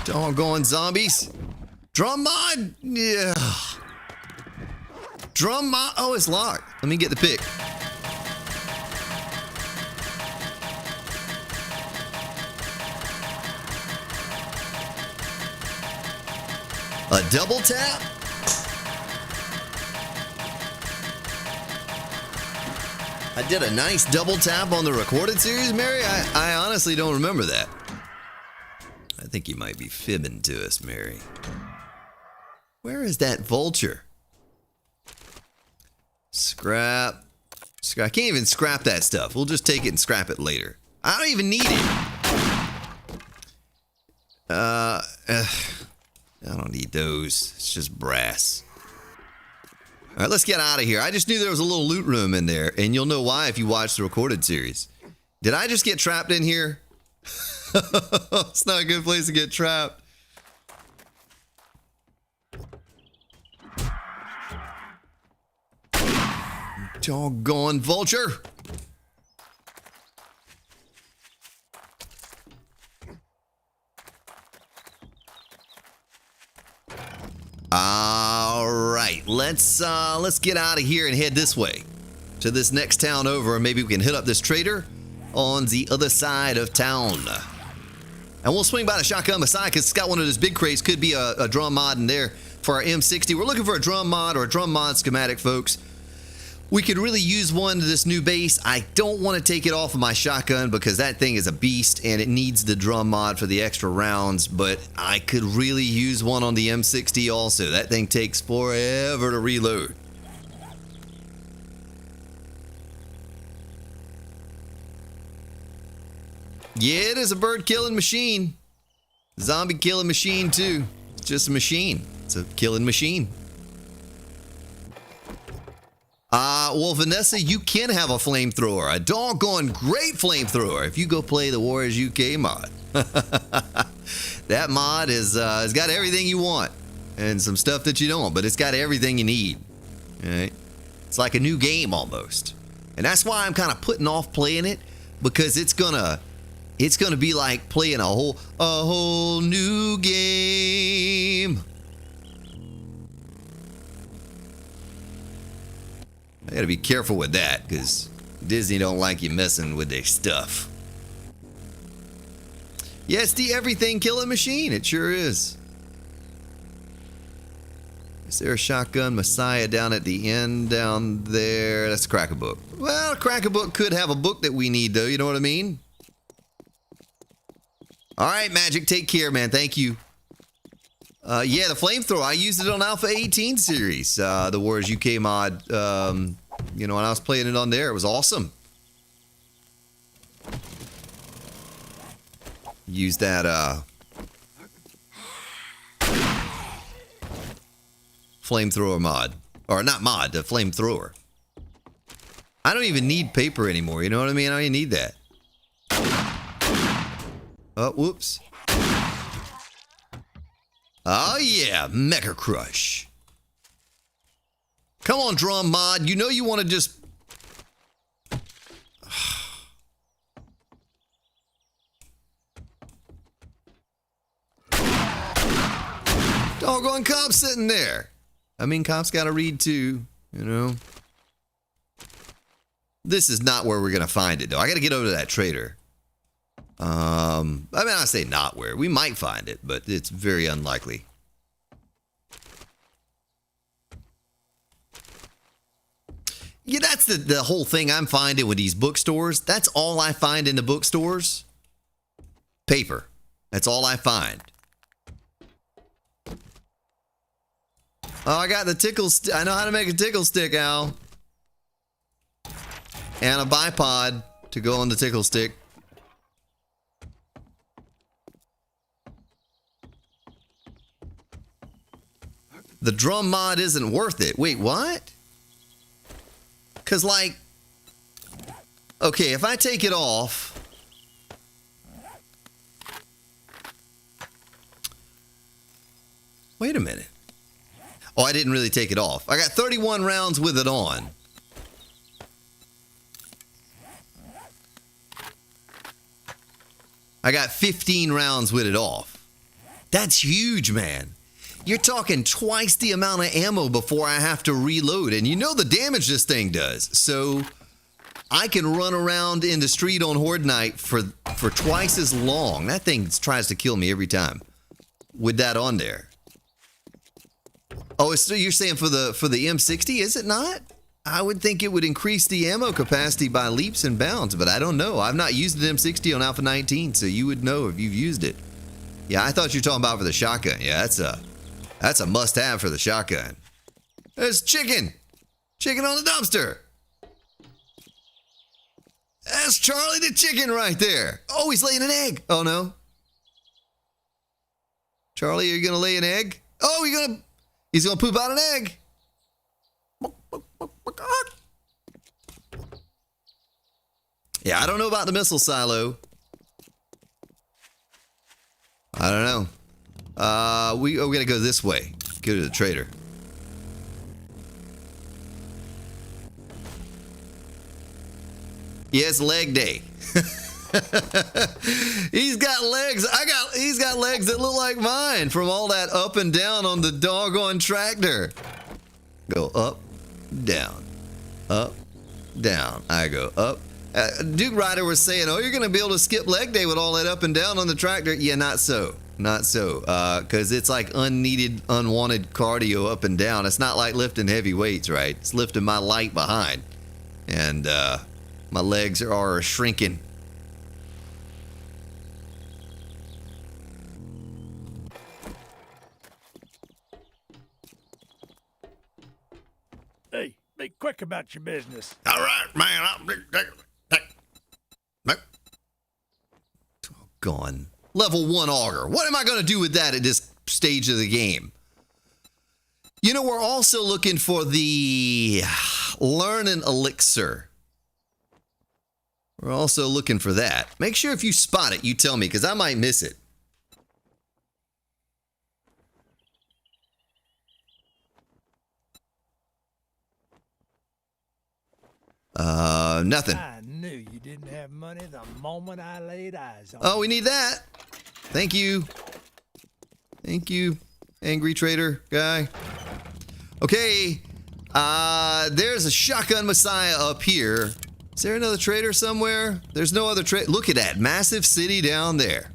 Doggone zombies. Drum mod? Yeah. Drum mod? Oh, it's locked. Let me get the pick. A double tap? I did a nice double tap on the recorded series, Mary. I honestly don't remember that. I think you might be fibbing to us, Mary. Where is that vulture? Scrap. I can't even scrap that stuff. We'll just take it and scrap it later. I don't even need it. I don't need those. It's just brass. All right, let's get out of here. I just knew there was a little loot room in there, and you'll know why if you watch the recorded series. Did I just get trapped in here? It's not a good place to get trapped. Doggone vulture. All right, let's get out of here and head this way to this next town over, and maybe we can hit up this trader on the other side of town. And we'll swing by the shotgun Messiah because it's got one of those big crates. Could be a drum mod in there for our M60. We're looking for a drum mod or a drum mod schematic, folks. We could really use one to this new base. I don't want to take it off of my shotgun because that thing is a beast and it needs the drum mod for the extra rounds, but I could really use one on the M60 also. That thing takes forever to reload. Yeah, it is a bird killing machine. Zombie killing machine too. It's just a machine. It's a killing machine. Well, Vanessa, you can have a flamethrower, a doggone great flamethrower, if you go play the Warriors UK mod. That mod is has got everything you want and some stuff that you don't, but it's got everything you need. All right? It's like a new game almost, and that's why I'm kind of putting off playing it, because it's gonna be like playing a whole new game. I gotta be careful with that because Disney don't like you messing with their stuff. Yeah, it's the everything killing machine. It sure is. Is there a shotgun Messiah down at the end down there? That's a Crack-a-Book. Well, a Crack-a-Book could have a book that we need though, you know what I mean? All right, Magic, take care, man. Thank you. Yeah, the flamethrower. I used it on Alpha 18 series, the Warriors UK mod. You know, when I was playing it on there, it was awesome. Use that flamethrower mod, or not mod, the flamethrower. I don't even need paper anymore. You know what I mean? I don't even need that. Oh, whoops. Oh yeah, Mecha Crush. Come on, drum mod. You know you want to just... Doggone cop sitting there. I mean, cops got to read too, you know. This is not where we're going to find it, though. I got to get over to that trader. I mean, I say not where. We might find it, but it's very unlikely. Yeah, that's the whole thing I'm finding with these bookstores. That's all I find in the bookstores. Paper. That's all I find. Oh, I got the tickle stick. I know how to make a tickle stick, Al. And a bipod to go on the tickle stick. The drum mod isn't worth it. Wait, what? Because, like, okay, if I take it off, wait a minute. Oh, I didn't really take it off. I got 31 rounds with it on. I got 15 rounds with it off. That's huge, man. You're talking twice the amount of ammo before I have to reload. And you know the damage this thing does. So I can run around in the street on Horde Night for twice as long. That thing tries to kill me every time with that on there. Oh, so you're saying for the M60, is it not? I would think it would increase the ammo capacity by leaps and bounds, but I don't know. I've not used the M60 on Alpha 19, so you would know if you've used it. Yeah, I thought you were talking about for the shotgun. Yeah, that's a must-have for the shotgun. There's chicken. Chicken on the dumpster. That's Charlie the chicken right there. Oh, he's laying an egg. Oh, no. Charlie, are you going to lay an egg? Oh, he's going to poop out an egg. Yeah, I don't know about the missile silo. I don't know. We gotta go this way. Go to the trader. Yeah, it's leg day. He's got legs. He's got legs that look like mine from all that up and down on the doggone tractor. Go up, down, up, down. I go up. Duke Ryder was saying, oh, you're going to be able to skip leg day with all that up and down on the tractor. Yeah, not so. Not so. Because it's like unneeded, unwanted cardio up and down. It's not like lifting heavy weights, right? It's lifting my light behind. And my legs are shrinking. Hey, be quick about your business. All right, man. Gone. Level 1 auger. What am I going to do with that at this stage of the game? You know, we're also looking for the learning elixir. We're also looking for that. Make sure if you spot it, you tell me, because I might miss it. Nothing. I knew you didn't have money the moment I laid eyes on you. Oh, we need that. Thank you. Thank you, angry trader guy. Okay. There's a shotgun messiah up here. Is there another trader somewhere? There's no other trader. Look at that massive city down there.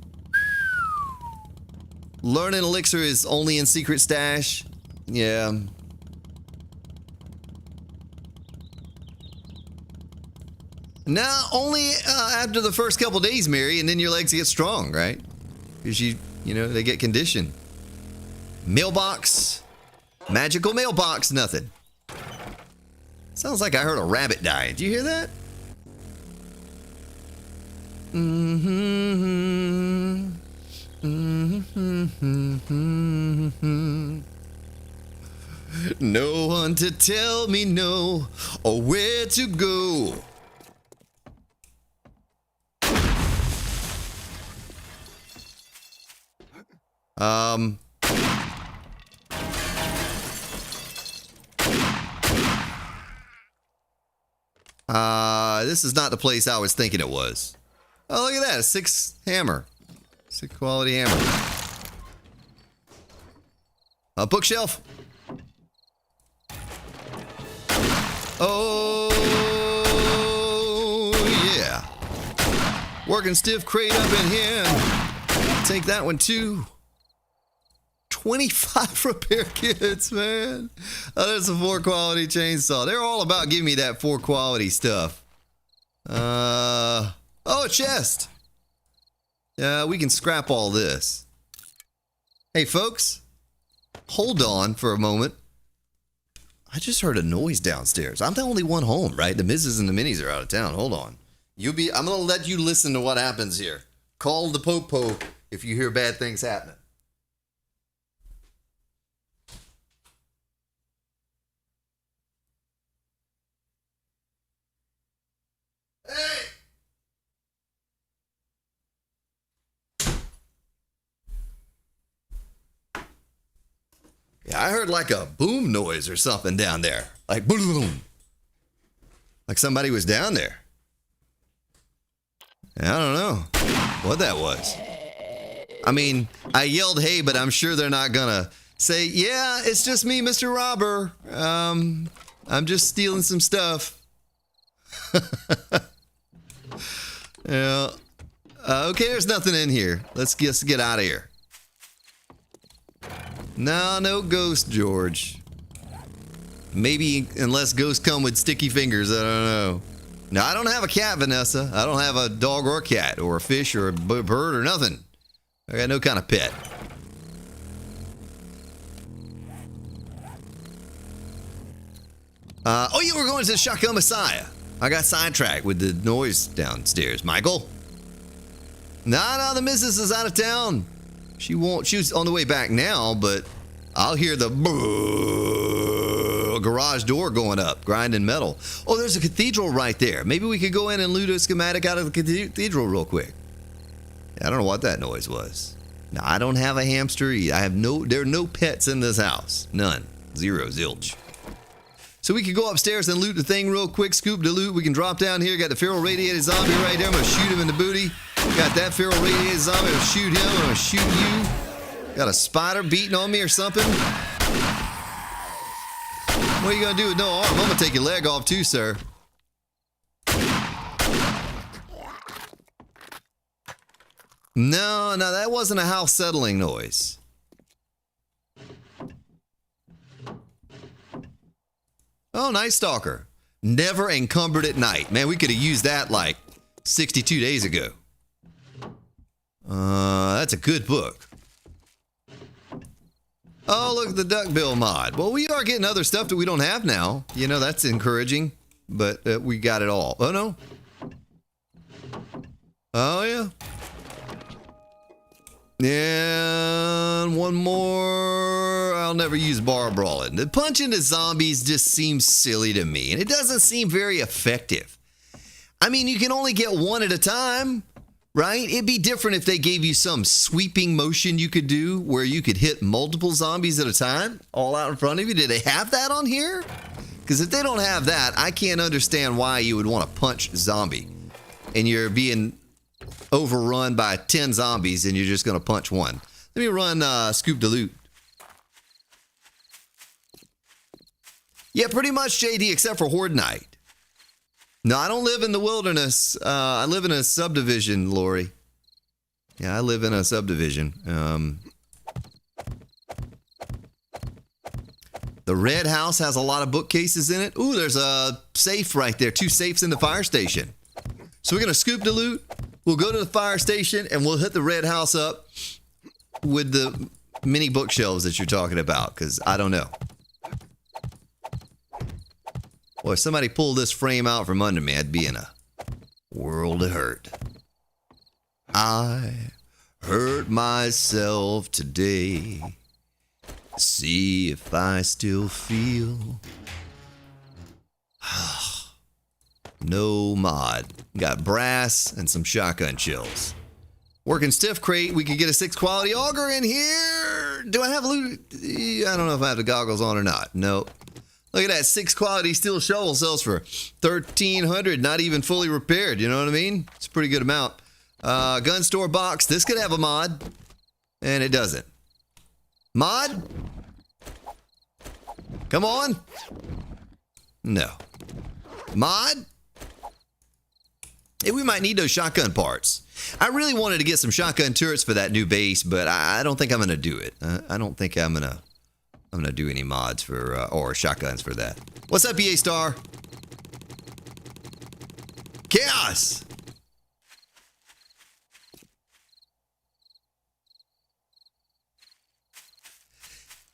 Learning elixir is only in secret stash. Yeah. No, only after the first couple days, Mary, and then your legs get strong, right? Because you know, they get conditioned. Mailbox. Magical mailbox, nothing. Sounds like I heard a rabbit die. Did you hear that? No one to tell me no or where to go. This is not the place I was thinking it was. Oh, look at that. A 6 hammer. 6 quality hammer. A bookshelf. Oh, yeah. Working stiff crate up in here. Take that one too. 25 repair kits, man. Oh, that's a 4 quality chainsaw. They're all about giving me that 4 quality stuff. Oh, a chest. We can scrap all this. Hey, folks. Hold on for a moment. I just heard a noise downstairs. I'm the only one home, right? The Mrs. and the Minis are out of town. Hold on. I'm going to let you listen to what happens here. Call the po-po if you hear bad things happening. Hey! Yeah, I heard like a boom noise or something down there. Like boom, boom. Like somebody was down there. I don't know what that was. I mean, I yelled, hey, but I'm sure they're not gonna say, yeah, it's just me, Mr. Robber. I'm just stealing some stuff. Yeah. Okay, there's nothing in here. Let's just get out of here. No ghost, George. Maybe unless ghosts come with sticky fingers, I don't know. No, I don't have a cat, Vanessa. I don't have a dog or a cat or a fish or a bird or nothing. I got no kind of pet. Oh yeah, we're going to the Shotgun Messiah. I got sidetracked with the noise downstairs. Michael? No, the missus is out of town. She was on the way back now, but I'll hear the a garage door going up, grinding metal. Oh, there's a cathedral right there. Maybe we could go in and loot a schematic out of the cathedral real quick. I don't know what that noise was. Now, I don't have a hamster. There are no pets in this house. None. Zero, zilch. So we can go upstairs and loot the thing real quick. Scoop the loot. We can drop down here. Got the feral radiated zombie right there. I'm going to shoot him in the booty. Got that feral radiated zombie. I'm going to shoot him. I'm going to shoot you. Got a spider beating on me or something. What are you going to do with no arm? I'm going to take your leg off too, sir. No, that wasn't a house settling noise. Oh, Night Stalker. Never encumbered at night. Man, we could have used that like 62 days ago. That's a good book. Oh, look at the duckbill mod. Well, we are getting other stuff that we don't have now. You know, that's encouraging. But we got it all. Oh, no. Oh, yeah. And one more. I'll never use bar brawling. The punching the zombies just seems silly to me, and it doesn't seem very effective. I mean, you can only get one at a time, right? It'd be different if they gave you some sweeping motion you could do where you could hit multiple zombies at a time all out in front of you. Did they have that on here? Because if they don't have that, I can't understand why you would want to punch zombie and you're being overrun by 10 zombies and you're just going to punch one. Let me run Scoop the Loot. Yeah, pretty much, JD, except for Horde Night. No, I don't live in the wilderness. I live in a subdivision, Lori. Yeah, I live in a subdivision. The red house has a lot of bookcases in it. Ooh, there's a safe right there. 2 safes in the fire station. So we're going to scoop the loot. We'll go to the fire station and we'll hit the red house up with the mini bookshelves that you're talking about, because I don't know. Boy, if somebody pulled this frame out from under me, I'd be in a world of hurt. I hurt myself today. See if I still feel. No mod. Got brass and some shotgun shells. Working stiff crate. We could get a 6 quality auger in here. Do I have loot? I don't know if I have the goggles on or not. Nope. Look at that. 6 quality steel shovel sells for $1,300. Not even fully repaired. You know what I mean? It's a pretty good amount. Gun store box. This could have a mod. And it doesn't. Mod? Come on. No. Mod? Hey, we might need those shotgun parts. I really wanted to get some shotgun turrets for that new base, but I don't think I'm going to do it. I don't think I'm going to do any mods for, or shotguns for that. What's up, EA Star? Chaos!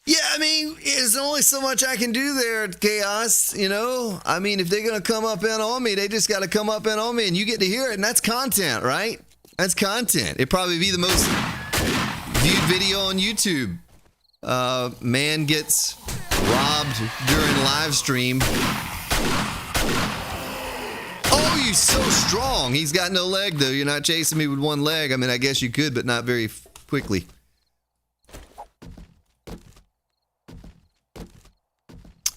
Yeah, I mean, there's only so much I can do there, Chaos, you know? I mean, if they're going to come up in on me, they just got to come up in on me, and you get to hear it, and that's content, right? That's content. It'd probably be the most viewed video on YouTube. Man gets robbed during live stream. Oh, you're so strong. He's got no leg, though. You're not chasing me with one leg. I mean, I guess you could, but not very quickly.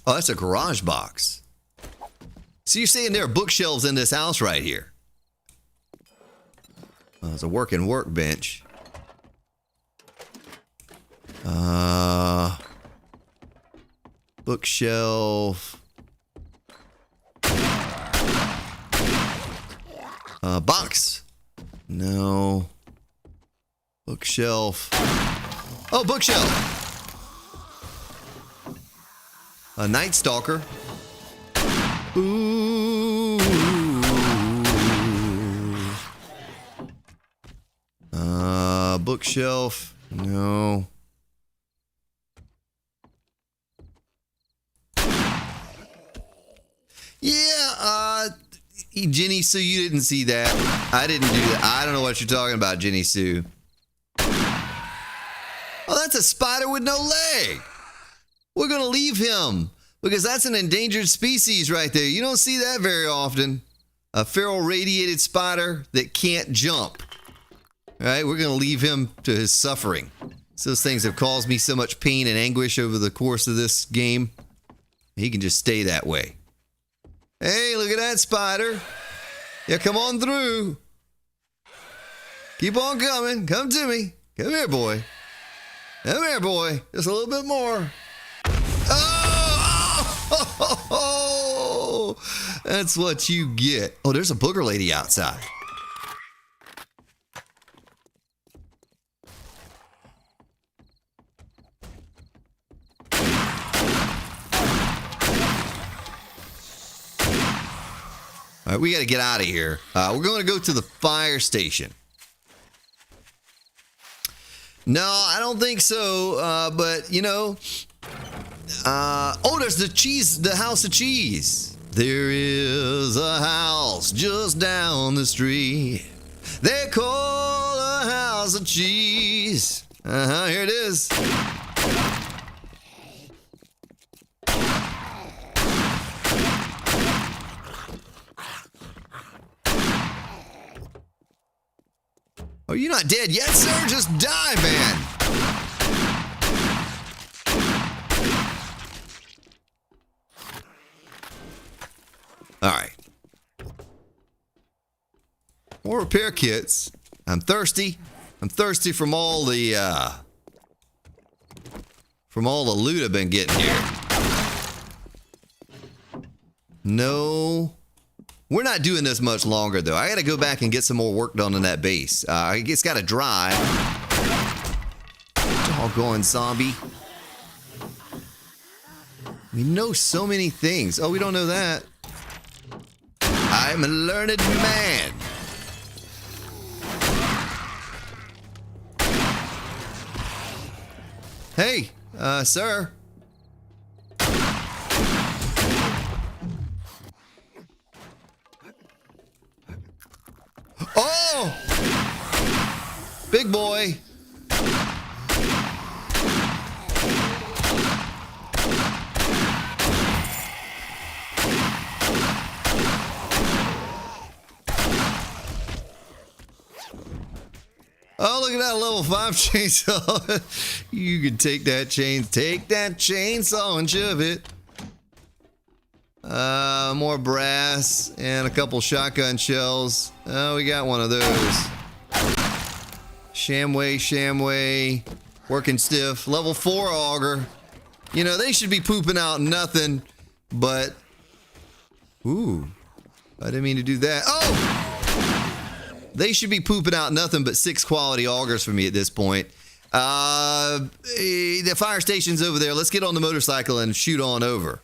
Oh, that's a garage box. So you're saying there are bookshelves in this house right here? Oh, it's a working workbench. Bookshelf. Box. No. Bookshelf. Oh, bookshelf. A Night Stalker. Ooh. Bookshelf. No. Yeah, Jenny Sue, you didn't see that. I didn't do that. I don't know what you're talking about, Jenny Sue. Oh, that's a spider with no leg. We're going to leave him because that's an endangered species right there. You don't see that very often. A feral radiated spider that can't jump. All right, we're going to leave him to his suffering. So those things have caused me so much pain and anguish over the course of this game. He can just stay that way. Hey, look at that spider. Yeah, come on through. Keep on coming. Come to me. Come here, boy. Come here, boy. Just a little bit more. Oh! That's what you get. Oh, there's a booger lady outside. All right, we got to get out of here. We're going to go to the fire station. No, I don't think so. But, you know... oh, there's the house of cheese. There is a house just down the street. They call a house of cheese. Here it is. Oh, you're not dead yet, sir? Just die, man. All right. More repair kits. I'm thirsty. I'm thirsty from all the loot I've been getting here. No. We're not doing this much longer, though. I got to go back and get some more work done on that base. It's got to dry. Doggone zombie. We know so many things. Oh, we don't know that. I'm a learned man. Hey, sir. Oh! Big boy. Oh, look at that level 5 chainsaw. You can take that chainsaw and shove it. More brass and a couple shotgun shells. Oh, we got one of those. Shamway. Working stiff. Level 4 auger. You know, they should be pooping out nothing, but... Ooh. I didn't mean to do that. Oh! They should be pooping out nothing but 6 quality augers for me at this point. The fire station's over there. Let's get on the motorcycle and shoot on over.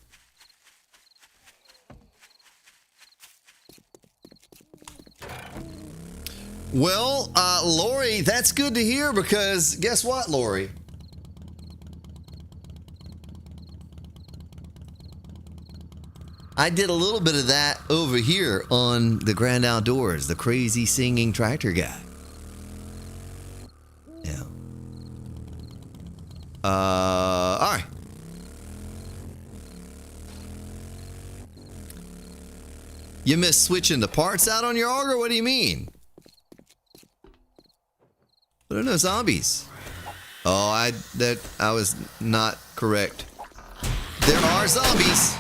Well, Lori, that's good to hear because guess what, Lori? I did a little bit of that over here on the Grand Outdoors, the crazy singing tractor guy. Yeah. All right. You miss switching the parts out on your auger? What do you mean? There are no zombies. Oh, I was not correct. There are zombies.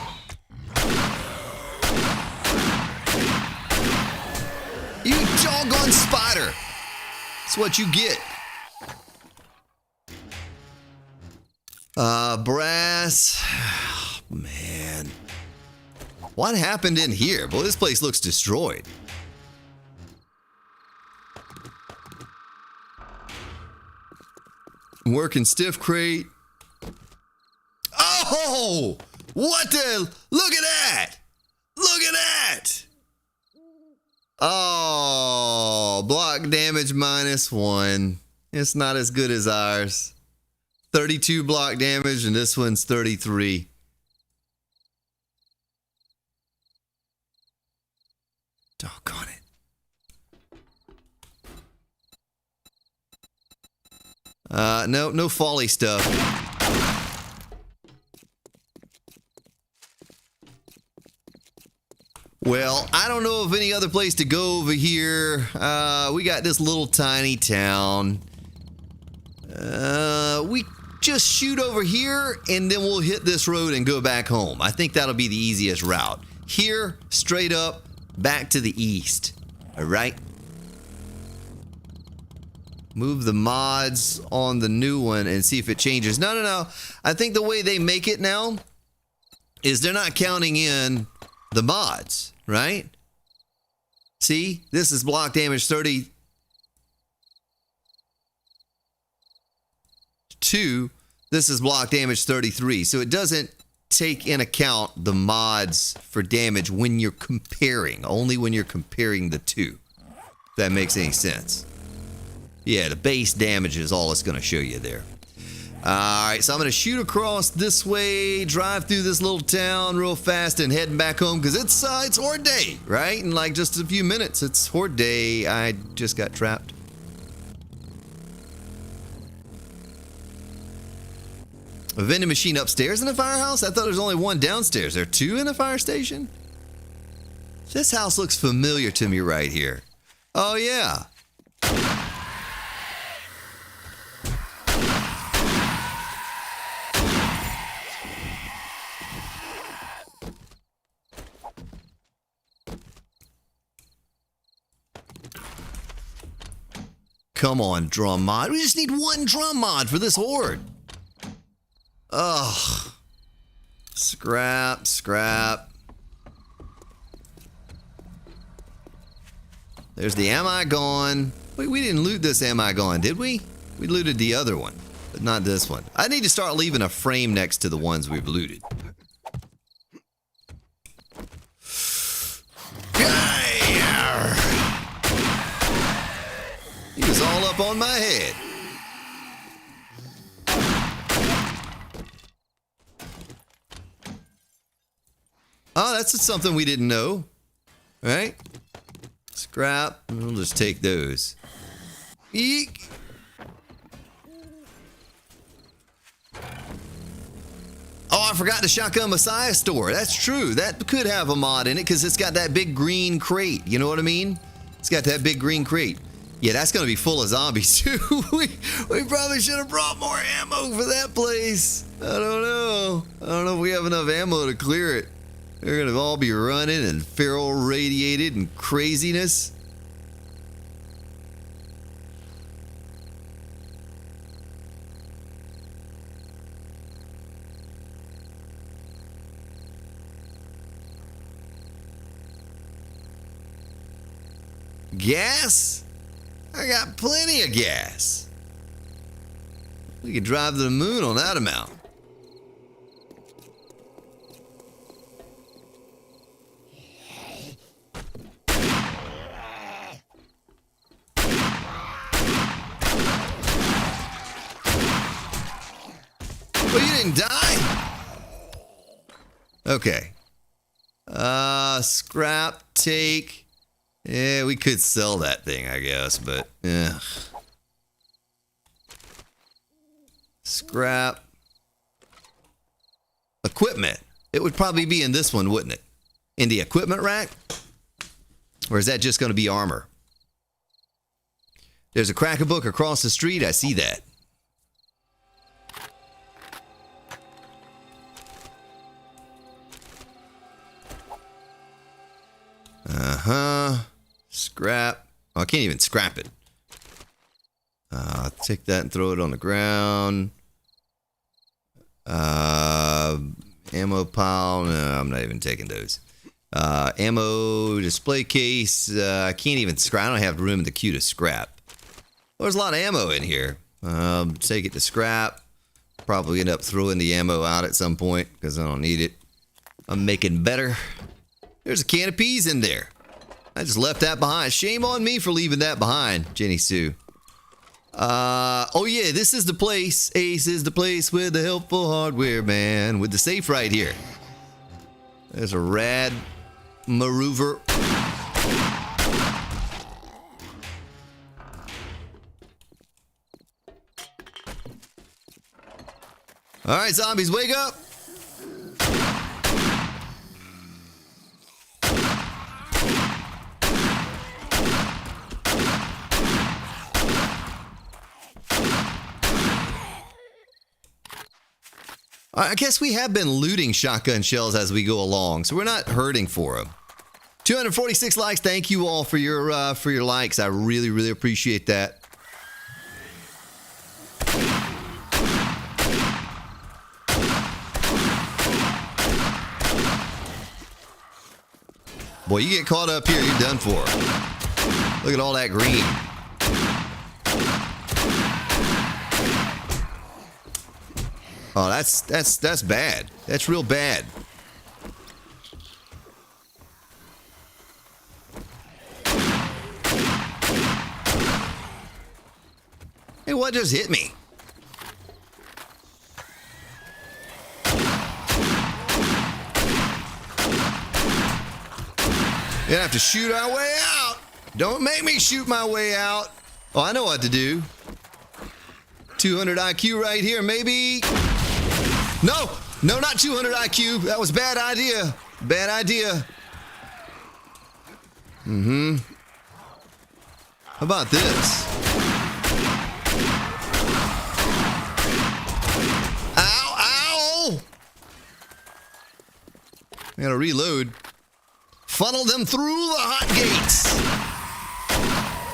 You doggone spider. That's what you get. Brass. Oh, man. What happened in here? Boy, this place looks destroyed. Working stiff crate. Oh! What the? Look at that! Look at that! Oh, block damage -1. It's not as good as ours. 32 block damage, and this one's 33. Doggone it. No folly stuff. I don't know of any other place to go over here. We got this little tiny town. We just shoot over here, and then we'll hit this road and go back home. I think that'll be the easiest route. Here, straight up, back to the east. All right? Move the mods on the new one and see if it changes. No. I think the way they make it now is they're not counting in the mods, right? See? This is block damage 32. This is block damage 33. So it doesn't take in account the mods for damage when you're comparing. Only when you're comparing the two. If that makes any sense. Yeah, the base damage is all it's going to show you there. Alright, so I'm going to shoot across this way, drive through this little town real fast, and heading back home, because it's Horde Day, right? In like just a few minutes, it's Horde Day. I just got trapped. A vending machine upstairs in the firehouse? I thought there was only one downstairs. There are two in the fire station? This house looks familiar to me right here. Oh, yeah. Come on, drum mod. We just need one drum mod for this horde. Ugh. Scrap. There's the am I gone. Wait, we didn't loot this am I gone, did we? We looted the other one, but not this one. I need to start leaving a frame next to the ones we've looted. He was all up on my head. Oh, that's something we didn't know. Right? Scrap. We'll just take those. Eek. Oh, I forgot the Shotgun Messiah store. That's true. That could have a mod in it because it's got that big green crate. You know what I mean? It's got that big green crate. Yeah, that's going to be full of zombies, too. we probably should have brought more ammo for that place. I don't know. I don't know if we have enough ammo to clear it. They're going to all be running and feral radiated and craziness. Gas? I got plenty of gas. We could drive to the moon on that amount. Well, you didn't die? Okay. Scrap, take. Yeah, we could sell that thing, I guess, but yeah. Scrap. Equipment. It would probably be in this one, wouldn't it? In the equipment rack? Or is that just going to be armor? There's a cracker book across the street. I see that. Uh-huh. Scrap. Oh, I can't even scrap it. Take that and throw it on the ground. Ammo pile. No, I'm not even taking those. Ammo display case. I can't even scrap. I don't have room in the queue to scrap. There's a lot of ammo in here. Take it to scrap. Probably end up throwing the ammo out at some point because I don't need it. I'm making better. There's a can of peas in there. I just left that behind. Shame on me for leaving that behind, Jenny Sue. Oh yeah, this is the place. Ace is the place with the helpful hardware man. With the safe right here. There's a rad maneuver. Alright, zombies, wake up! I guess we have been looting shotgun shells as we go along, so we're not hurting for them. 246 likes. Thank you all for your likes. I really, really appreciate that. Boy, you get caught up here, you're done for. Look at all that green. Oh, that's bad. That's real bad. Hey, what just hit me? You're gonna have to shoot our way out. Don't make me shoot my way out. Oh, I know what to do. 200 IQ right here, maybe. No, not 200 IQ. That was a bad idea. Bad idea. How about this? Ow! I gotta reload. Funnel them through the hot gates.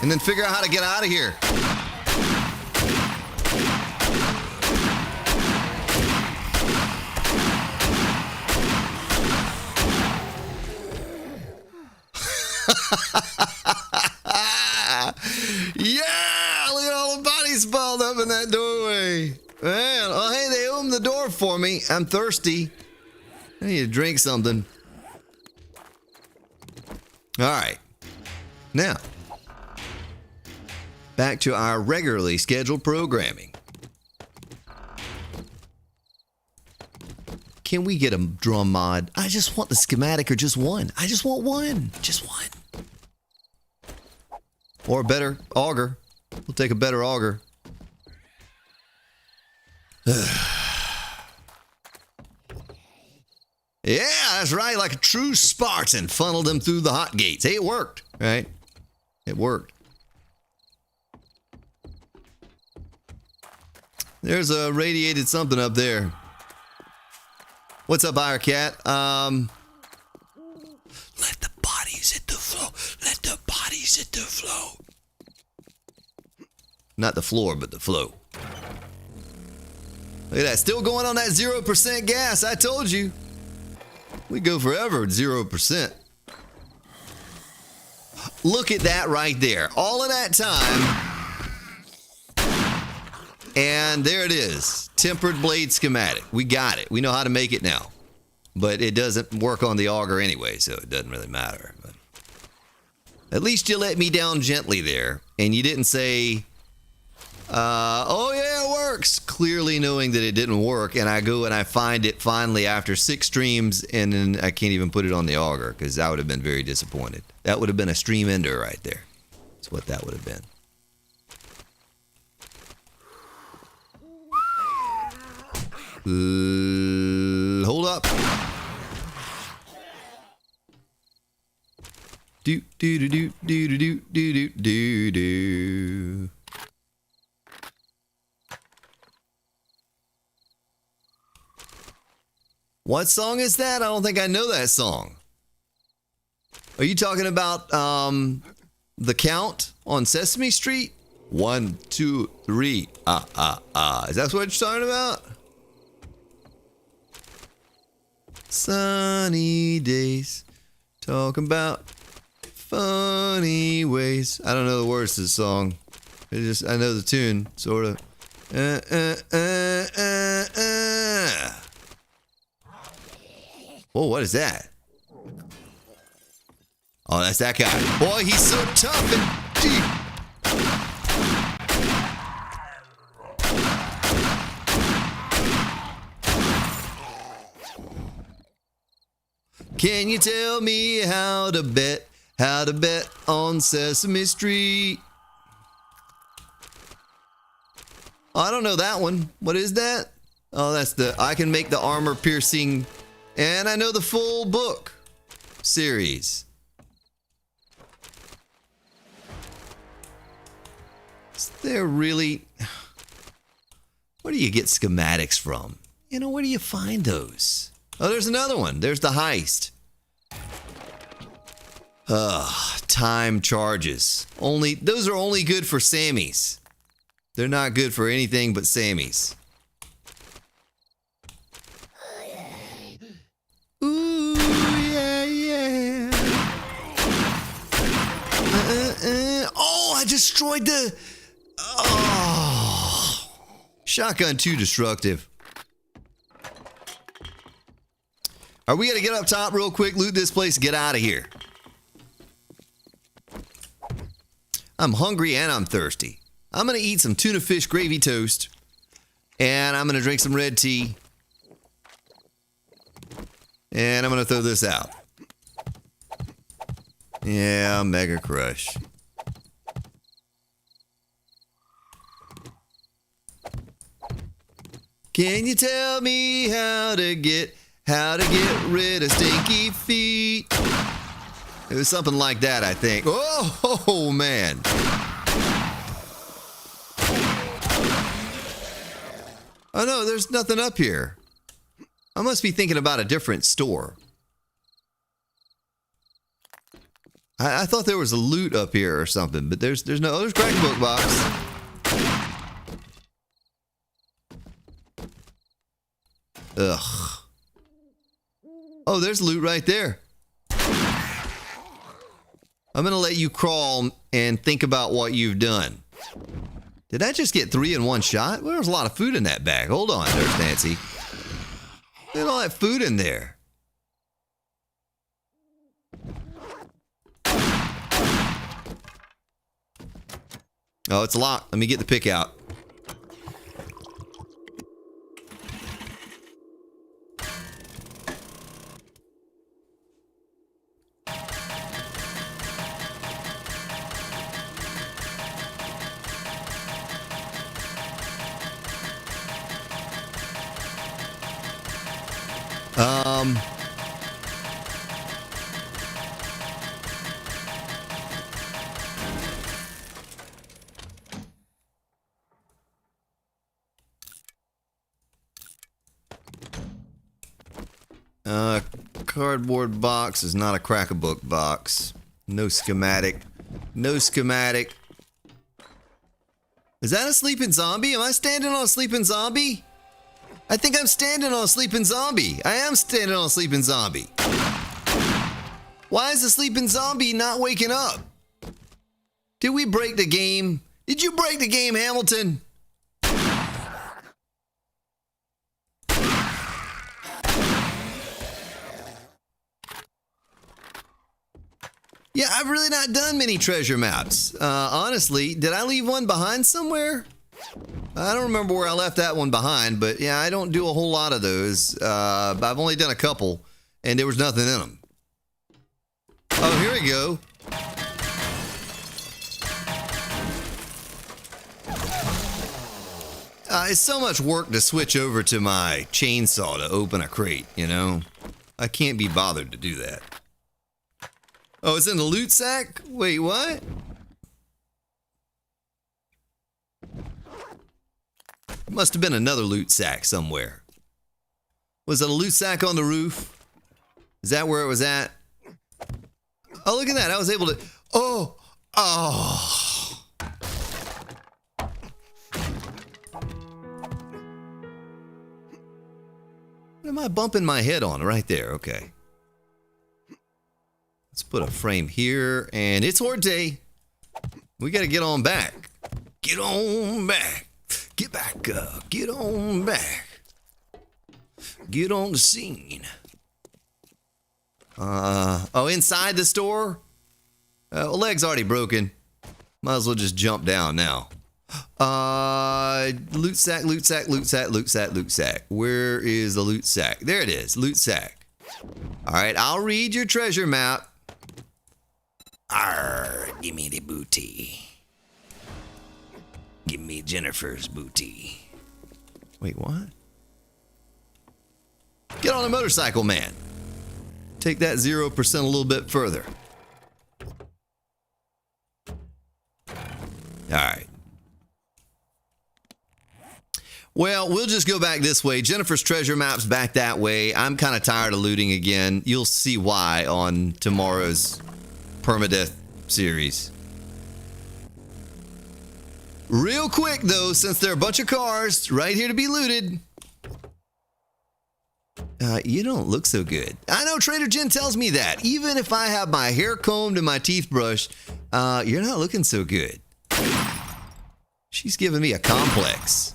And then figure out how to get out of here. Yeah! Look at all the bodies piled up in that doorway. Man, oh hey, they opened the door for me. I'm thirsty. I need to drink something. Alright. Now, back to our regularly scheduled programming. Can we get a drum mod? I just want the schematic or just one. I just want one. Just one. Or a better auger. We'll take a better auger. Yeah, that's right. Like a true Spartan. Funneled them through the hot gates. Hey, it worked. Right? It worked. There's a radiated something up there. What's up, Ironcat? Let the bodies hit the floor. Let the bodies hit the floor. Not the floor, but the flow. Look at that. Still going on that 0% gas. I told you. We go forever at 0%. Look at that right there. All of that time. And there it is. Tempered blade schematic. We got it. We know how to make it now. But it doesn't work on the auger anyway, so it doesn't really matter. But at least you let me down gently there. And you didn't say, oh yeah, it works. Clearly knowing that it didn't work. And I go and I find it finally after 6 streams. And then I can't even put it on the auger because I would have been very disappointed. That would have been a stream ender right there. That's what that would have been. Hold up. Do do do do do do do do do. What song is that? I don't think I know that song. Are you talking about The Count on Sesame Street? 1, 2, 3. Is that what you're talking about? Sunny days, talking about funny ways. I don't know the words to the song. I know the tune, sort of. Whoa, what is that? Oh, that's that guy. Boy, he's so tough and deep. Can you tell me how to bet on Sesame Street? Oh, I don't know that one. What is that? Oh, that's the I can make the armor piercing, and I know the full book series. Is there really? Where do you get schematics from? You know, where do you find those? Oh, there's another one. There's the heist. Time charges. Those are only good for Sammys. They're not good for anything but Sammys. Ooh, yeah, yeah. Oh, I destroyed the... Oh. Shotgun too destructive. Are we gonna get up top real quick, loot this place, get out of here? I'm hungry and I'm thirsty. I'm gonna eat some tuna fish gravy toast. And I'm gonna drink some red tea. And I'm gonna throw this out. Yeah, Mega Crush. Can you tell me how to get rid of stinky feet? It was something like that, I think. Oh, man. Oh, no, there's nothing up here. I must be thinking about a different store. I thought there was a loot up here or something, but there's no... There's Crack Book Box. Ugh. Oh, there's loot right there. I'm going to let you crawl and think about what you've done. Did I just get 3 in one shot? Well, there's a lot of food in that bag. Hold on, there's Nancy. Look at all that food in there. Oh, it's locked. Let me get the pick out. Cardboard box is not a Crack-a-book box. No schematic. No schematic. Is that a sleeping zombie? Am I standing on a sleeping zombie? I think I'm standing on a sleeping zombie. I am standing on a sleeping zombie. Why is the sleeping zombie not waking up? Did we break the game? Did you break the game, Hamilton? Yeah, I've really not done many treasure maps. Honestly, did I leave one behind somewhere? I don't remember where I left that one behind, but yeah, I don't do a whole lot of those. I've only done a couple, and there was nothing in them. Oh, here we go. It's so much work to switch over to my chainsaw to open a crate, you know? I can't be bothered to do that. Oh, it's in the loot sack? Wait, what? Must have been another loot sack somewhere. Was it a loot sack on the roof? Is that where it was at? Oh, look at that. I was able to... Oh! Oh! What am I bumping my head on? Right there. Okay. Let's put a frame here, and it's horde day. We gotta get on back. Get on back. Get back, get on back. Get on the scene. Oh, inside the store? Leg's already broken. Might as well just jump down now. Loot sack, loot sack, loot sack, loot sack, loot sack. Where is the loot sack? There it is, loot sack. All right, I'll read your treasure map. Arr, give me the booty. Give me Jennifer's booty. Wait, what? Get on a motorcycle, man. Take that 0% a little bit further. All right. Well, we'll just go back this way. Jennifer's treasure map's back that way. I'm kind of tired of looting again. You'll see why on tomorrow's permadeath series. Real quick, though, since there are a bunch of cars right here to be looted. You don't look so good. I know Trader Jen tells me that. Even if I have my hair combed and my teeth brushed, you're not looking so good. She's giving me a complex.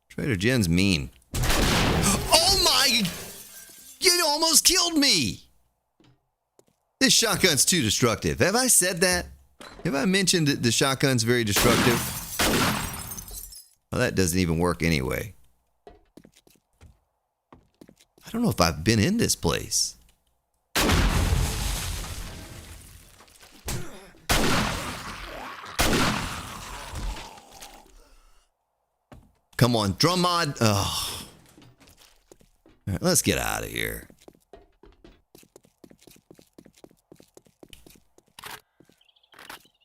Trader Jen's mean. Oh my! You almost killed me! This shotgun's too destructive. Have I said that? Have I mentioned that the shotgun's very destructive? Well, that doesn't even work anyway. I don't know if I've been in this place. Come on, drum mod. Oh. All right, let's get out of here.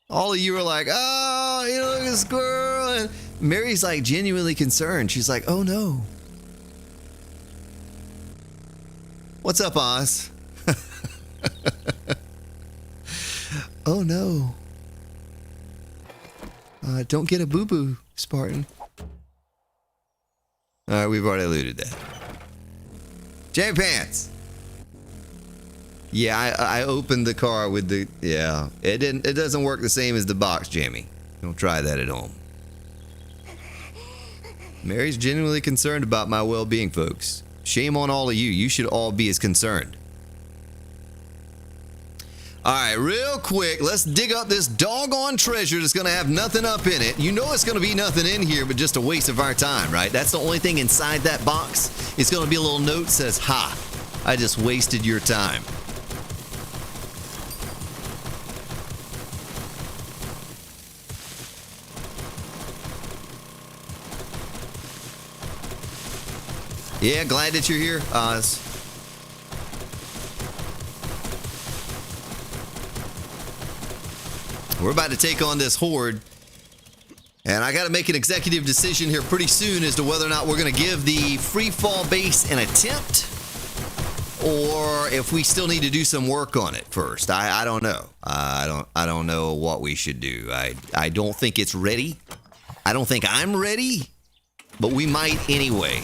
All of you are like, oh, you look at a squirrel. And Mary's like genuinely concerned. She's like, oh no. What's up, Oz? Oh no. Don't get a boo-boo, Spartan. Alright, we've already alluded that. Jamie Pants! Yeah, I opened the car with the... Yeah, it doesn't work the same as the box, Jamie. Don't try that at home. Mary's genuinely concerned about my well-being, folks. Shame on all of you. You should all be as concerned. Alright, real quick, let's dig up this doggone treasure that's going to have nothing up in it. You know it's going to be nothing in here but just a waste of our time, right? That's the only thing inside that box. It's going to be a little note that says, ha, I just wasted your time. Yeah, glad that you're here, Oz. We're about to take on this horde. And I got to make an executive decision here pretty soon as to whether or not we're going to give the free fall base an attempt, or if we still need to do some work on it first. I don't know. I don't know what we should do. I don't think it's ready. I don't think I'm ready, but we might anyway.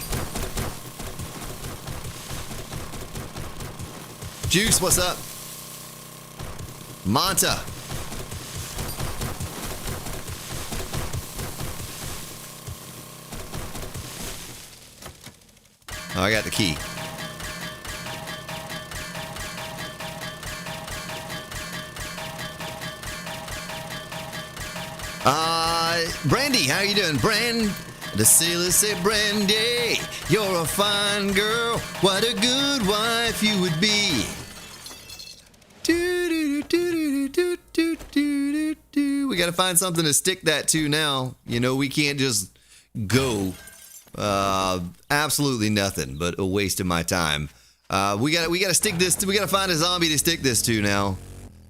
Juice, what's up? Manta. Oh, I got the key. Brandy, how you doing? The sailors say, Brandy, you're a fine girl. What a good wife you would be. We got to find something to stick that to now. You know, we can't just go absolutely nothing but a waste of my time. We got to stick this. We got to find a zombie to stick this to now. All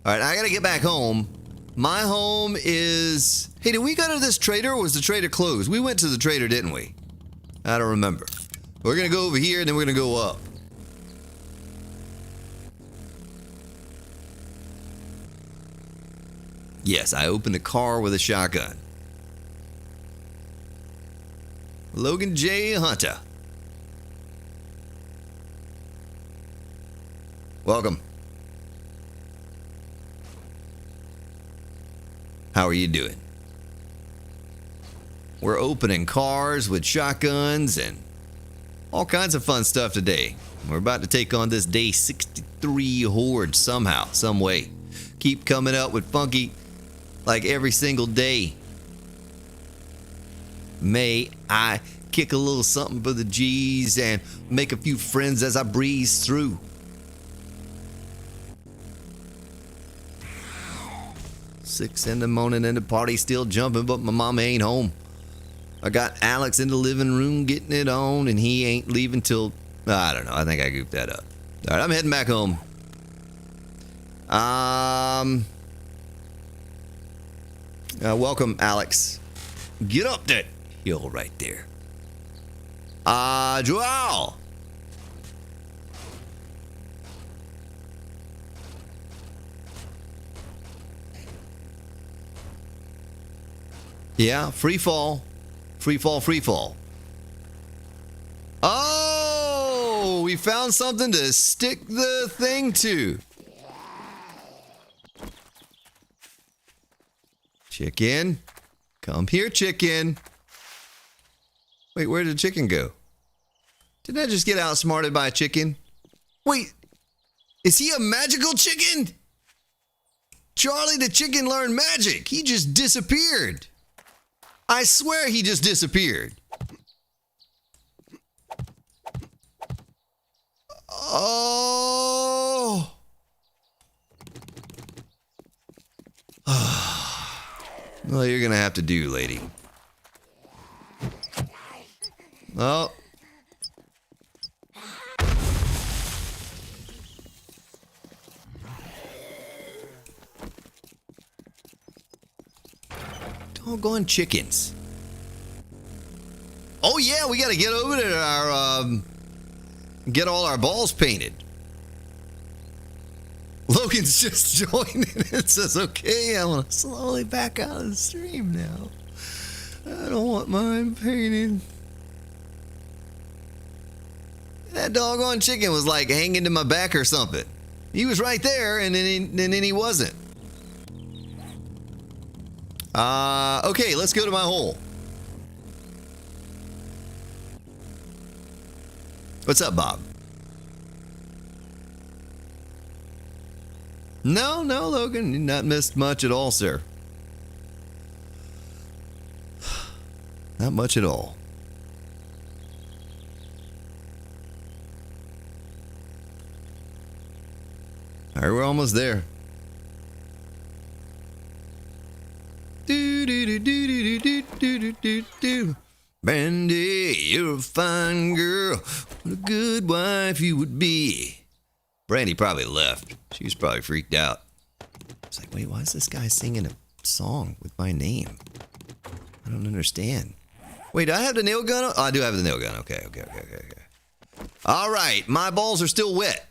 right, I got to get back home. My home is... Hey, did we go to this trader or was the trader closed? We went to the trader, didn't we? I don't remember. We're going to go over here and then we're going to go up. Yes, I opened the car with a shotgun. Logan J. Hunter. Welcome. How are you doing? We're opening cars with shotguns and all kinds of fun stuff today. We're about to take on this day 63 horde somehow, some way. Keep coming up with funky like every single day. May I kick a little something for the G's and make a few friends as I breeze through. Six in the morning and the party's still jumping, but my mama ain't home. I got Alex in the living room getting it on, and he ain't leaving till... I don't know. I think I goofed that up. All right, I'm heading back home. Welcome, Alex. Get up that hill right there. Joao. Yeah, free fall. Free fall, free fall. Oh, we found something to stick the thing to. Chicken. Come here, chicken. Wait, where did the chicken go? Didn't I just get outsmarted by a chicken? Wait, is he a magical chicken? Charlie the chicken learned magic. He just disappeared. I swear he just disappeared. Oh. Well, you're going to have to do, lady. Oh. Doggone chickens. Oh, yeah, we got to get over to our, get all our balls painted. Logan's just joining. It says, okay, I want to slowly back out of the stream now. I don't want mine painted. That doggone chicken was like hanging to my back or something. He was right there, and then he wasn't. Okay, let's go to my hole. What's up, Bob? No, Logan, you've not missed much at all, sir. Not much at all. All right, we're almost there. Brandy, you're a fine girl. What a good wife you would be. Brandy probably left. She was probably freaked out. It's like, wait, why is this guy singing a song with my name? I don't understand. Wait, do I have the nail gun? Oh, I do have the nail gun. Okay. All right, my balls are still wet.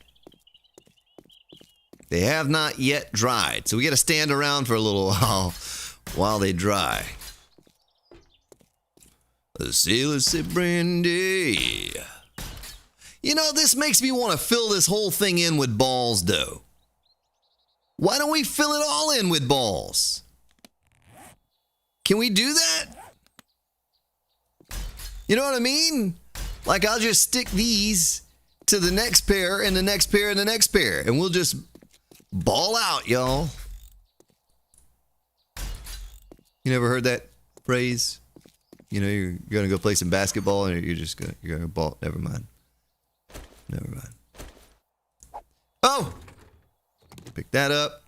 They have not yet dried, so we got to stand around for a little while they dry. The sailor said, Brandy. You know, this makes me want to fill this whole thing in with balls, though. Why don't we fill it all in with balls? Can we do that? You know what I mean? Like, I'll just stick these to the next pair and the next pair and the next pair, and we'll just ball out, y'all. You never heard that phrase? You know, you're going to go play some basketball and you're going to ball. Never mind. Oh! Pick that up.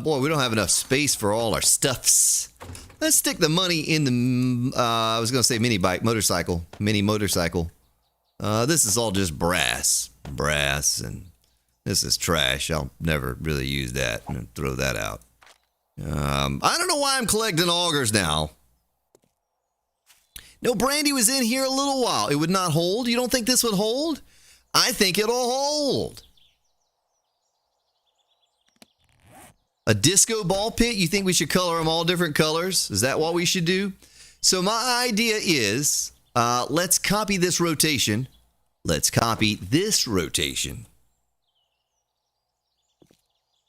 Boy, we don't have enough space for all our stuffs. Let's stick the money in the, I was going to say mini motorcycle. This is all just brass, and this is trash. I'll never really use that. I'm going to throw that out. I don't know why I'm collecting augers now. No, Brandy was in here a little while. It would not hold. You don't think this would hold? I think it'll hold. A disco ball pit? You think we should color them all different colors? Is that what we should do? So my idea is, let's copy this rotation.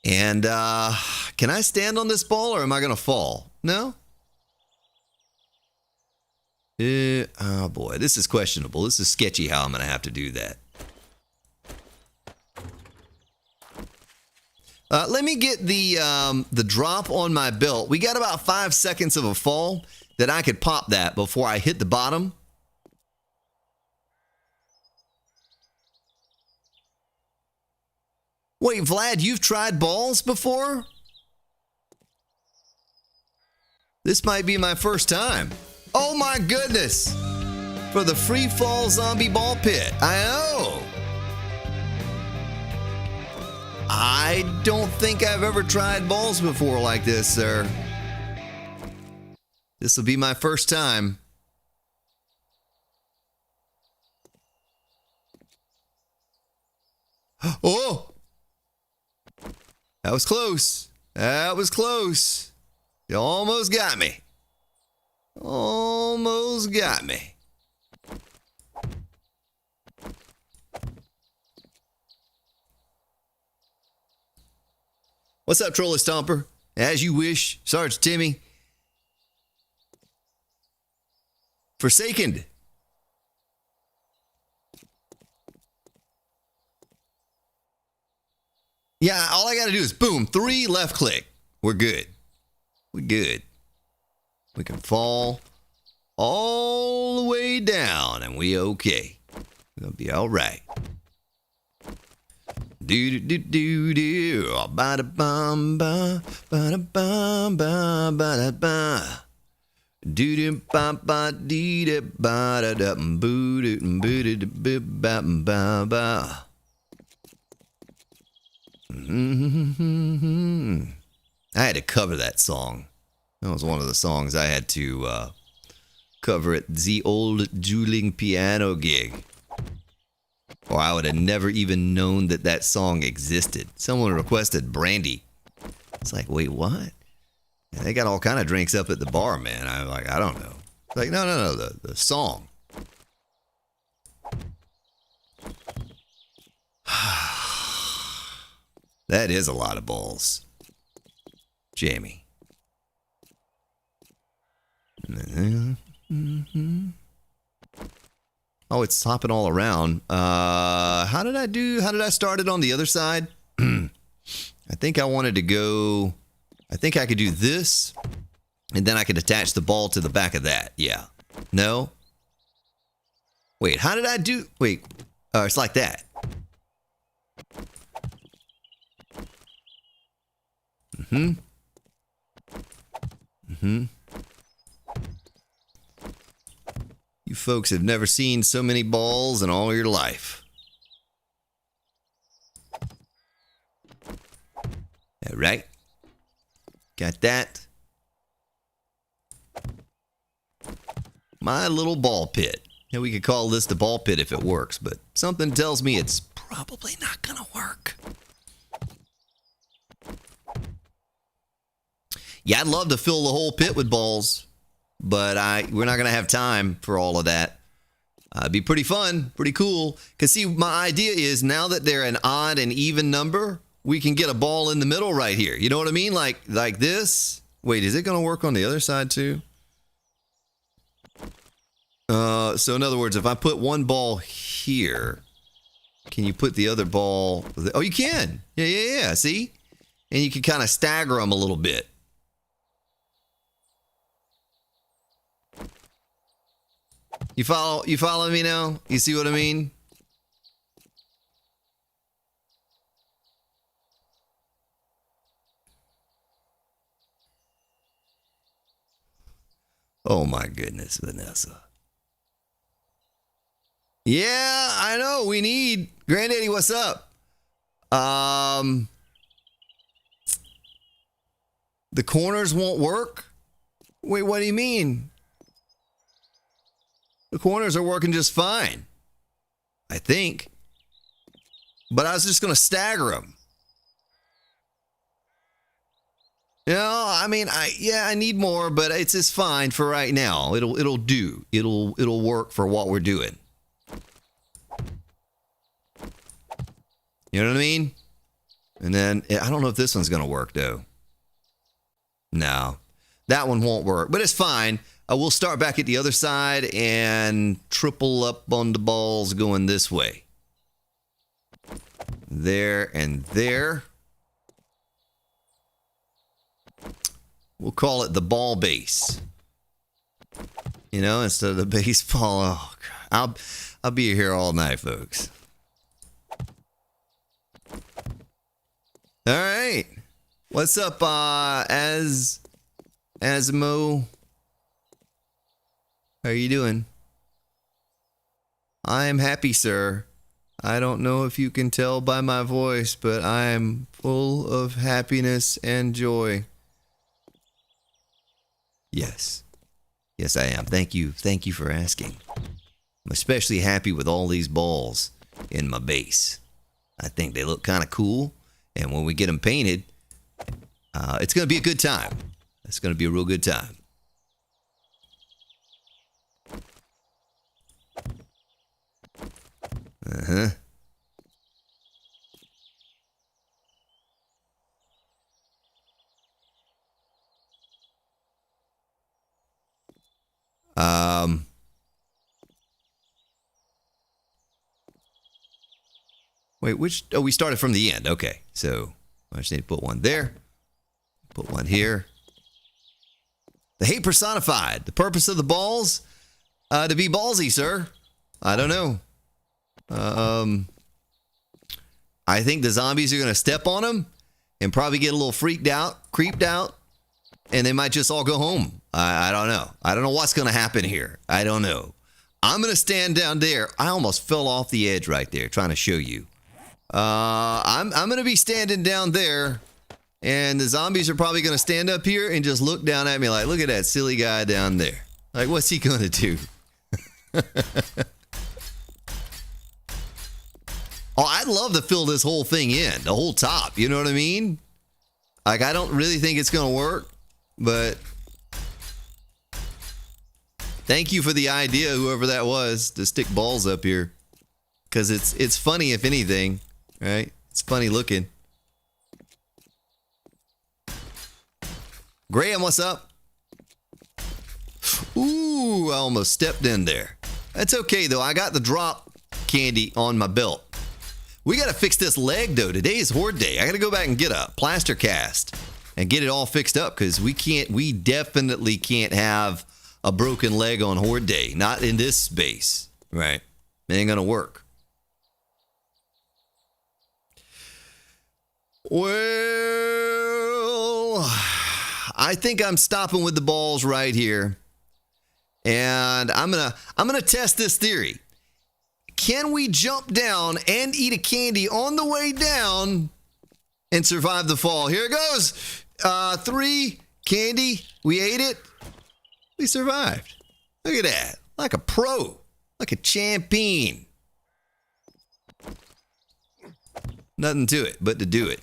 And can I stand on this ball or am I going to fall? No? Oh boy, this is questionable. This is sketchy how I'm going to have to do that. Let me get the drop on my belt. We got about 5 seconds of a fall that I could pop that before I hit the bottom. Wait, Vlad, you've tried balls before? This might be my first time. Oh my goodness! For the free fall zombie ball pit. I know! I don't think I've ever tried balls before like this, sir. This will be my first time. Oh! That was close. That was close. You almost got me. Almost got me. What's up, Troller Stomper? As you wish, Sarge Timmy. Forsaken. Yeah, all I got to do is boom, 3 left click. We're good. We're good. We can fall all the way down and we okay. We're going to be all right. Do do do do do. Ba da bum ba ba da bum ba ba da ba. Do do ba ba dee da ba da da boo do boo do ba ba ba ba. I had to cover that song. That was one of the songs I had to cover at the old dueling piano gig. Or I would have never even known that that song existed. Someone requested brandy. It's like, wait, what? And they got all kind of drinks up at the bar, man. I'm like, I don't know. It's like, no, the song. That is a lot of balls. Jamie. Oh, it's hopping all around. How did I start it on the other side? I think I wanted to go... I think I could do this, and then I could attach the ball to the back of that. Yeah. No? Wait, how did I do... Wait. It's like that. You folks have never seen so many balls in all your life. All right. Got that. My little ball pit. And we could call this the ball pit if it works, but something tells me it's probably not gonna work. Yeah, I'd love to fill the whole pit with balls, but we're not going to have time for all of that. It'd be pretty fun, pretty cool. Because, see, my idea is now that they're an odd and even number, we can get a ball in the middle right here. You know what I mean? Like this. Wait, is it going to work on the other side too? So, in other words, if I put one ball here, can you put the other ball... Oh, you can. Yeah. See? And you can kind of stagger them a little bit. You follow me now? You see what I mean? Oh my goodness, Vanessa. Yeah, I know. We need Granddaddy, what's up? The corners won't work? Wait, what do you mean? The corners are working just fine. I think. But I was just going to stagger them. You know, I mean, I need more, but it's just fine for right now. It'll do. It'll work for what we're doing. You know what I mean? And then, I don't know if this one's going to work, though. No. That one won't work, but it's fine. We'll start back at the other side and triple up on the balls going this way. There and there. We'll call it the ball base. You know, instead of the baseball. Oh, God. I'll be here all night, folks. All right. What's up, Asmo? How are you doing? I am happy, sir. I don't know if you can tell by my voice, but I am full of happiness and joy. Yes. Yes, I am. Thank you. Thank you for asking. I'm especially happy with all these balls in my base. I think they look kind of cool. And when we get them painted, it's going to be a good time. It's going to be a real good time. Uh-huh. Wait, which? Oh, we started from the end. Okay, so I just need to put one there. Put one here. The hate personified. The purpose of the balls? To be ballsy, sir. I don't know. I think the zombies are going to step on them and probably get a little freaked out, creeped out, and they might just all go home. I don't know. I don't know what's going to happen here. I don't know. I'm going to stand down there. I almost fell off the edge right there trying to show you. I'm going to be standing down there, and the zombies are probably going to stand up here and just look down at me like, look at that silly guy down there. Like, what's he going to do? Oh, I'd love to fill this whole thing in, the whole top. You know what I mean? Like, I don't really think it's going to work, but thank you for the idea, whoever that was, to stick balls up here. Because it's funny, if anything, right? It's funny looking. Graham, what's up? Ooh, I almost stepped in there. That's okay, though. I got the drop candy on my belt. We got to fix this leg, though. Today is Horde Day. I got to go back and get a plaster cast and get it all fixed up because we definitely can't have a broken leg on Horde Day. Not in this space, right? It ain't going to work. Well, I think I'm stopping with the balls right here. And I'm gonna test this theory. Can we jump down and eat a candy on the way down and survive the fall? Here it goes. 3 candy. We ate it. We survived. Look at that. Like a pro. Like a champion. Nothing to it but to do it.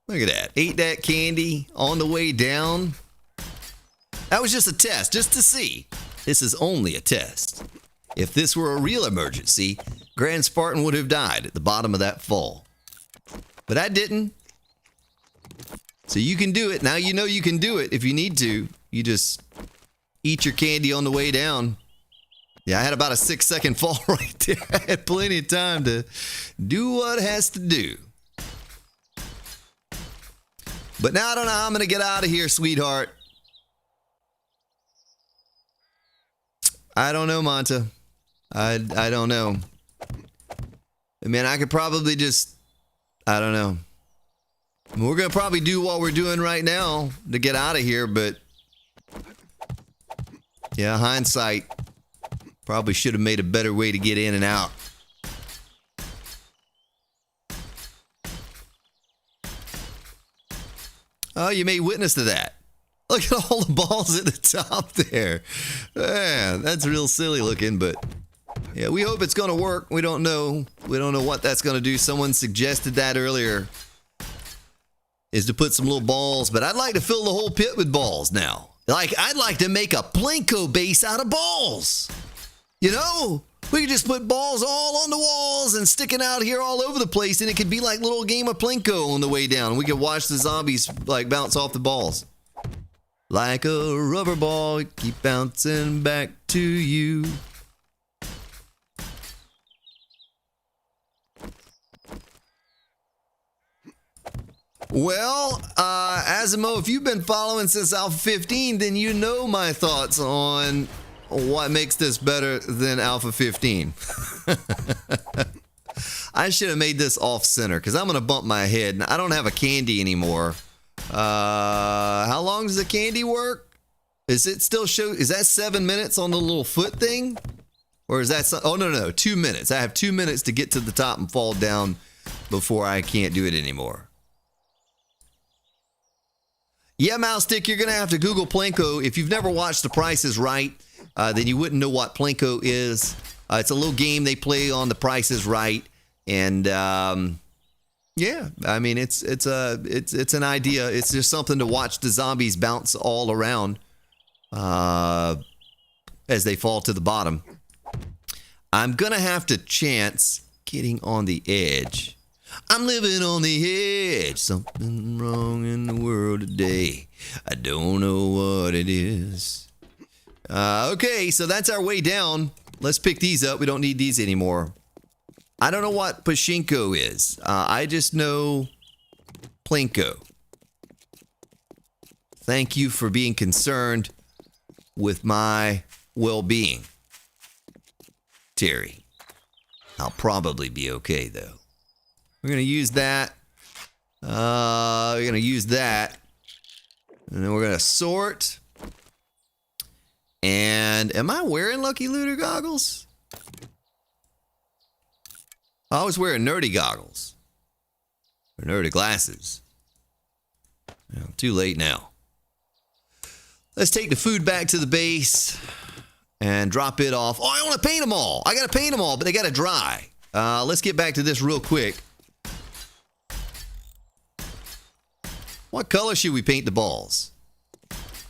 Look at that. Ate that candy on the way down. That was just a test, just to see. This is only a test. If this were a real emergency, Grand Spartan would have died at the bottom of that fall. But I didn't. So you can do it. Now you know you can do it if you need to. You just eat your candy on the way down. Yeah, I had about a 6-second fall right there. I had plenty of time to do what it has to do. But now I don't know how I'm going to get out of here, sweetheart. I don't know, Monta. I don't know. I mean, I could probably just... I don't know. We're going to probably do what we're doing right now to get out of here, but... yeah, hindsight. Probably should have made a better way to get in and out. Oh, you may witness to that. Look at all the balls at the top there. Man, that's real silly looking, but yeah, we hope it's going to work. We don't know. We don't know what that's going to do. Someone suggested that earlier, is to put some little balls, but I'd like to fill the whole pit with balls now. Like, I'd like to make a Plinko base out of balls. You know? We could just put balls all on the walls and sticking out here all over the place, and it could be like a little game of Plinko on the way down. We could watch the zombies like bounce off the balls. Like a rubber ball, keep bouncing back to you. Well, Asimo, if you've been following since Alpha 15, then you know my thoughts on what makes this better than Alpha 15. I should have made this off-center because I'm going to bump my head. And I don't have a candy anymore. How long does the candy work? Is it still show? Is that 7 minutes on the little foot thing? Or is that... oh, no, 2 minutes. I have 2 minutes to get to the top and fall down before I can't do it anymore. Yeah, Mouse Stick, you're going to have to Google Plinko. If you've never watched The Price is Right, then you wouldn't know what Plinko is. It's a little game they play on The Price is Right. And, yeah, I mean, it's an idea. It's just something to watch the zombies bounce all around as they fall to the bottom. I'm going to have to chance getting on the edge. I'm living on the edge. Something wrong in the world today. I don't know what it is. Okay, so that's our way down. Let's pick these up. We don't need these anymore. I don't know what Pachinko is. I just know Plinko. Thank you for being concerned with my well-being, Terry. I'll probably be okay, though. We're going to use that. We're going to use that. And then we're going to sort. And am I wearing Lucky Looter goggles? I always wear nerdy goggles. Or nerdy glasses. Well, too late now. Let's take the food back to the base and drop it off. Oh, I want to paint them all. I got to paint them all, but they got to dry. Let's get back to this real quick. What color should we paint the balls?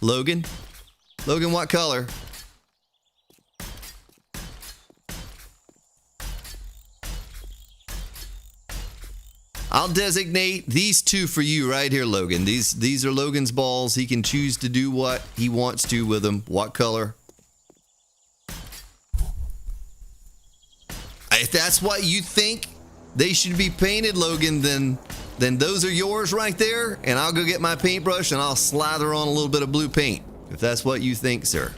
Logan? Logan, what color? I'll designate these two for you right here, Logan. These are Logan's balls. He can choose to do what he wants to with them. What color? If that's what you think they should be painted, Logan, then those are yours right there. And I'll go get my paintbrush and I'll slather on a little bit of blue paint. If that's what you think, sir.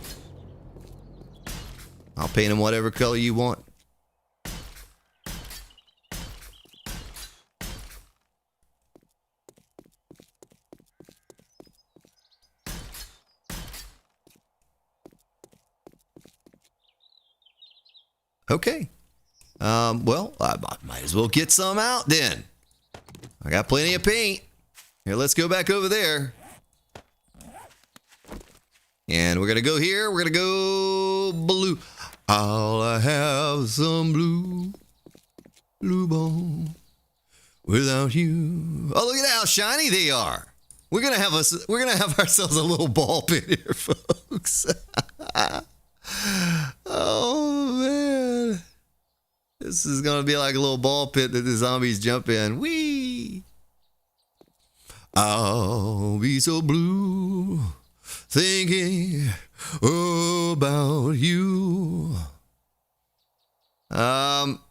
I'll paint them whatever color you want. Okay. Well, I might as well get some out then. I got plenty of paint. Here, let's go back over there. And we're going to go here. We're going to go blue. I'll have some blue ball without you. Oh, look at how shiny they are. We're going to have ourselves a little ball pit here, folks. Oh, man. This is going to be like a little ball pit that the zombies jump in. Whee! I'll be so blue thinking about you.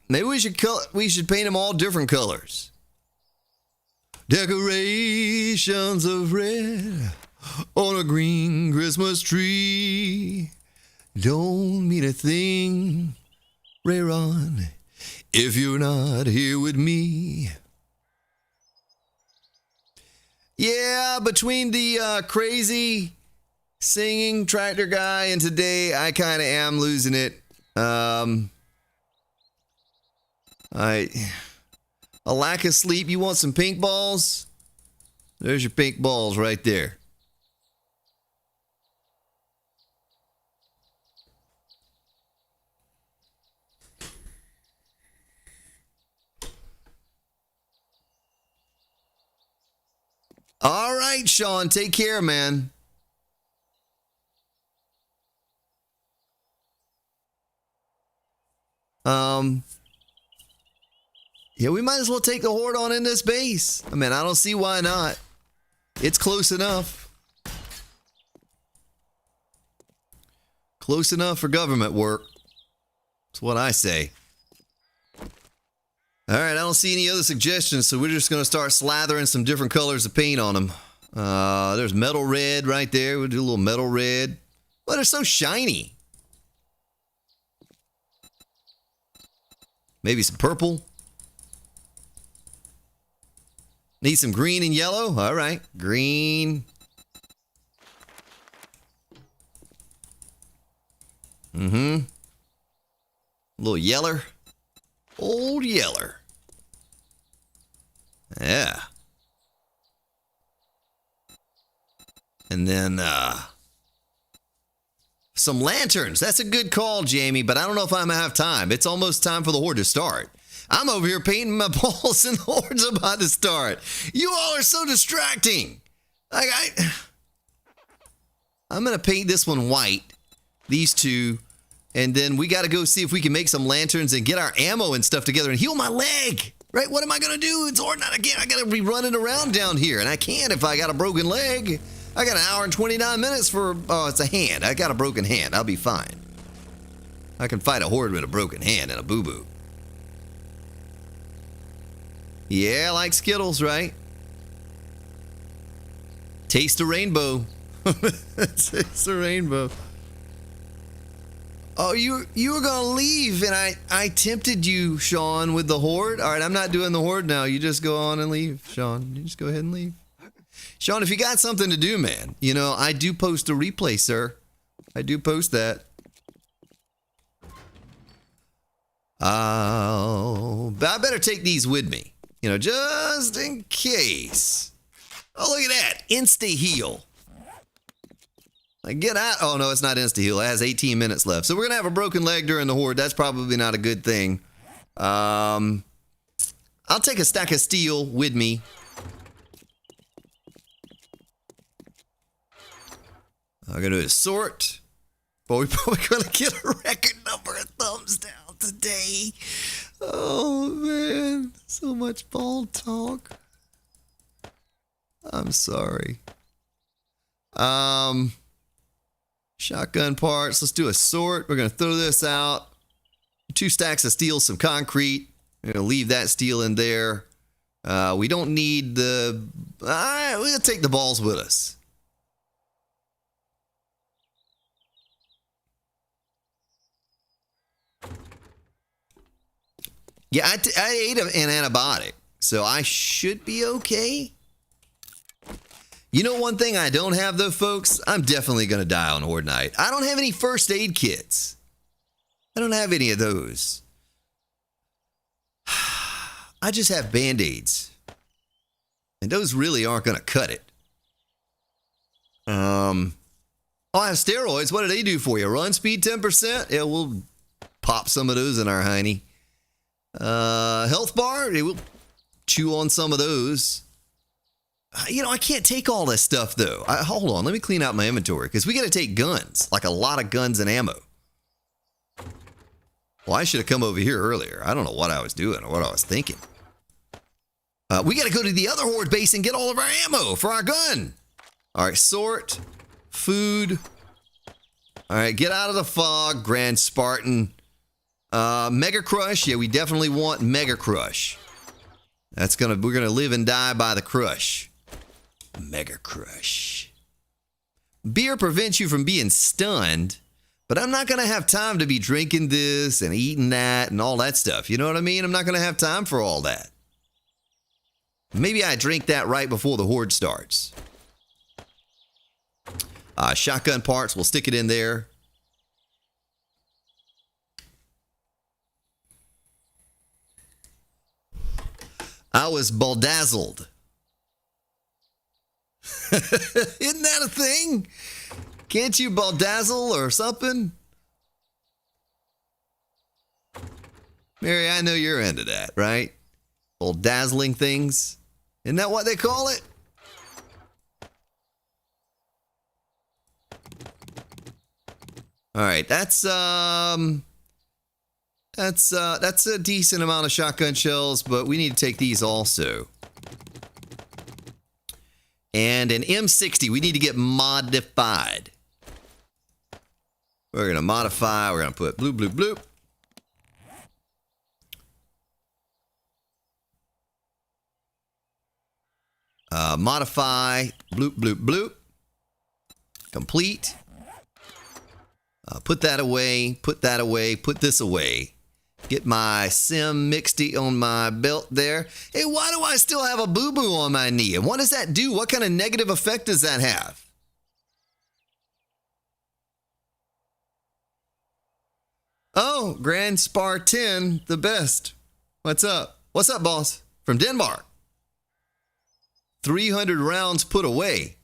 Maybe we should paint them all different colors. Decorations of red on a green Christmas tree. Don't mean a thing, Rayron, if you're not here with me. Yeah, between the crazy singing tractor guy and today, I kind of am losing it. A lack of sleep. You want some pink balls? There's your pink balls right there. All right, Sean, take care, man. Yeah, we might as well take the horde on in this base. I mean, I don't see why not. It's close enough. Close enough for government work. That's what I say. All right, I don't see any other suggestions, so we're just going to start slathering some different colors of paint on them. There's metal red right there. We'll do a little metal red. But they're so shiny. Maybe some purple. Need some green and yellow? All right, green. A little yeller. Old yeller. Yeah. And then, some lanterns. That's a good call, Jamie, but I don't know if I'm going to have time. It's almost time for the horde to start. I'm over here painting my balls and the horde's about to start. You all are so distracting. I'm going to paint this one white, these two, and then we got to go see if we can make some lanterns and get our ammo and stuff together and heal my leg. Right? What am I going to do? It's hard not again. I got to be running around down here, and I can't if I got a broken leg. I got an hour and 29 minutes for, oh, it's a hand. I got a broken hand. I'll be fine. I can fight a horde with a broken hand and a boo-boo. Yeah, like Skittles, right? Taste the rainbow. Taste the rainbow. Oh, you were going to leave, and I tempted you, Sean, with the horde. All right, I'm not doing the horde now. You just go on and leave, Sean. You just go ahead and leave. Sean, if you got something to do, man, you know, I do post a replay, sir. I do post that. But I better take these with me, you know, just in case. Oh, look at that. Insta-heal. Like, get out. Oh, no, it's not insta-heal. It has 18 minutes left. So we're going to have a broken leg during the horde. That's probably not a good thing. I'll take a stack of steel with me. I'm going to do a sort. But we're probably going to get a record number of thumbs down today. Oh, man. So much ball talk. I'm sorry. Shotgun parts. Let's do a sort. We're going to throw this out. 2 stacks of steel, some concrete. We're going to leave that steel in there. We don't need the... we'll take the balls with us. Yeah, I ate an antibiotic, so I should be okay. You know one thing I don't have, though, folks? I'm definitely going to die on Horde Night. I don't have any first aid kits. I don't have any of those. I just have Band-Aids. And those really aren't going to cut it. Oh, I have steroids. What do they do for you? Run speed 10%? Yeah, we'll pop some of those in our hiney. Health bar? We'll chew on some of those. You know, I can't take all this stuff, though. Hold on. Let me clean out my inventory, because we got to take guns. Like a lot of guns and ammo. Well, I should have come over here earlier. I don't know what I was doing or what I was thinking. We got to go to the other horde base and get all of our ammo for our gun. All right, sort. Food. All right, get out of the fog, Grand Spartan. Mega Crush. Yeah, we definitely want Mega Crush. We're gonna live and die by the crush. Mega Crush. Beer prevents you from being stunned, but I'm not gonna have time to be drinking this and eating that and all that stuff. You know what I mean? I'm not gonna have time for all that. Maybe I drink that right before the horde starts. Shotgun parts, we'll stick it in there. I was baldazzled. Isn't that a thing? Can't you baldazzle or something? Mary, I know you're into that, right? Baldazzling things. Isn't that what they call it? All right, that's a decent amount of shotgun shells, but we need to take these also. And an M60, we need to get modified. We're going to modify, we're going to put bloop, bloop, bloop. Modify, bloop, bloop, bloop. Complete. Put that away, put that away, put this away. Get my sim mixed on my belt there. Hey, why do I still have a boo-boo on my knee? And what does that do? What kind of negative effect does that have? Oh, Grand Spartan, the best. What's up? What's up, boss? From Denmark. 300 rounds put away.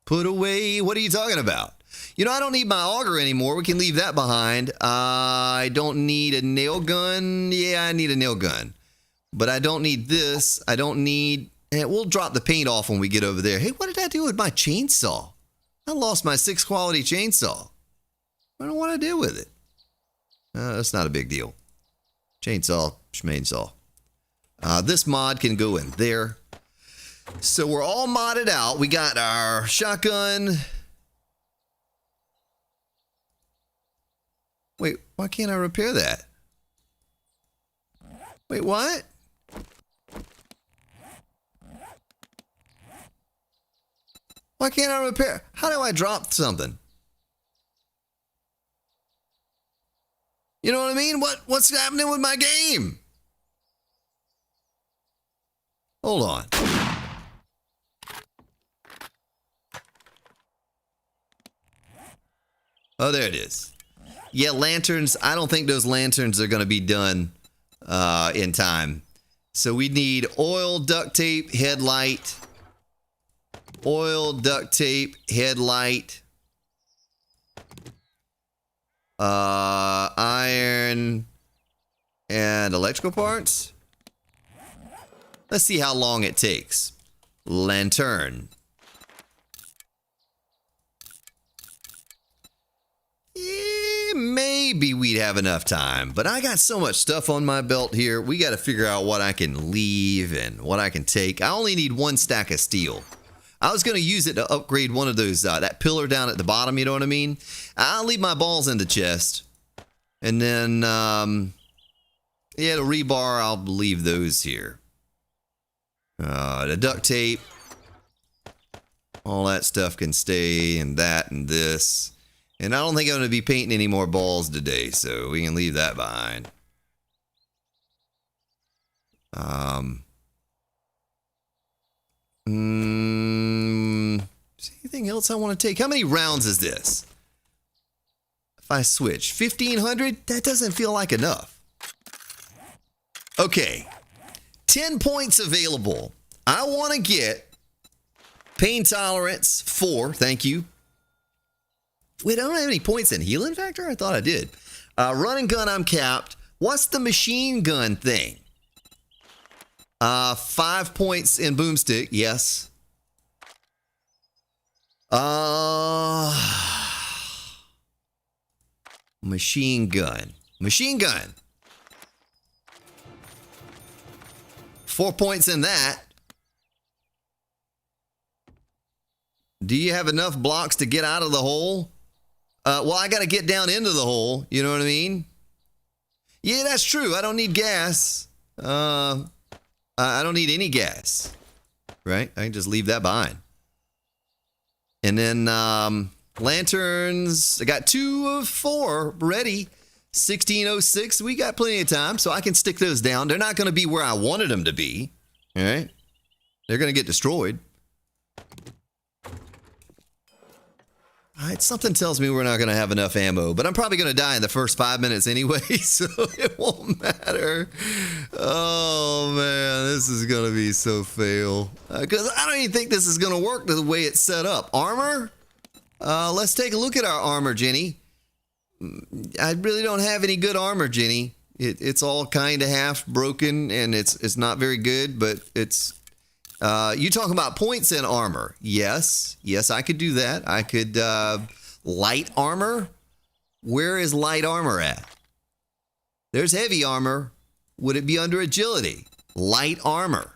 Put away? What are you talking about? You know, I don't need my auger anymore. We can leave that behind. I don't need a nail gun. Yeah, I need a nail gun. But I don't need this. I don't need... we'll drop the paint off when we get over there. Hey, what did I do with my chainsaw? I lost my 6 quality chainsaw. I don't know what I did with it. That's not a big deal. Chainsaw, schmainsaw. This mod can go in there. So we're all modded out. We got our shotgun. Wait, why can't I repair that? Wait, what? Why can't I repair? How do I drop something? You know what I mean? What's happening with my game? Hold on. Oh, there it is. Yeah, lanterns. I don't think those lanterns are going to be done in time. So we need oil, duct tape, headlight. Oil, duct tape, headlight. Iron and electrical parts. Let's see how long it takes. Lantern. Maybe we'd have enough time, but I got so much stuff on my belt here. We got to figure out what I can leave and what I can take. I only need 1 stack of steel. I was going to use it to upgrade one of those, that pillar down at the bottom, you know what I mean? I'll leave my balls in the chest. And then, yeah, the rebar, I'll leave those here. The duct tape. All that stuff can stay, and that and this. And I don't think I'm going to be painting any more balls today, so we can leave that behind. Is there anything else I want to take? How many rounds is this? If I switch 1,500, that doesn't feel like enough. Okay, 10 points available. I want to get pain tolerance 4. Thank you. Wait, I don't have any points in healing factor? I thought I did. Run and gun, I'm capped. What's the machine gun thing? 5 points in boomstick, yes. Machine gun. Machine gun. 4 points in that. Do you have enough blocks to get out of the hole? Well, I got to get down into the hole. You know what I mean? Yeah, that's true. I don't need gas. I don't need any gas. Right? I can just leave that behind. And then lanterns. I got 2 of 4 ready. 1606. We got plenty of time, so I can stick those down. They're not going to be where I wanted them to be. All right? They're going to get destroyed. All right, something tells me we're not going to have enough ammo, but I'm probably going to die in the first 5 minutes anyway, so it won't matter. Oh, man, this is going to be so fail. Because I don't even think this is going to work the way it's set up. Armor? Let's take a look at our armor, Jenny. I really don't have any good armor, Jenny. It's all kind of half broken, and it's not very good, but it's... you talk about points in armor. Yes, I could do that. I could, light armor. Where is light armor at? There's heavy armor. Would it be under agility? Light armor.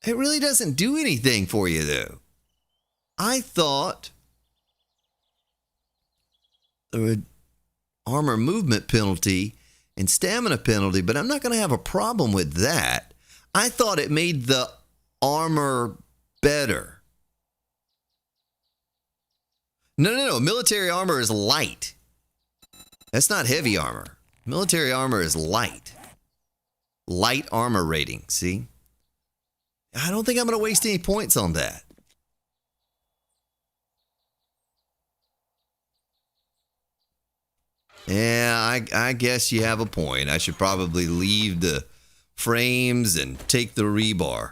It really doesn't do anything for you, though. I thought there would armor movement penalty and stamina penalty, but I'm not going to have a problem with that. I thought it made the armor better. No. Military armor is light. That's not heavy armor. Military armor is light. Light armor rating, see? I don't think I'm going to waste any points on that. Yeah, I guess you have a point. I should probably leave the frames and take the rebar.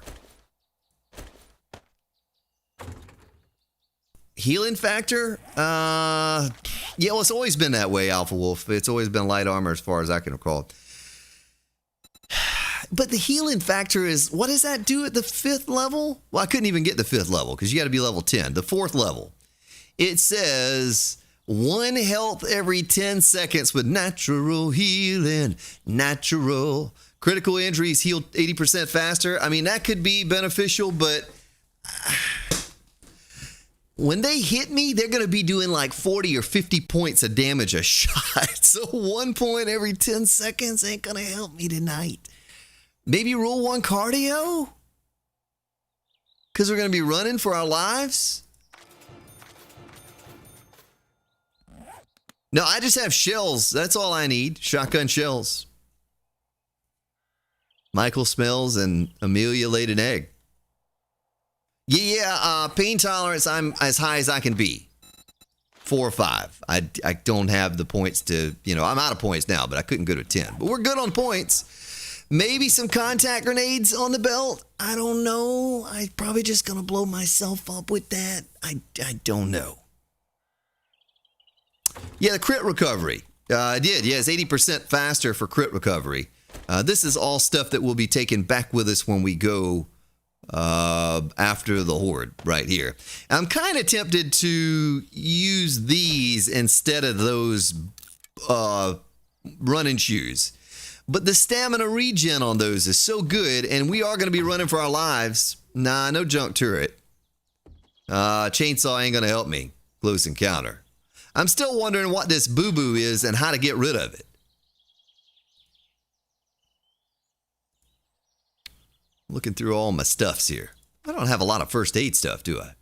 Healing factor? Yeah, well, it's always been that way, Alpha Wolf. It's always been light armor as far as I can recall. But the healing factor is, what does that do at the 5th level? Well, I couldn't even get the 5th level because you got to be level 10. The 4th level. It says 1 health every 10 seconds with natural healing. Natural. Critical injuries healed 80% faster. I mean, that could be beneficial, but when they hit me, they're going to be doing like 40 or 50 points of damage a shot. So 1 point every 10 seconds ain't going to help me tonight. Maybe rule 1 cardio? Because we're going to be running for our lives? No, I just have shells. That's all I need. Shotgun shells. Michael smells and Amelia laid an egg. Yeah, pain tolerance, I'm as high as I can be. 4 or 5. I don't have the points to, I'm out of points now, but I couldn't go to 10. But we're good on points. Maybe some contact grenades on the belt. I don't know. I'm probably just going to blow myself up with that. I don't know. Yeah, the crit recovery. I did. Yeah, it's 80% faster for crit recovery. This is all stuff that will be taken back with us when we go after the horde right here. I'm kind of tempted to use these instead of those running shoes. But the stamina regen on those is so good, and we are going to be running for our lives. Nah, no junk turret. Chainsaw ain't going to help me. Close encounter. I'm still wondering what this boo-boo is and how to get rid of it. Looking through all my stuffs here. I don't have a lot of first aid stuff, do I?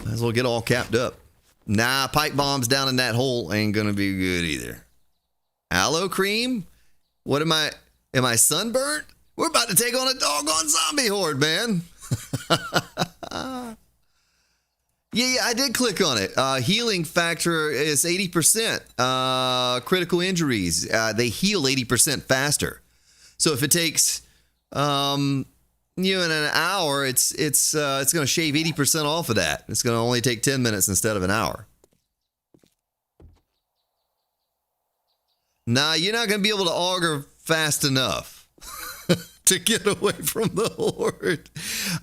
Might as well get all capped up. Nah, pipe bombs down in that hole ain't gonna be good either. Aloe cream? What am I sunburnt? We're about to take on a doggone zombie horde, man. Yeah, I did click on it. Healing factor is 80%. Critical injuries, they heal 80% faster. So if it takes in an hour, it's going to shave 80% off of that. It's going to only take 10 minutes instead of an hour. Nah, you're not going to be able to auger fast enough to get away from the horde.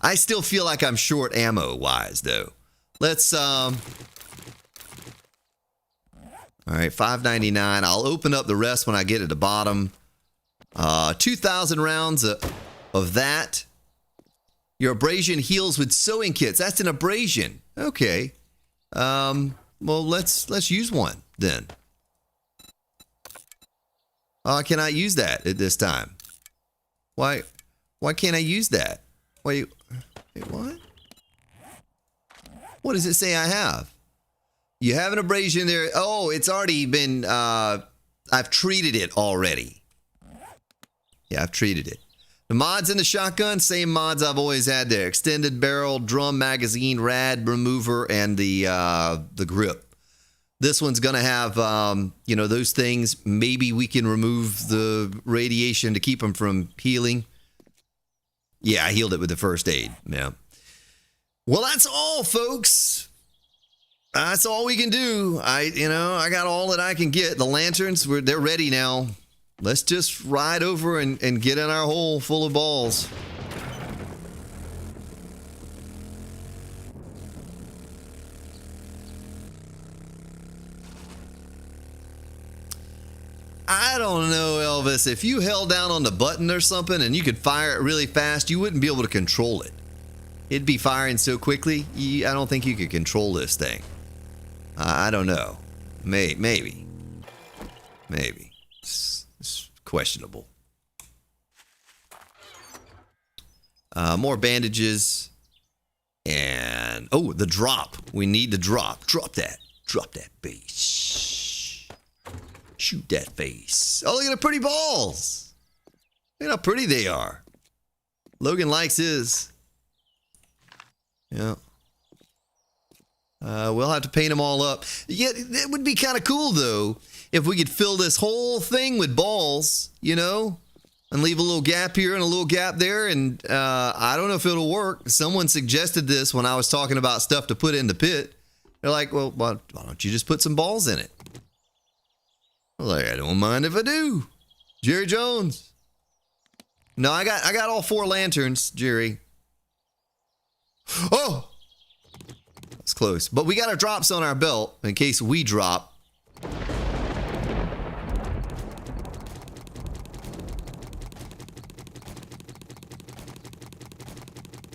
I still feel like I'm short ammo-wise, though. Let's, all right, $5.99. I'll open up the rest when I get at the bottom. 2,000 rounds of that. Your abrasion heals with sewing kits. That's an abrasion. Okay. Well, let's use one then. I cannot use that at this time. Why can't I use that? Wait, what? What does it say I have? You have an abrasion there. Oh, it's already been, I've treated it already. Yeah, I've treated it. The mods in the shotgun, same mods I've always had there. Extended barrel, drum magazine, rad remover, and the grip. This one's going to have, those things. Maybe we can remove the radiation to keep them from healing. Yeah, I healed it with the first aid. Yeah. Well, that's all, folks. That's all we can do. I got all that I can get. The lanterns, they're ready now. Let's just ride over and get in our hole full of balls. I don't know, Elvis. If you held down on the button or something and you could fire it really fast, you wouldn't be able to control it. It'd be firing so quickly, I don't think you could control this thing. I don't know. Maybe. It's questionable. More bandages. And, oh, the drop. We need the drop. Drop that. Drop that base. Shoot that face. Oh, look at the pretty balls. Look at how pretty they are. Logan likes his. Yeah. We'll have to paint them all up. Yeah, it would be kind of cool, though, if we could fill this whole thing with balls, you know, and leave a little gap here and a little gap there. And I don't know if it'll work. Someone suggested this when I was talking about stuff to put in the pit. They're like, well, why don't you just put some balls in it? I was like, I don't mind if I do. Jerry Jones. No, I got all 4 lanterns, Jerry. Oh! That's close. But we got our drops on our belt in case we drop.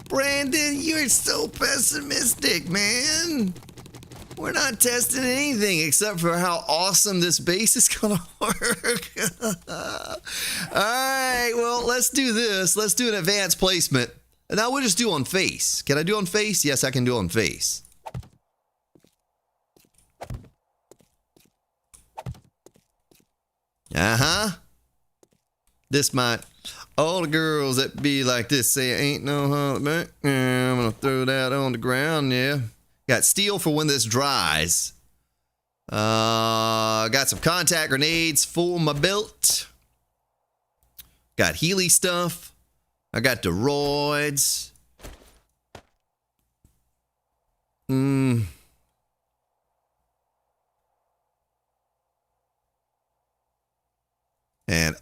Brandon, you're so pessimistic, man. We're not testing anything except for how awesome this base is gonna work. All right, well, let's do this. Let's do an advanced placement. And now we'll just do on face. Can I do on face? Yes, I can do on face. This might... All the girls that be like this say, ain't no holler back. I'm gonna throw that on the ground, yeah. Got steel for when this dries. Got some contact grenades for my belt. Got Healy stuff. I got the roids. And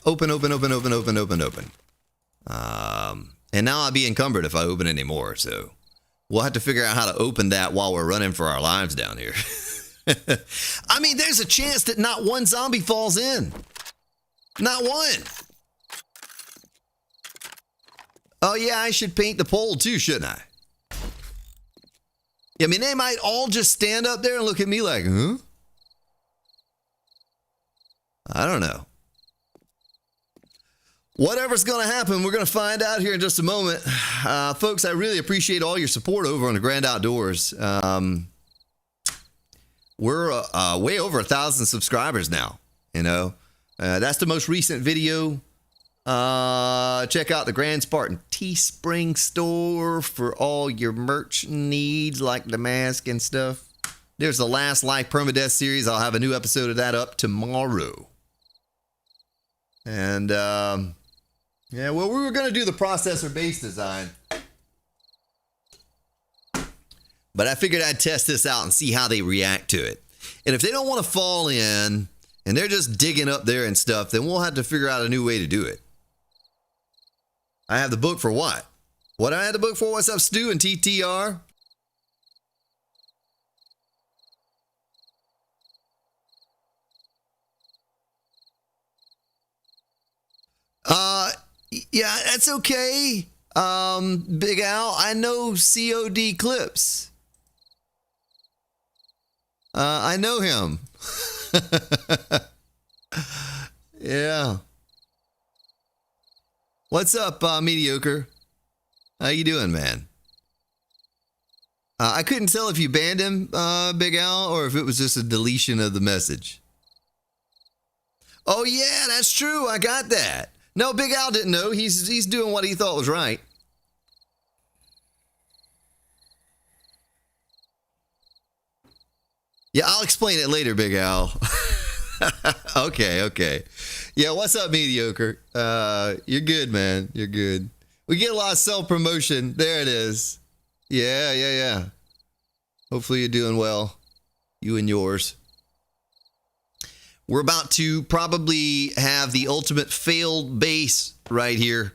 open. And now I'll be encumbered if I open anymore, so we'll have to figure out how to open that while we're running for our lives down here. I mean, there's a chance that not one zombie falls in. Not one. Oh, yeah, I should paint the pole too, shouldn't I? I mean, they might all just stand up there and look at me like, huh? I don't know. Whatever's going to happen, we're going to find out here in just a moment. Folks, I really appreciate all your support over on the Grand Outdoors. We're way over 1,000 subscribers now, you know. That's the most recent video. Check out the Grand Spartan Teespring store for all your merch needs, like the mask and stuff. There's the Last Life Permadeath series. I'll have a new episode of that up tomorrow. And, yeah, well, we were going to do the processor base design. But I figured I'd test this out and see how they react to it. And if they don't want to fall in, and they're just digging up there and stuff, then we'll have to figure out a new way to do it. I have the book for what? What I had the book for? What's up, Stu and TTR? Yeah, that's okay. Big Al, I know COD Clips. I know him. Yeah. What's up, Mediocre? How you doing, man? I couldn't tell if you banned him, Big Al, or if it was just a deletion of the message. Oh, yeah, that's true. I got that. No, Big Al didn't know. He's doing what he thought was right. Yeah, I'll explain it later, Big Al. Okay. Yeah, what's up, Mediocre? You're good, man. You're good. We get a lot of self-promotion. There it is. Yeah. Hopefully you're doing well. You and yours. We're about to probably have the ultimate failed base right here.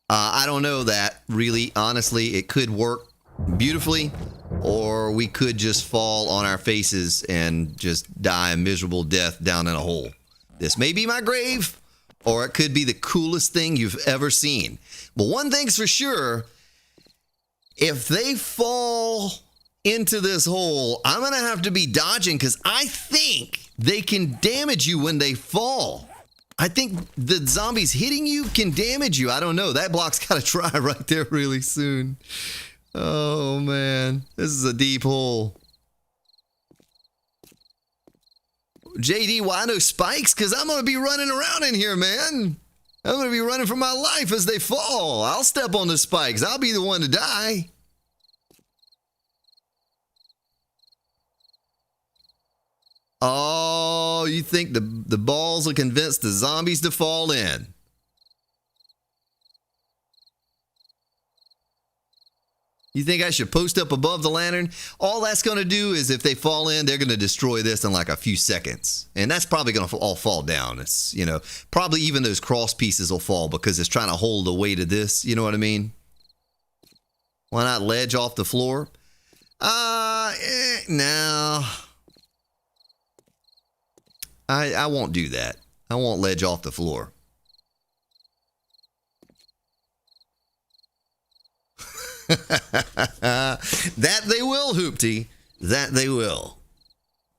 I don't know that, really. Honestly, it could work beautifully, or we could just fall on our faces and just die a miserable death down in a hole. This may be my grave, or it could be the coolest thing you've ever seen. But one thing's for sure, if they fall into this hole, I'm going to have to be dodging because I think they can damage you when they fall. I think the zombies hitting you can damage you. I don't know. That block's got to dry right there really soon. Oh, man. This is a deep hole. JD, why no spikes? Because I'm going to be running around in here, man. I'm going to be running for my life as they fall. I'll step on the spikes. I'll be the one to die. Oh, you think the balls will convince the zombies to fall in? You think I should post up above the lantern? All that's going to do is if they fall in, they're going to destroy this in like a few seconds. And that's probably going to all fall down. It's, you know, probably even those cross pieces will fall because it's trying to hold the weight of this. You know what I mean? Why not ledge off the floor? No. I won't do that. I won't ledge off the floor. That they will, Hoopty. That they will.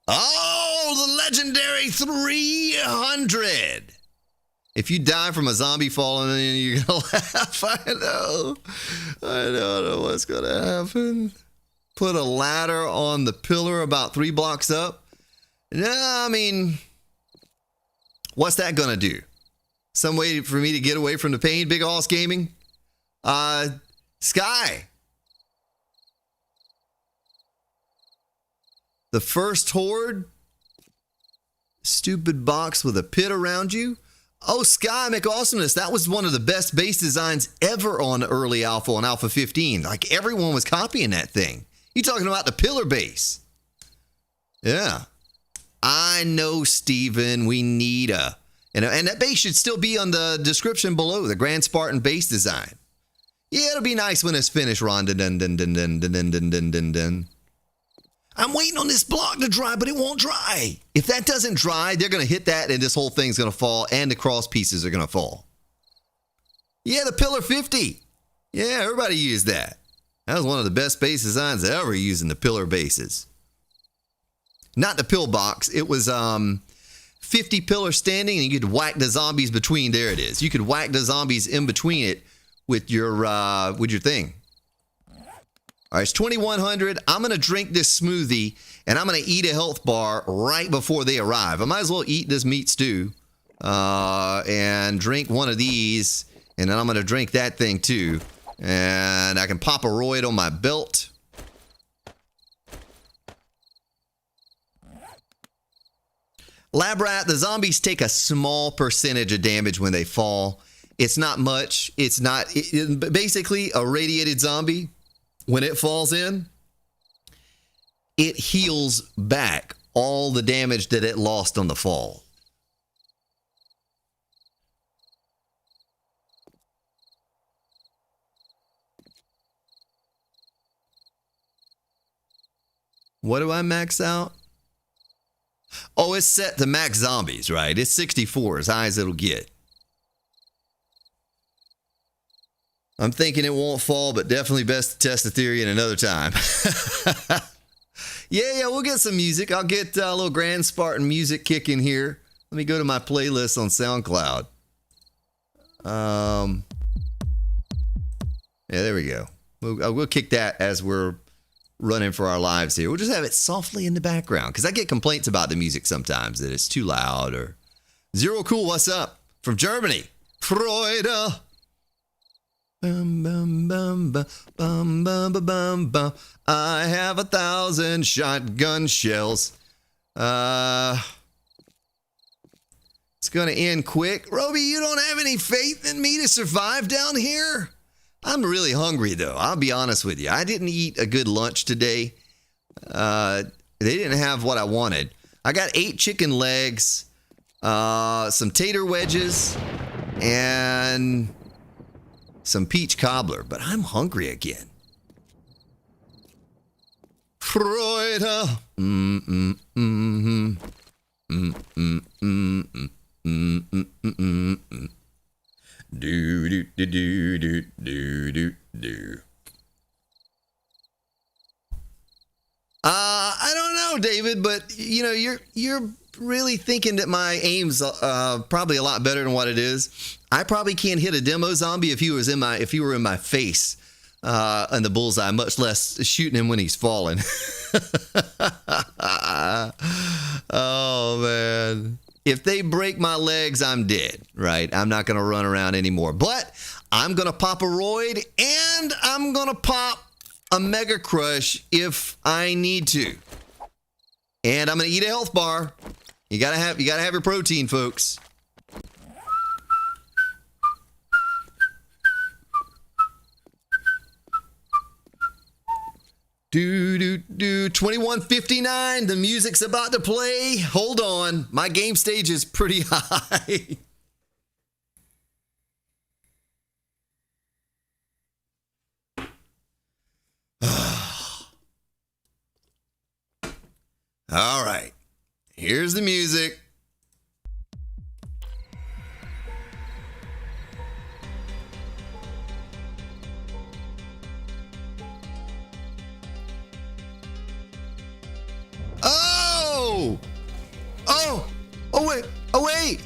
Oh, the legendary 300. If you die from a zombie falling in, you're going to laugh. I don't know what's going to happen. Put a ladder on the pillar about 3 blocks up. No, I mean, what's that going to do? Some way for me to get away from the pain, Big Hoss Gaming? Sky. The first horde. Stupid box with a pit around you. Oh, Sky McAwesomeness. That was one of the best base designs ever on early alpha, on Alpha 15. Like, everyone was copying that thing. You talking about the pillar base. Yeah. I know, Steven. We need a... and that base should still be on the description below. The Grand Spartan base design. Yeah, it'll be nice when it's finished, Ron. Dun, dun, dun, dun, dun, dun, dun, dun, dun, dun. I'm waiting on this block to dry, but it won't dry. If that doesn't dry, they're going to hit that, and this whole thing's going to fall, and the cross pieces are going to fall. Yeah, the Pillar 50. Yeah, everybody used that. That was one of the best base designs ever using the pillar bases. Not the pill box. It was 50 pillars standing, and you could whack the zombies between. There it is. You could whack the zombies in between it with your thing. All right, it's 2100. I'm going to drink this smoothie, and I'm going to eat a health bar right before they arrive. I might as well eat this meat stew and drink one of these, and then I'm going to drink that thing too. And I can pop a roid on my belt. Lab rat, the zombies take a small percentage of damage when they fall. It's not much. It's not basically a radiated zombie. When it falls in, it heals back all the damage that it lost on the fall. What do I max out? Oh, it's set to max zombies, right? It's 64, as high as it'll get. I'm thinking it won't fall, but definitely best to test the theory in another time. Yeah, we'll get some music. I'll get a little Grand Spartan music kicking here. Let me go to my playlist on SoundCloud. Yeah, there we go. We'll kick that as we're running for our lives here. We'll just have it softly in the background, because I get complaints about the music sometimes, that it's too loud. Or Zero Cool, what's up? From Germany. Freude. Bum, bum, bum, bum, bum, bum, bum, bum, bum. I have 1,000 shotgun shells. It's gonna end quick. Roby, you don't have any faith in me to survive down here? I'm really hungry, though. I'll be honest with you. I didn't eat a good lunch today. They didn't have what I wanted. I got 8 chicken legs, some tater wedges, and some peach cobbler, but I'm hungry again. Freude. Do do do do do do do do. I don't know, David, but you know, you're really thinking that my aim's probably a lot better than what it is. I probably can't hit a demo zombie if he were in my face in the bullseye, much less shooting him when he's falling. Oh man. If they break my legs, I'm dead, right? I'm not going to run around anymore. But I'm going to pop a roid, and I'm going to pop a Mega Crush if I need to. And I'm gonna eat a health bar. You gotta have your protein, folks. Do 21:59. The music's about to play. Hold on, my game stage is pretty high. All right, here's the music. Oh! Oh! Oh wait! Oh wait!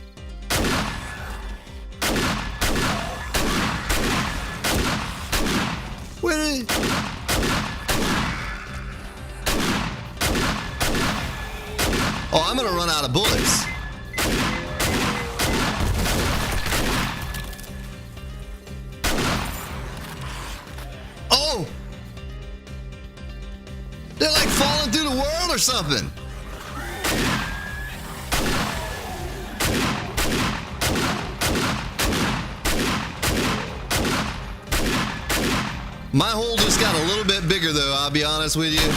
Wait! Oh, I'm gonna run out of bullets. Oh! They're like falling through the world or something. My hole just got a little bit bigger though, I'll be honest with you.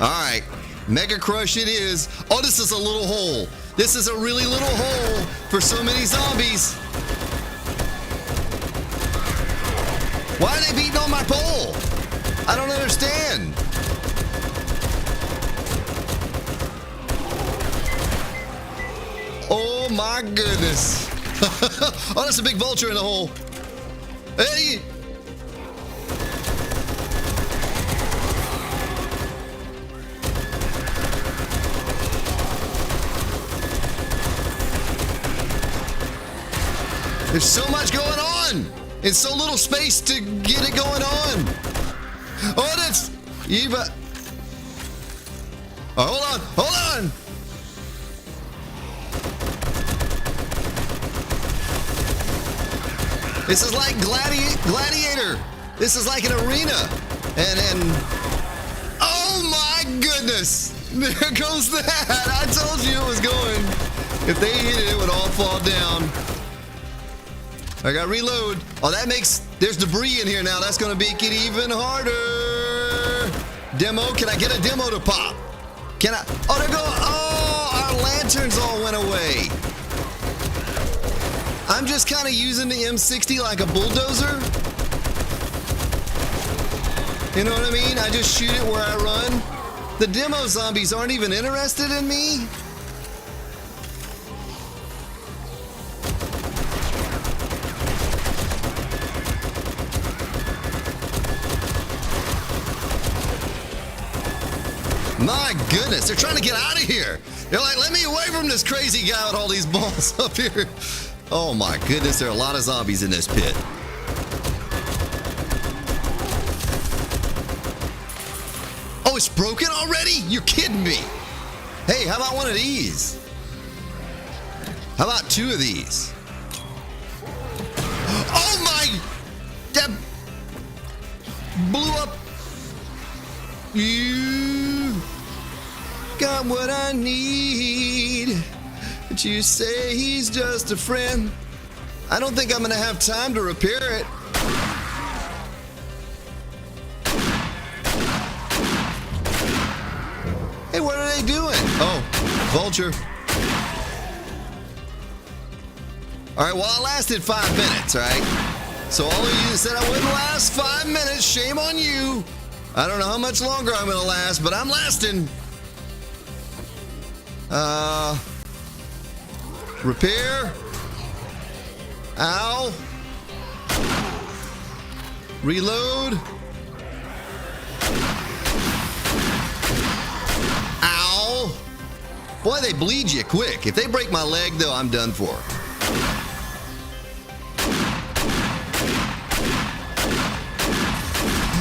Alright, Mega Crush it is. Oh, this is a little hole. This is a really little hole for so many zombies. Why are they beating on my pole? I don't understand. Oh my goodness. Oh, that's a big vulture in the hole. Hey! There's so much going on! In so little space to get it going on! Oh, that's... Eva... Oh, hold on! Hold on! This is like Gladiator! This is like an arena! And... Oh my goodness! There goes that! I told you it was going! If they hit it, it would all fall down. I got reload. Oh, that makes... There's debris in here now. That's going to make it even harder. Demo. Can I get a demo to pop? Can I... Oh, they're going... Oh, our lanterns all went away. I'm just kind of using the M60 like a bulldozer. You know what I mean? I just shoot it where I run. The demo zombies aren't even interested in me. My goodness, they're trying to get out of here. They're like, let me away from this crazy guy with all these balls up here. Oh my goodness, there are a lot of zombies in this pit. Oh, it's broken already? You're kidding me. Hey, how about one of these? How about two of these? Oh my! That blew up. You got what I need, but you say he's just a friend. I don't think I'm gonna have time to repair it. Hey, what are they doing? Oh, vulture. All right, well, I lasted 5 minutes, all right? So all of you that said I wouldn't last 5 minutes, shame on you. I don't know how much longer I'm gonna last, but I'm lasting. Repair. Ow. Reload. Ow. Boy, they bleed you quick. If they break my leg, though, I'm done for.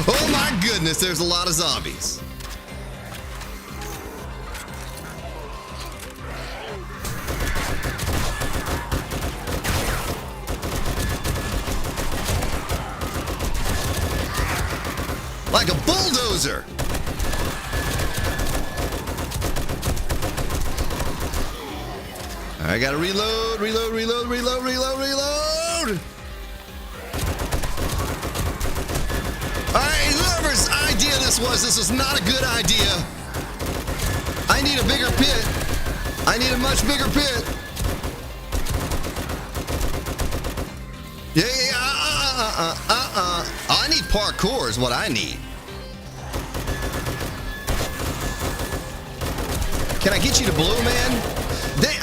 Oh my goodness, there's a lot of zombies. like a bulldozer. All right, gotta reload. All right, whoever's idea this was not a good idea. I need a bigger pit. I need a much bigger pit. Yeah. I need parkour is what I need. Can I get you to blow, man?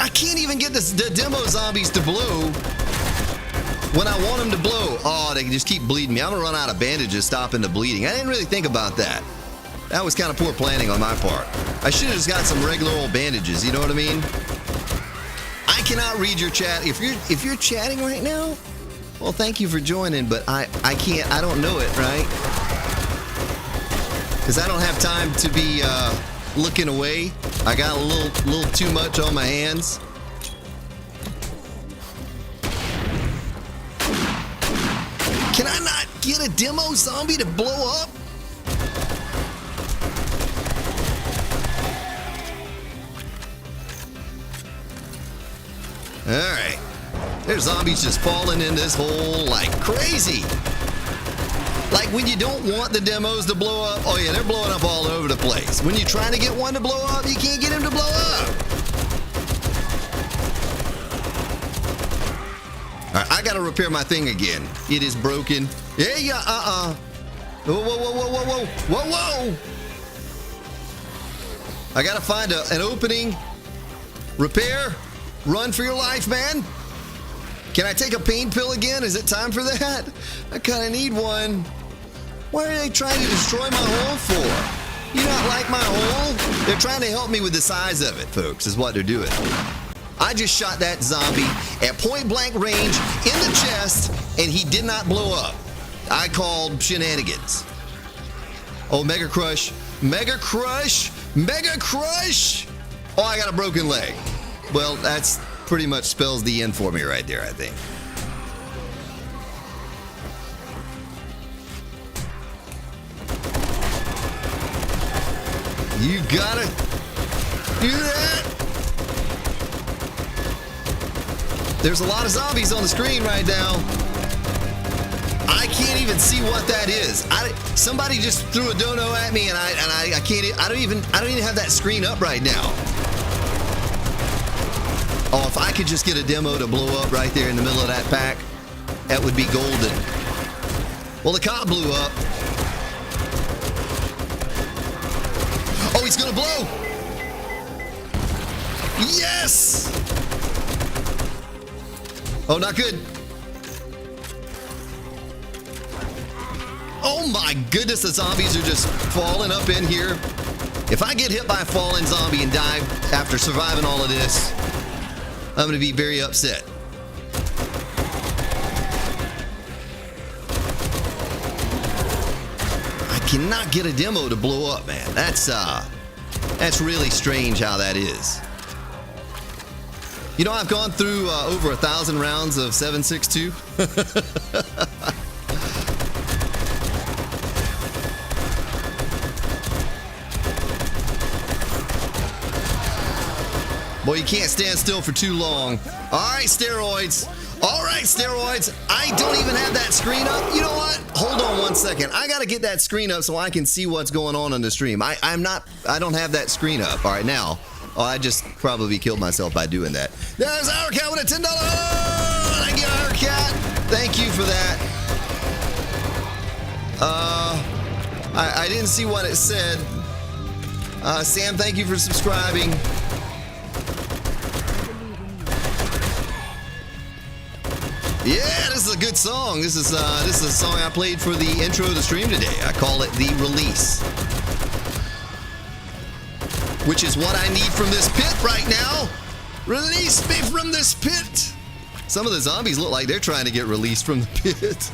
I can't even get the demo zombies to blow when I want them to blow. Oh, they can just keep bleeding me. I'm gonna run out of bandages stopping the bleeding. I didn't really think about that. That was kind of poor planning on my part. I should have just got some regular old bandages, you know what I mean? I cannot read your chat. If you're chatting right now, well, thank you for joining, but I can't, I don't know it, right? Because I don't have time to be looking away. I got a little too much on my hands. Can I not get a demo zombie to blow up? All right. There's zombies just falling in this hole like crazy. Like when you don't want the demos to blow up, oh yeah, they're blowing up all over the place. When you're trying to get one to blow up, you can't get him to blow up. All right, I gotta repair my thing again. It is broken. Yeah, Whoa. I gotta find an opening. Repair. Run for your life, man. Can I take a pain pill again? Is it time for that? I kind of need one. What are they trying to destroy my hole for? You not like my hole? They're trying to help me with the size of it, folks, is what they're doing. I just shot that zombie at point blank range in the chest, and he did not blow up. I called shenanigans. Oh, Mega Crush. Mega Crush. Mega Crush. Oh, I got a broken leg. Well, that's pretty much spells the end for me right there, I think. You gotta do that. There's a lot of zombies on the screen right now. I can't even see what that is. Somebody just threw a dono at me, and I can't. I don't even have that screen up right now. Oh, if I could just get a demo to blow up right there in the middle of that pack, that would be golden. Well, the cop blew up. Oh, he's gonna blow. Yes! Oh, not good. Oh my goodness, the zombies are just falling up in here. If I get hit by a fallen zombie and die after surviving all of this, I'm going to be very upset. I cannot get a demo to blow up, man. That's really strange how that is. You know, I've gone through over 1,000 rounds of 7.62. Boy, you can't stand still for too long. All right, steroids. All right, steroids. I don't even have that screen up. You know what? Hold on one second. I got to get that screen up so I can see what's going on the stream. I don't have that screen up. All right, now. Oh, I just probably killed myself by doing that. There's Our Cat with a $10. Thank you, Our Cat. Thank you for that. I didn't see what it said. Sam, thank you for subscribing. Yeah, this is a good song. This is a song I played for the intro of the stream today. I call it The Release, which is what I need from this pit right now. Release me from this pit. Some of the zombies look like they're trying to get released from the pit.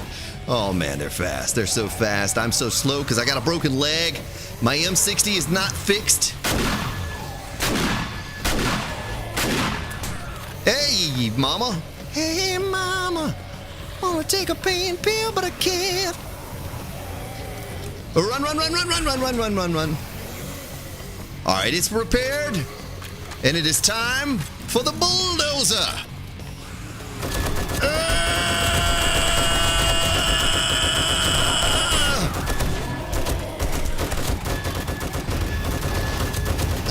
Oh man, they're fast. They're so fast. I'm so slow because I got a broken leg. My M60 is not fixed. Hey, mama. Hey, mama. Wanna take a pain pill, but I can't. Run, run, run, run, run, run, run, run, run, run. All right, it's repaired. And it is time for the bulldozer.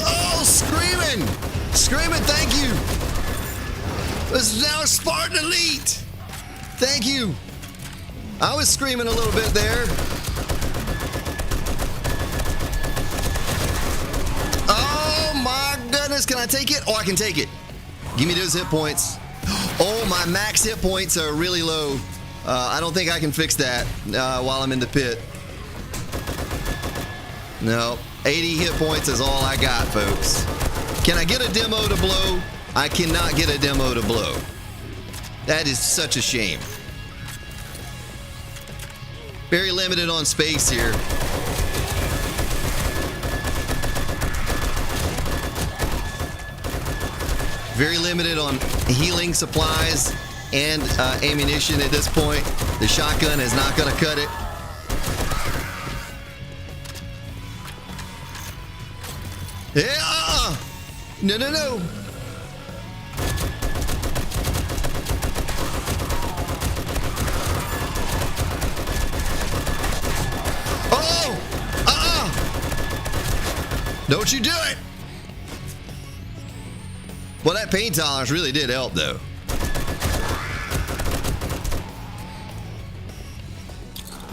Oh, screaming. Screaming, thank you. This is now a Spartan Elite. Thank you. I was screaming a little bit there. Oh my goodness, can I take it? Oh, I can take it. Give me those hit points. Oh, my max hit points are really low. I don't think I can fix that while I'm in the pit. No, 80 hit points is all I got, folks. Can I get a demo to blow? I cannot get a demo to blow. That is such a shame. Very limited on space here. Very limited on healing supplies and ammunition at this point. The shotgun is not going to cut it. Yeah! No, no, no. Oh! Don't you do it! Well, that pain tolerance really did help, though.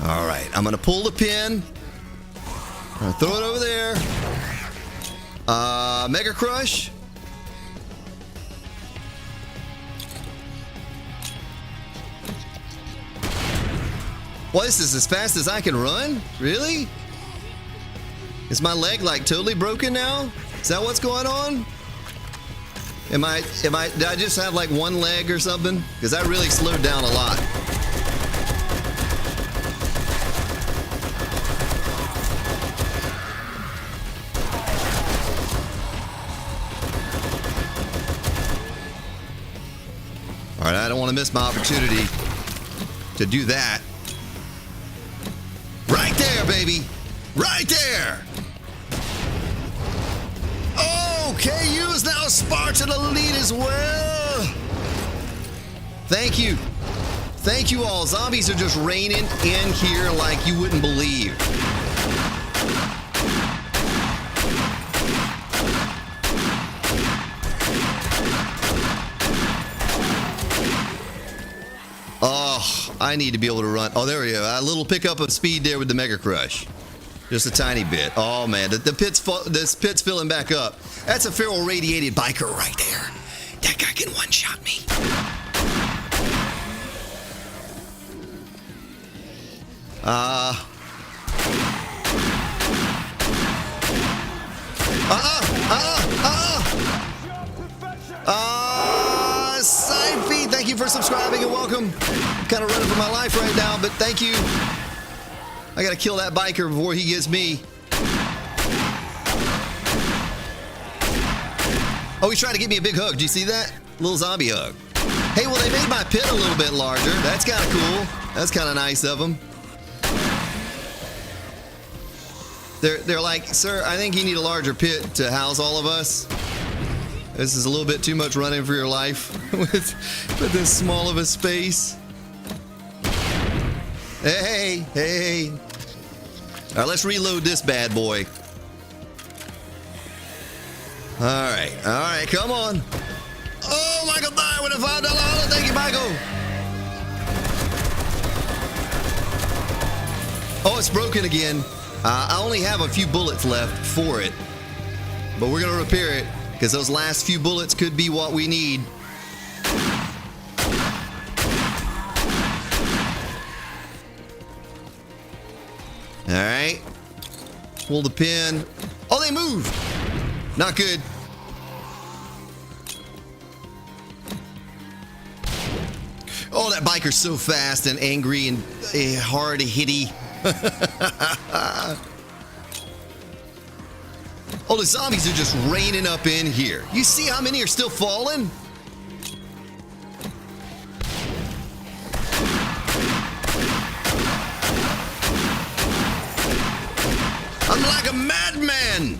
All right, I'm going to pull the pin. I'm going to throw it over there. Mega Crush. What, this is as fast as I can run? Really? Is my leg like totally broken now? Is that what's going on? Did I just have like one leg or something? Because that really slowed down a lot. All right, I don't want to miss my opportunity to do that. Right there, baby. Right there. KU is now Spartan Elite as well. Thank you. Thank you all. Zombies are just raining in here like you wouldn't believe. Oh, I need to be able to run. Oh, there we go. A little pickup of speed there with the Mega Crush. Just a tiny bit. Oh, man. This pit's filling back up. That's a feral radiated biker right there. That guy can one-shot me. Side thank you for subscribing and welcome. I'm kind of running for my life right now, but thank you. I gotta kill that biker before he gets me. Oh, he's trying to give me a big hug. Do you see that? Little zombie hug. Hey, well, they made my pit a little bit larger. That's kind of cool. That's kind of nice of them. They're like, sir, I think you need a larger pit to house all of us. This is a little bit too much running for your life with this small of a space. Hey, hey. All right, let's reload this bad boy. All right, come on. Oh, Michael died with a $5 holiday. Thank you, Michael. Oh, it's broken again. I only have a few bullets left for it, but we're going to repair it because those last few bullets could be what we need. All right. Pull the pin. Oh, they moved. Not good. Oh, that biker's so fast and angry and hard hitty. Oh, the zombies are just raining up in here. You see how many are still falling? madman!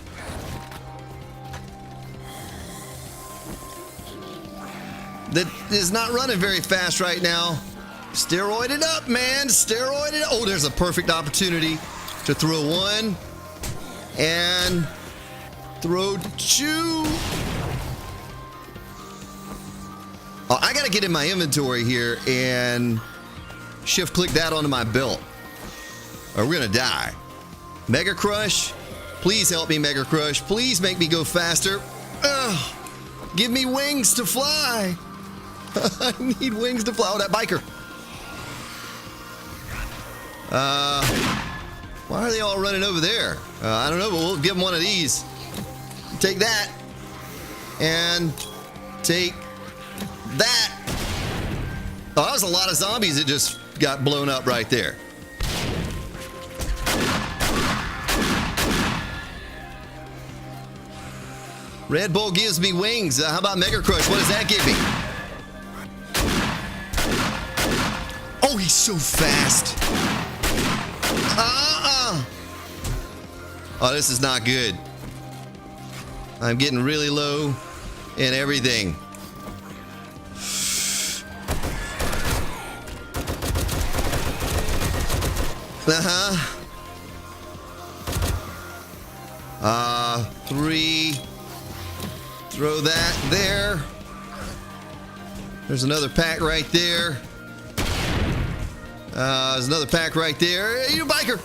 That is not running very fast right now. Steroid it up, man. Steroid it up. Oh, there's a perfect opportunity to throw one and throw two. Oh, I got to get in my inventory here and shift click that onto my belt, or we're going to die. Mega Crush. Please help me, Mega Crush. Please make me go faster. Ugh. Give me wings to fly. I need wings to fly. Oh, that biker. Why are they all running over there? I don't know, but we'll give them one of these. Take that. And take that. Oh, that was a lot of zombies that just got blown up right there. Red Bull gives me wings. How about Mega Crush? What does that give me? Oh, he's so fast. Oh, this is not good. I'm getting really low in everything. Three. Throw that there. There's another pack right there. There's another pack right there. Hey, you biker.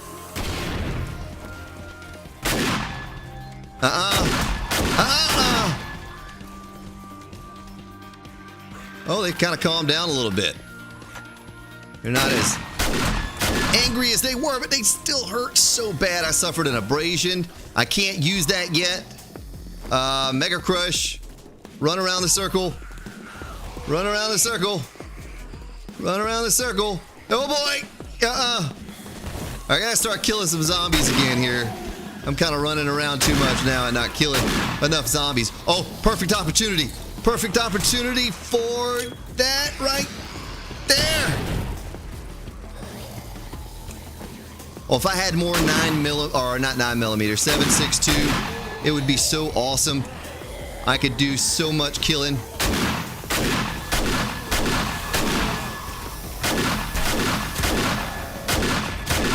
Oh, they kind of calmed down a little bit. They're not as angry as they were, but they still hurt so bad. I suffered an abrasion. I can't use that yet. Mega Crush. Run around the circle. Run around the circle. Run around the circle. Oh boy! I gotta start killing some zombies again here. I'm kind of running around too much now and not killing enough zombies. Oh, perfect opportunity. Perfect opportunity for that right there. Oh, if I had more 7.62, it would be so awesome. I could do so much killing.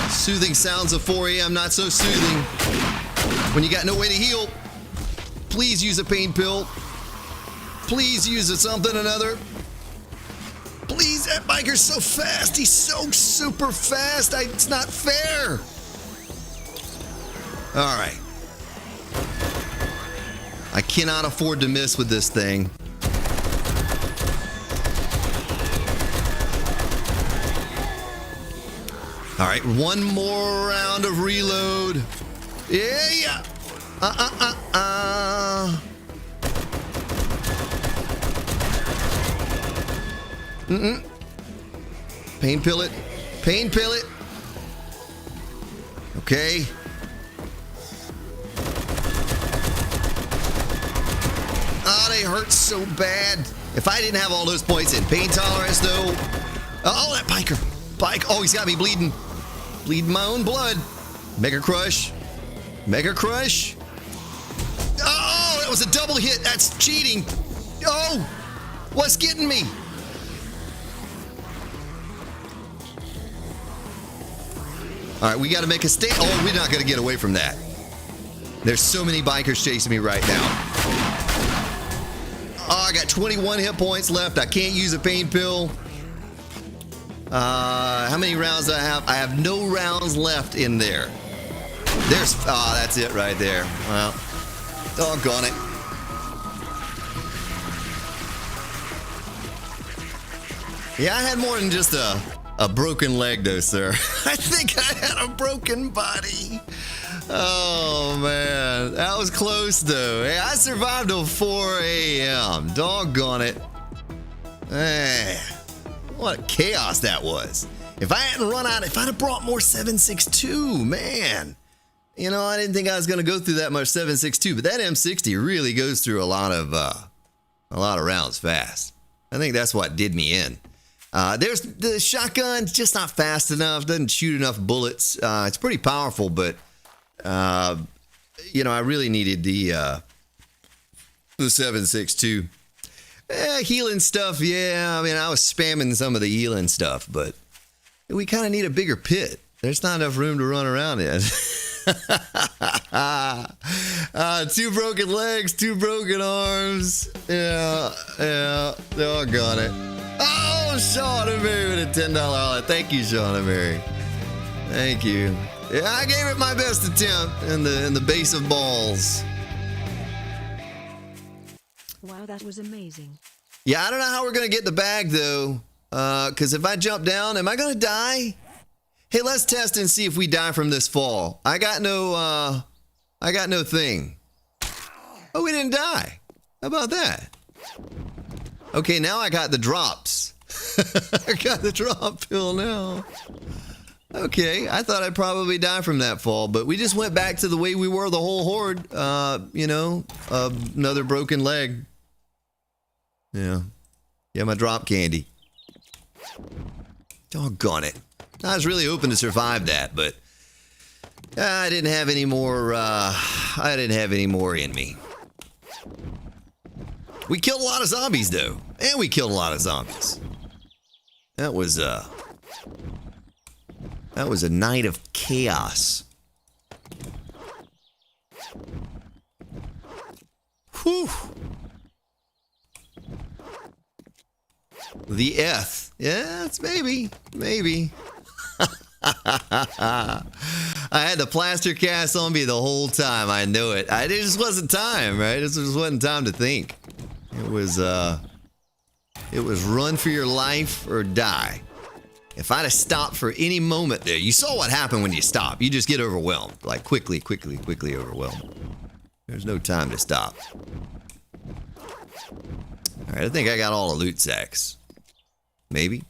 Soothing sounds of 4 a.m. not so soothing. When you got no way to heal, please use a pain pill. Please use something another. Please, that biker's so fast. He's so super fast. It's not fair. All right. I cannot afford to miss with this thing. All right, one more round of reload. Yeah. Pain pill it. Pain pill it. Okay. Oh, they hurt so bad. If I didn't have all those points in pain tolerance, though. Oh, that biker. Oh, he's got me bleeding. Bleeding my own blood. Mega Crush. Mega Crush. Oh, that was a double hit. That's cheating. Oh, what's getting me? All right, we got to make a stand. Oh, we're not going to get away from that. There's so many bikers chasing me right now. Oh, I got 21 hit points left. I can't use a pain pill. How many rounds do I have? I have no rounds left in there. That's it right there. Well, doggone it. Yeah, I had more than just a broken leg though, sir. I think I had a broken body. Oh, man. That was close, though. Hey, I survived till 4 a.m. Doggone it. Hey, what chaos that was. If I hadn't run out, if I'd have brought more 7.62, man. You know, I didn't think I was going to go through that much 7.62, but that M60 really goes through a lot of rounds fast. I think that's what did me in. There's the shotgun, just not fast enough, doesn't shoot enough bullets. It's pretty powerful, but you know, I really needed the 7.62. Healing stuff, yeah. I mean, I was spamming some of the healing stuff, but we kind of need a bigger pit. There's not enough room to run around in. 2 broken legs, 2 broken arms. Yeah. Doggone it. Oh, Sean and Mary with a $10 holiday. Thank you, Sean and Mary. Thank you. Yeah, I gave it my best attempt in the base of balls. Wow, that was amazing. Yeah, I don't know how we're going to get the bag, though. Because if I jump down, am I going to die? Hey, let's test and see if we die from this fall. I got no thing. Oh, we didn't die. How about that? Okay, now I got the drops. I got the drop pill now. Okay, I thought I'd probably die from that fall, but we just went back to the way we were the whole horde. You know, another broken leg. Yeah, my drop candy. Doggone it. I was really hoping to survive that, but I didn't have any more. I didn't have any more in me. We killed a lot of zombies, though, and we killed a lot of zombies. That was a night of chaos. Whew. The F. Yeah, it's maybe. I had the plaster cast on me the whole time. I know it. It just wasn't time, right? It just wasn't time to think. It was run for your life or die. If I'd have stopped for any moment there, you saw what happened when you stop. You just get overwhelmed. Like quickly overwhelmed. There's no time to stop. All right, I think I got all the loot sacks. Maybe.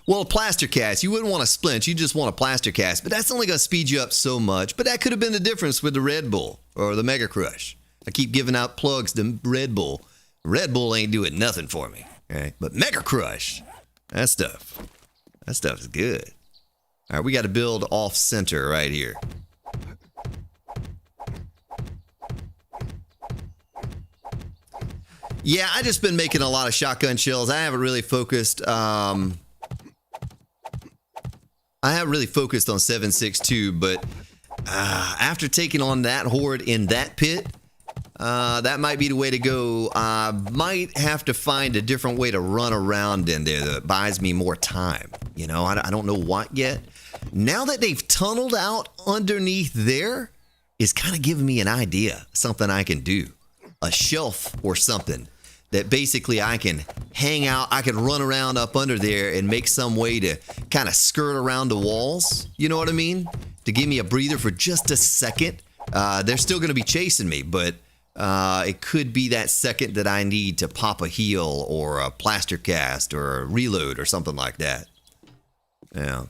Well, a plaster cast, you wouldn't want a splint, you just want a plaster cast, but that's only going to speed you up so much. But that could have been the difference with the Red Bull or the Mega Crush. I keep giving out plugs to Red Bull. Red Bull ain't doing nothing for me, right? But Mega Crush, that stuff is good. All right, we got to build off center right here. Yeah, I just been making a lot of shotgun shells. I haven't really focused. I haven't really focused on 7.62, but after taking on that horde in that pit, that might be the way to go. I might have to find a different way to run around in there that buys me more time. You know, I don't know what yet. Now that they've tunneled out underneath there, is kind of giving me an idea, something I can do. A shelf or something that basically I can hang out. I can run around up under there and make some way to kind of skirt around the walls. You know what I mean? To give me a breather for just a second. They're still going to be chasing me, but it could be that second that I need to pop a heal or a plaster cast or a reload or something like that. Yeah.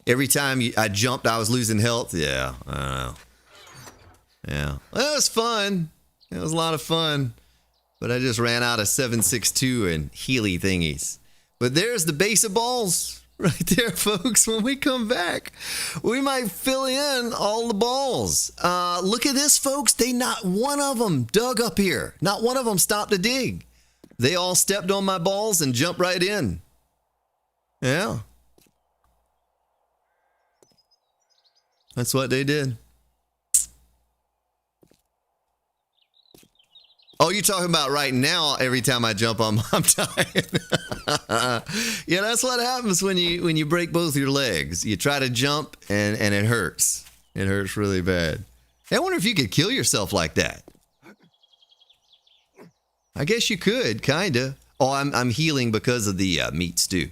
Every time I jumped, I was losing health. Yeah, I don't know. Yeah. Well, it was fun. It was a lot of fun. But I just ran out of 7.62 and Healy thingies. But there's the base of balls right there, folks. When we come back, we might fill in all the balls. Look at this, folks. Not one of them dug up here. Not one of them stopped to dig. They all stepped on my balls and jumped right in. Yeah. That's what they did. Oh, you're talking about right now, every time I jump on, I'm tired. Yeah, that's what happens when you break both your legs. You try to jump and it hurts. It hurts really bad. I wonder if you could kill yourself like that. I guess you could, kinda. Oh, I'm healing because of the meat stew.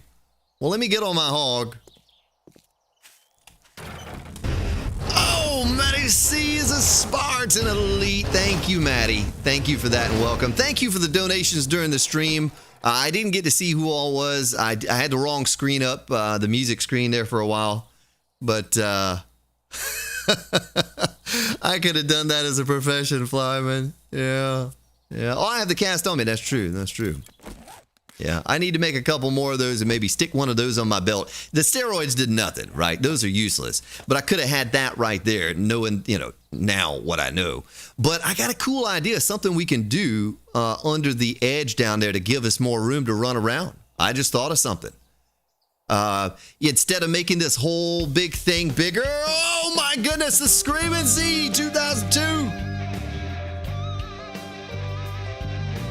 Well, let me get on my hog. Oh, Maddie C is a Spartan elite. Thank you, Maddie. Thank you for that and welcome. Thank you for the donations during the stream. I didn't get to see who all was. I had the wrong screen up, the music screen there for a while. But I could have done that as a profession, Flyman. Yeah. Yeah. Oh, I have the cast on me. That's true. That's true. Yeah, I need to make a couple more of those and maybe stick one of those on my belt. The steroids did nothing, right? Those are useless. But I could have had that right there, knowing, now what I know. But I got a cool idea, something we can do under the edge down there to give us more room to run around. I just thought of something. Instead of making this whole big thing bigger, oh my goodness, the Screaming Z 2002.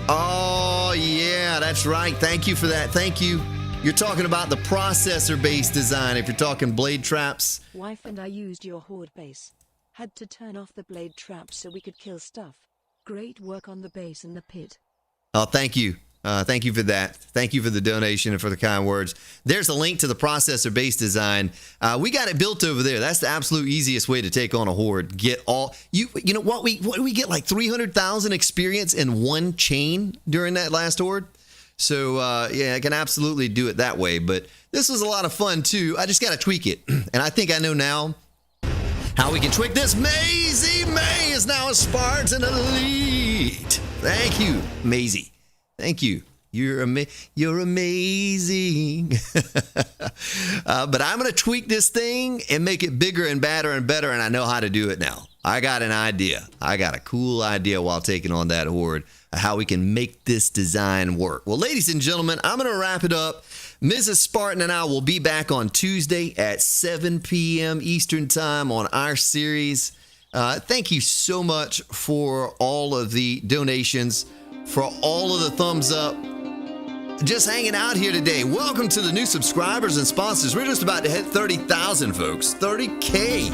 Oh, yeah, that's right. Thank you for that. Thank you. You're talking about the processor-based design if you're talking blade traps. Wife and I used your horde base. Had to turn off the blade traps so we could kill stuff. Great work on the base and the pit. Oh, thank you. Thank you for that. Thank you for the donation and for the kind words. There's a link to the processor-based design. We got it built over there. That's the absolute easiest way to take on a horde. Get all you know what we get like 300,000 experience in one chain during that last horde. So yeah, I can absolutely do it that way. But this was a lot of fun too. I just got to tweak it, and I think I know now how we can tweak this. Maisie May is now a Spartan elite. Thank you, Maisie. Thank you. You're amazing. But I'm going to tweak this thing and make it bigger and badder and better, and I know how to do it now. I got an idea. I got a cool idea while taking on that horde of how we can make this design work. Well, ladies and gentlemen, I'm going to wrap it up. Mrs. Spartan and I will be back on Tuesday at 7 p.m. Eastern Time on our series. Thank you so much for all of the donations, for all of the thumbs up, just hanging out here today. Welcome to the new subscribers and sponsors. We're just about to hit 30,000, folks. 30K.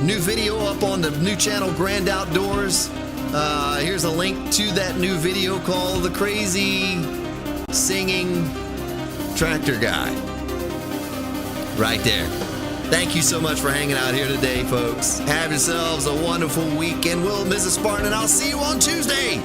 New video up on the new channel, Grand Outdoors. Here's a link to that new video called The Crazy Singing Tractor Guy. Right there. Thank you so much for hanging out here today, folks. Have yourselves a wonderful weekend. Will, Mrs. Spartan, and I'll see you on Tuesday.